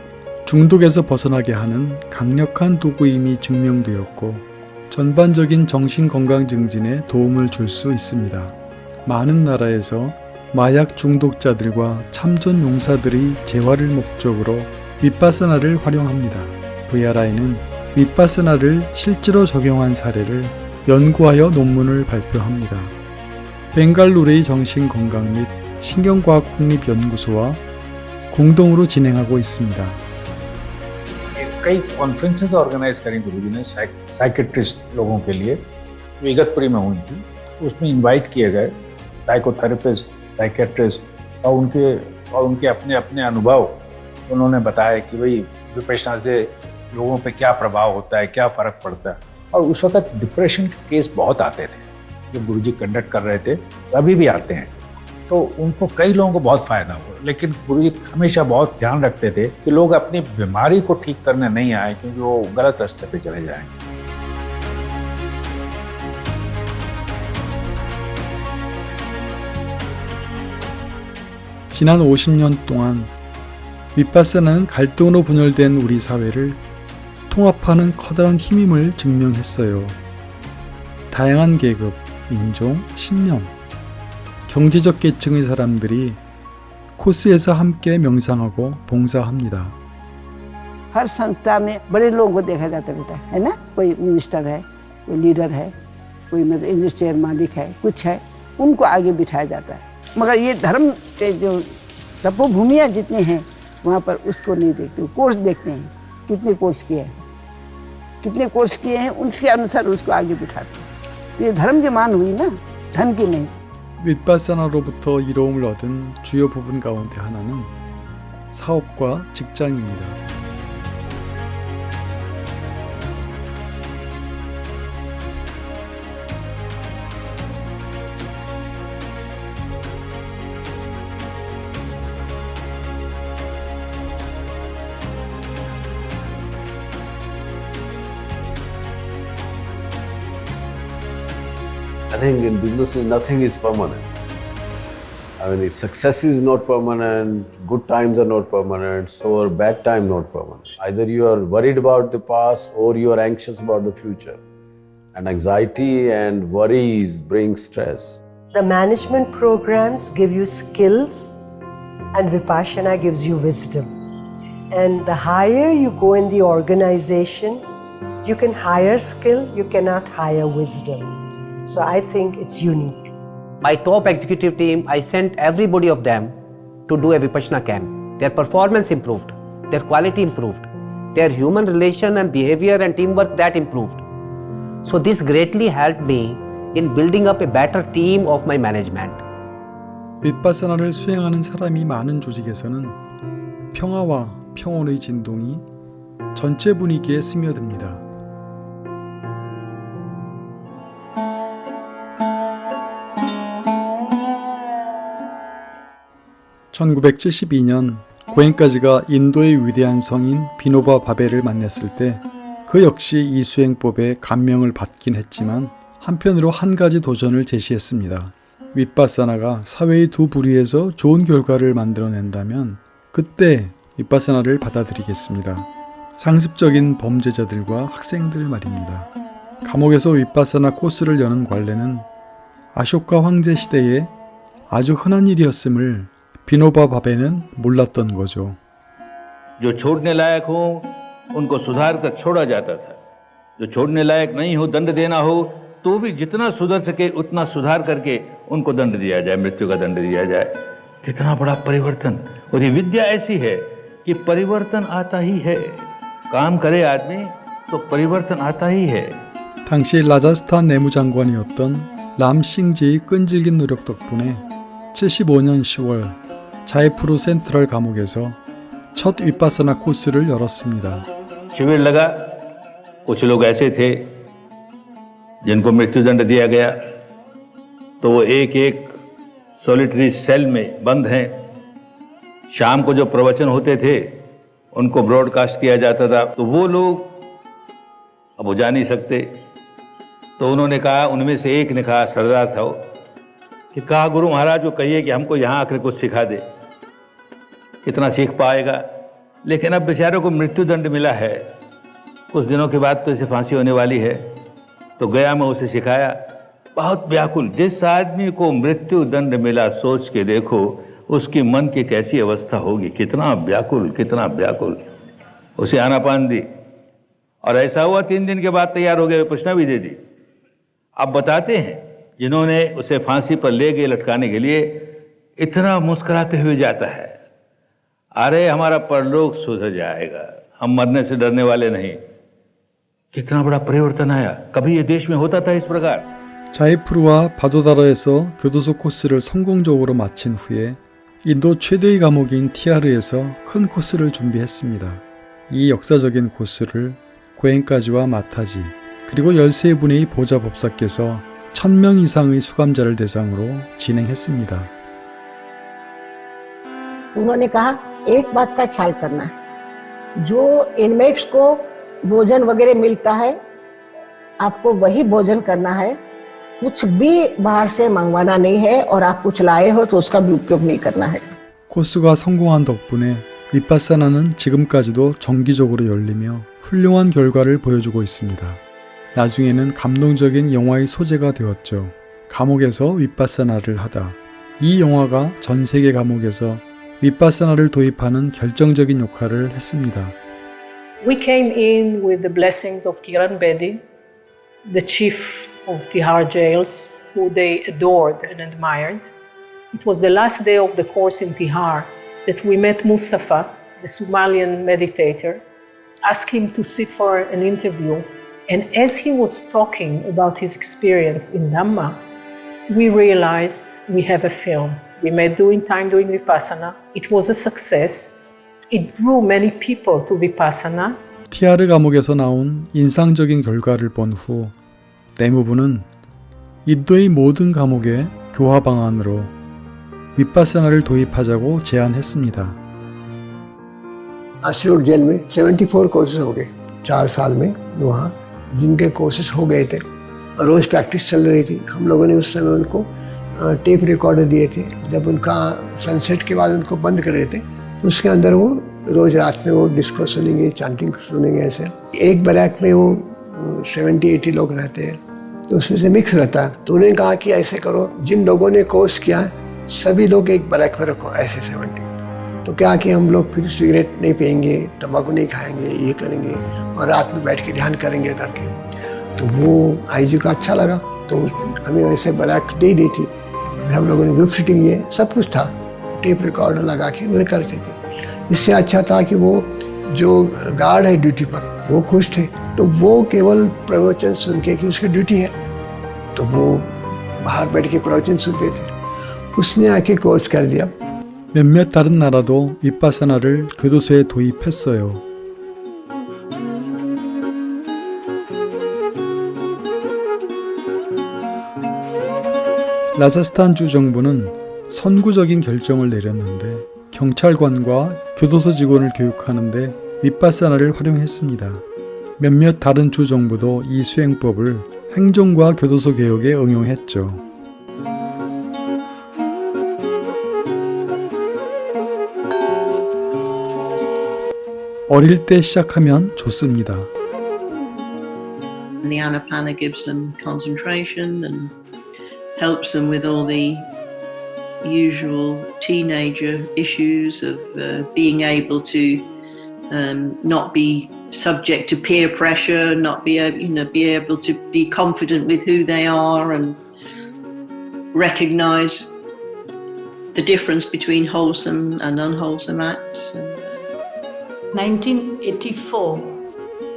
중독에서 벗어나게 하는 강력한 도구임이 증명되었고 전반적인 정신건강 증진에 도움을 줄 수 있습니다. 많은 나라에서 마약 중독자들과 참전 용사들의 재활을 목적으로 윗바사나를 활용합니다. VRI는 윗바사나를 실제로 적용한 사례를 연구하여 논문을 발표합니다. 벵갈루르의 정신건강 및 신경과학 국립연구소와 공동으로 진행하고 있습니다. कई conferences organise करी गुरुजी ने psychiatrist लोगों के लिए, जो इगतपुरी में हुई थी. उसमें इनवाइट किए गए साइकोथेरेपिस्ट, साइकेट्रिस्ट और उनके अपने अपने अनुभव उन्होंने बताया कि भाई विपश्यना से लोगों पे क्या प्रभाव होता है, क्या फ़र्क पड़ता है. और उस वक्त डिप्रेशन के केस बहुत आते थे जो गुरुजी कंडक्ट कर रहे थे, अभी भी आते हैं. तो उनको कई लोगों को बहुत फ़ायदा हुआ. लेकिन गुरुजी हमेशा बहुत ध्यान रखते थे कि लोग अपनी बीमारी को ठीक करने नहीं आए क्योंकि वो गलत रास्ते पे चले जाएंगे. 지난 50년 동안 윗바사나는 갈등으로 분열된 우리 사회를 통합하는 커다란 힘임을 증명했어요. 다양한 계급, 인종, 신념, 경제적 계층의 사람들이 코스에서 함께 명상하고 봉사합니다. हर संस्था में बड़े लोगों को देखा जाता बेटा है ना, कोई मिनिस्टर है, कोई लीडर है, कोई मतलब इंडस्ट्रियल मालिक है, कुछ है, उनको आगे बिठाया जाता है। मगर ये धर्म के जो तपोभूमियाँ जितनी हैं वहाँ पर उसको नहीं देखते, कोर्स देखते हैं, कितने कोर्स किए हैं उसके अनुसार उसको आगे बिठाते हैं। तो ये धर्म की मान हुई ना, धन की नहीं। 윗바사나로부터 이로움을 얻은 주요 부분 가운데 하나는 사업과 직장입니다. I think in businesses nothing is permanent. I mean, if success is not permanent, good times are not permanent, so are bad times not permanent. Either you are worried about the past or you are anxious about the future. And anxiety and worries bring stress. The management programs give you skills and Vipassana gives you wisdom. And the higher you go in the organization, you can hire skill, you cannot hire wisdom. So I think it's unique. My top executive team, I sent everybody of them to do a Vipassana camp. Their performance improved, their quality improved, their human relation and behavior and teamwork that improved. So this greatly helped me in building up a better team of my management. 윗바사나를 수행하는 사람이 많은 조직에서는 평화와 평온의 진동이 전체 분위기에 스며듭니다. 1972년 고엔까지가 인도의 위대한 성인 비노바 바베를 만났을 때 그 역시 이 수행법에 감명을 받긴 했지만 한편으로 한 가지 도전을 제시했습니다. 윗바사나가 사회의 두 부류에서 좋은 결과를 만들어낸다면 그때 윗바사나를 받아들이겠습니다. 상습적인 범죄자들과 학생들 말입니다. 감옥에서 윗바사나 코스를 여는 관례는 아쇼카 황제 시대에 아주 흔한 일이었음을 비노바 바베는 몰랐던 거죠. जो छोड़ने लायक हो उनको सुधार कर छोड़ा जाता था, जो छोड़ने लायक नहीं हो दंड देना हो तो भी जितना सुधर सके उतना सुधार करके उनको दंड दिया जाए, मृत्यु का दंड दिया जाए। कितना बड़ा परिवर्तन। और ये विद्या ऐसी है कि परिवर्तन आता ही है, काम करे आदमी तो परिवर्तन आता ही है। 당시 라자스탄 내무장관이었던 람싱지의 끈질긴 노력 덕분에 75년 10월 자이프루 센트럴 감옥에서 첫 윗바사나 코스를 열었습니다. शिविर लगा, कुछ लोग ऐसे थे जिनको मृत्युदंड दिया गया, तो वो एक एक सॉलिटरी सेल में बंद हैं। शाम को जो प्रवचन होते थे उनको ब्रॉडकास्ट किया जाता था, तो वो लोग अब वो जा नहीं सकते, तो उन्होंने कहा, उनमें से एक ने कहा, सरदार था वो, कि कहा गुरु महाराज को कहिए कि हमको यहाँ आकर कुछ सिखा दे, कितना सीख पाएगा। लेकिन अब बेचारों को मृत्युदंड मिला है, कुछ दिनों के बाद तो इसे फांसी होने वाली है। तो गया मैं उसे सिखाया, बहुत व्याकुल। जिस आदमी को मृत्युदंड मिला सोच के देखो उसकी मन की कैसी अवस्था होगी, कितना व्याकुल, कितना व्याकुल। उसे आनापान दी और ऐसा हुआ 3 दिन के बाद तैयार हो गए, विपश्यना भी दे दी। अब बताते हैं जिन्होंने उसे फांसी पर ले गए लटकाने के लिए, इतना मुस्कुराते हुए जाता है, अरे हमारा परलोक सुधर जाएगा, हम मरने से डरने वाले नहीं। कितना बड़ा परिवर्तन आया, कभी ये देश में होता था इस प्रकार। 자이프루와 바도다라에서 교도소 코스를 성공적으로 마친 후에 인도 최대의 감옥인 티아르에서 큰 코스를 준비했습니다. 이 역사적인 코스를 고엔까지와 마타지 그리고 13분의 보좌 법사께서 1000명 이상의 수감자를 대상으로 진행했습니다. उन्होंने कहा एक बात का ख्याल करना, जो इनमेट्स को भोजन वगैरह मिलता है आपको वही भोजन करना है, कुछ भी बाहर से मंगवाना नहीं है, और आप कुछ लाए हो तो उसका भी उपयोग नहीं करना है। 코스가 성공한 덕분에 위파사나는 지금까지도 정기적으로 열리며 훌륭한 결과를 보여주고 있습니다. 나중에는 감동적인 영화의 소재가 되었죠. 감옥에서 위파사나를 하다. 이 영화가 전 세계 감옥에서 위파사나를 도입하는 결정적인 역할을 했습니다. We came in with the blessings of Kiran Bedi, the chief of Tihar jails, who they adored and admired. It was the last day of the course in Tihar that we met Mustafa, the Somalian meditator, asked him to sit for an interview. And as he was talking about his experience in Dhamma, we realized we have a film. We made doing Vipassana. It was a success. It drew many people to Vipassana. 티아르 감옥에서 나온 인상적인 결과를 본 후 내무부는 인도의 모든 감옥에 교화 방안으로 विपासना를 도입하자고 제안했습니다. आश्रम jail में 74 courses हो गए 4 साल में वहाँ जिनके courses हो गए थे रोज प्रैक्टिस चल रही थी। हम लोगों ने उस समय उनको टेप रिकॉर्डर दिए थे। जब उनका सनसेट के बाद उनको बंद कर देते उसके अंदर वो रोज रात में वो डिस्को सुनेंगे, चांटिंग सुनेंगे। ऐसे एक बैरक में वो 70-80 लोग रहते हैं तो उसमें से मिक्स रहता है। तो उन्होंने कहा कि ऐसे करो, जिन लोगों ने कोर्स किया है सभी लोग एक बैरक में रखो ऐसे 70। तो क्या कि हम लोग फिर सिगरेट नहीं पियेंगे, तंबाकू नहीं खाएंगे, ये करेंगे और रात में बैठ के ध्यान करेंगे करके। तो वो आईजी को अच्छा लगा तो हमें ऐसे बैरक दे दी थी। फिर हम लोगों ने ग्रुप सीटिंग ये सब कुछ था, टेप रिकॉर्डर लगा के उन्हें करते थे। इससे अच्छा था कि वो जो गार्ड है ड्यूटी पर वो खुश थे, तो वो केवल प्रवचन सुन के कि उसकी ड्यूटी है तो वो बाहर बैठ के प्रवचन सुनते थे। उसने आके कोर्स कर दिया। 몇몇 다른 나라도 위파사나를 교도소에 도입했어요. 라자스탄 주 정부는 선구적인 결정을 내렸는데 경찰관과 교도소 직원을 교육하는데 위파사나를 활용했습니다. 몇몇 다른 주 정부도 이 수행법을 행정과 교도소 개혁에 응용했죠. 어릴 때 시작하면 좋습니다. The Anapana gives them concentration and helps them with all the usual teenager issues of being able to not be subject to peer pressure, not be able to be confident with who they are and recognize the difference between wholesome and unwholesome acts. 1984,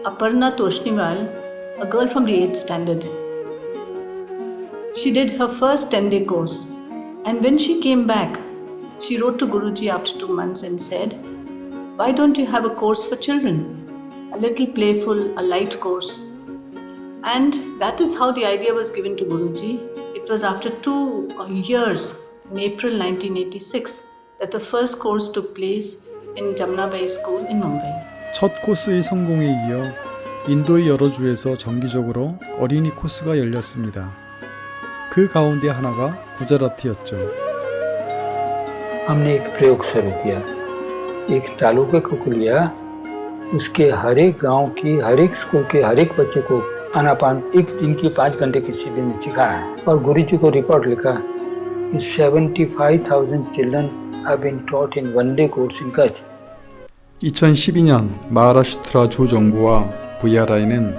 Aparna Toshniwal, a girl from the 8th standard, she did her first 10-day course, and when she came back, she wrote to Guruji after 2 months and said, "Why don't you have a course for children? A little playful, a light course." And that is how the idea was given to Guruji. It was after 2 years, in April 1986, that the first course took place in Jamna Bay School in Mumbai. 첫 코스의 성공에 이어 인도의 여러 주에서 정기적으로 어린이 코스가 열렸습니다. 그 가운데 하나가 구자라트였죠. हमने एक प्रयोग शुरू किया, एक तालुके को लिया, उसके हर एक गांव की हर एक स्कूल के हर एक बच्चे को आनापान एक दिन की 5 घंटे की शिविर में सिखाया और गुरुजी को रिपोर्ट लिखा कि 75,000 children have been taught in one-day course in Kutch. 2012년 마하라슈트라 주 정부와 VRI는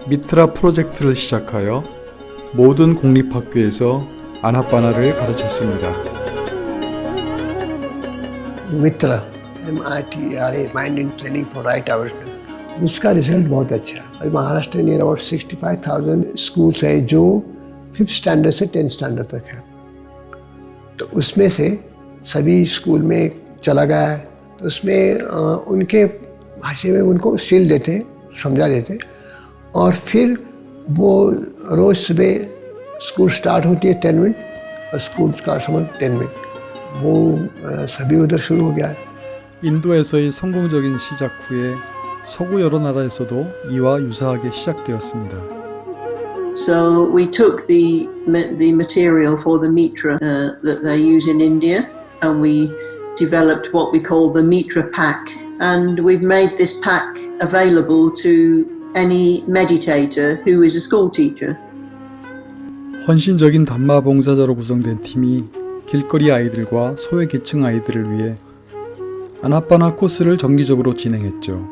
미트라 프로젝트를 시작하여 모든 공립학교에서 아나파나를 가르쳤습니다. Mitra MITRA mind in training for right hours में उसका रिजल्ट बहुत अच्छा है। अभी महाराष्ट्र में अबाउट 65,000 स्कूल्स हैं जो 5th स्टैंडर्ड से 10th स्टैंडर्ड तक है। तो उसमें से सभी स्कूल में चला गया है तो उसमें उनके भाषा में उनको सील देते, समझा देते और फिर वो रोज़ सुबह स्कूल स्टार्ट होती है 10 मिनट और स्कूल का समय 10 मिनट वो सभी उधर शुरू हो गया है। 인도에서의 성공적인 시작 후에 서구 여러 나라에서도 이와 유사하게 시작되었습니다. So we took the material for the mitra that they use in India and we developed what we call the Mitra Pack, and we've made this pack available to any meditator who is a school teacher. 헌신적인 담마 봉사자로 구성된 팀이 길거리 아이들과 소외계층 아이들을 위해 아나빠나 코스를 정기적으로 진행했죠.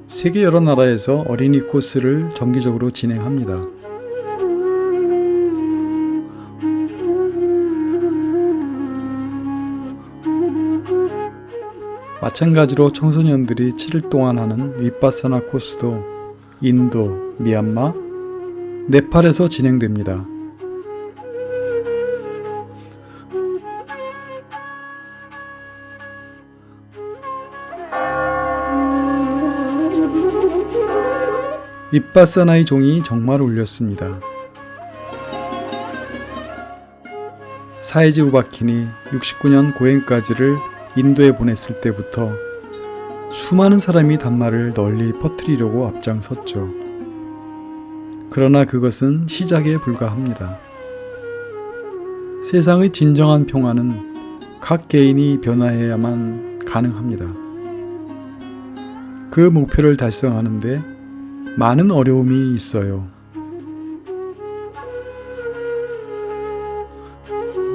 세계 여러 나라에서 어린이 코스를 정기적으로 진행합니다. 마찬가지로 청소년들이 7일 동안 하는 윗바사나 코스도 인도, 미얀마, 네팔에서 진행됩니다. 윗바사나의 종이 정말 울렸습니다. 사이지 우바킨이 69년 고행까지를 인도에 보냈을 때부터 수많은 사람이 담마를 널리 퍼뜨리려고 앞장섰죠. 그러나 그것은 시작에 불과합니다. 세상의 진정한 평화는 각 개인이 변화해야만 가능합니다. 그 목표를 달성하는데 많은 어려움이 있어요.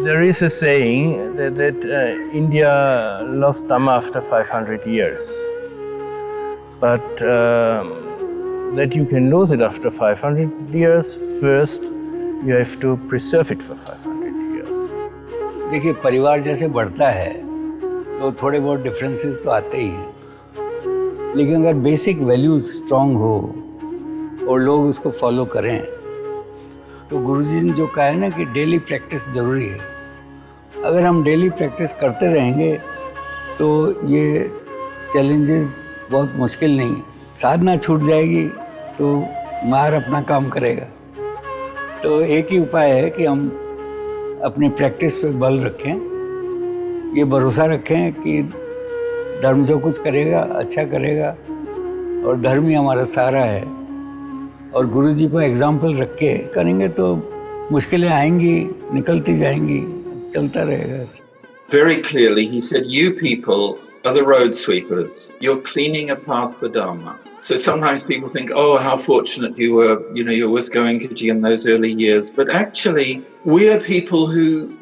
There is a saying that India lost Dhamma after 500 years. But that you can lose it after 500 years, first you have to preserve it for 500 years. देखिए, परिवार जैसे बढ़ता है तो थोड़े बहुत differences तो आते ही हैं, लेकिन अगर बेसिक वैल्यूज स्ट्रांग हो और लोग उसको फॉलो करें तो गुरुजी ने जो कहा है ना कि डेली प्रैक्टिस ज़रूरी है। अगर हम डेली प्रैक्टिस करते रहेंगे तो ये चैलेंजेस बहुत मुश्किल नहीं है। साधना छूट जाएगी तो मार अपना काम करेगा। तो एक ही उपाय है कि हम अपनी प्रैक्टिस पे बल रखें, ये भरोसा रखें कि धर्म जो कुछ करेगा अच्छा करेगा और धर्म ही हमारा सहारा है, और गुरु जी को एग्जाम्पल रख के करेंगे तो मुश्किलें आएंगी, निकलती जाएंगी, चलता रहेगा। Very clearly he said, you people are the road sweepers. You're cleaning a path for Dharma. So sometimes people think, oh, how fortunate you were, you're with Goenkaji in those early years. But actually, we are people who,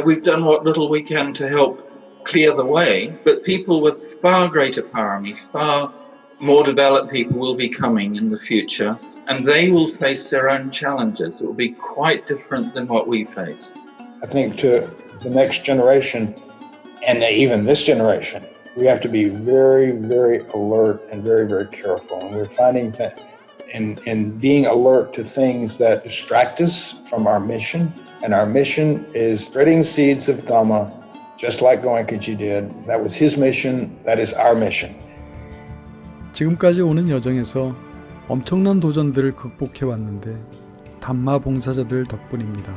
we've done what little we can to help clear the way, but people with far greater parami, far more developed people will be coming in the future, and they will face their own challenges. It will be quite different than what we faced. I think to the next generation, and even this generation, we have to be very, very alert and very, very careful. And we're finding that in being alert to things that distract us from our mission, and our mission is spreading seeds of Dhamma, just like Goenkaji did. That was his mission, that is our mission. 지금까지 오는 여정에서 엄청난 도전들을 극복해 왔는데 담마 봉사자들 덕분입니다.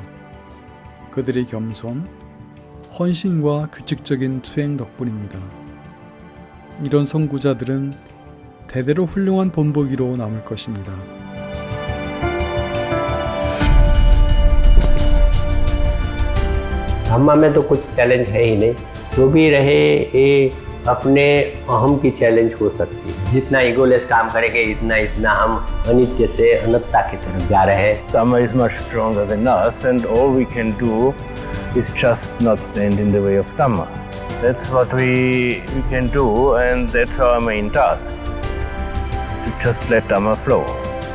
그들의 겸손, 헌신과 규칙적인 투행 덕분입니다. 이런 선구자들은 대대로 훌륭한 본보기로 남을 것입니다. धम्मा में तो कुछ challenge है ही नहीं, जो भी रहे ये अपने अहम की चैलेंज हो सकती है। जितना ईगोलेस काम करेंगे इतना हम अनित्य से अनंतता की तरफ जा रहे हैं। Dhamma is much stronger than us, and all we can do is just not stand in the way of Dhamma. That's what we can do, and that's our main task, to just let Dhamma flow.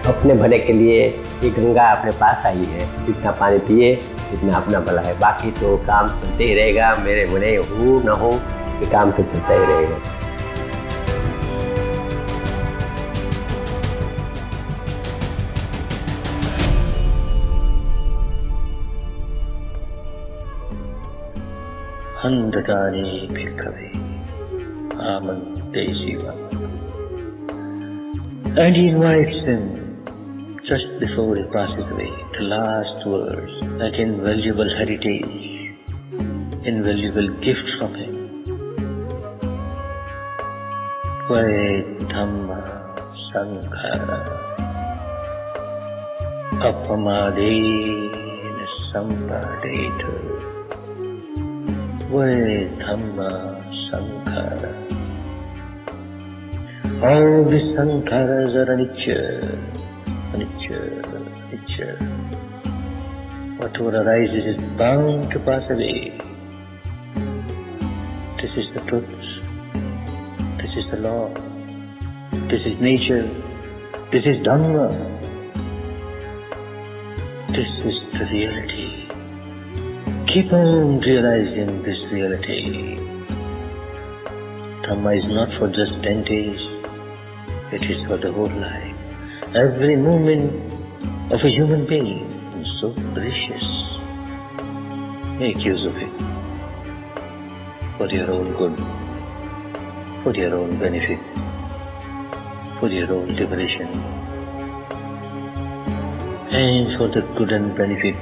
अपने भले के लिए ये गंगा अपने पास आई है, जितना पानी पिए इतना अपना भला है, बाकी तो काम चलते ही रहेगा। मेरे बने हो न हो ये काम तो चलता ही रहेगा। Handadani Bhikkhave Amante Shiva. And he invites them just before he passes away, the last words, that invaluable heritage, invaluable gift from him. Vai Dhamma Sanghara Apamadena Sampadeta Vare Dhamma Sankhara. All the sankharas are anicca, anicca, anicca. Whatever arises is bound to pass away. This is the truth. This is the law. This is nature. This is Dhamma. This is the reality. Keep on realizing this reality. Dhamma is not for just 10 days. It is for the whole life. Every moment of a human being is so precious. Make use of it for your own good, for your own benefit, for your own liberation, and for the good and benefit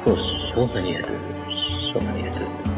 for so many others, so many others.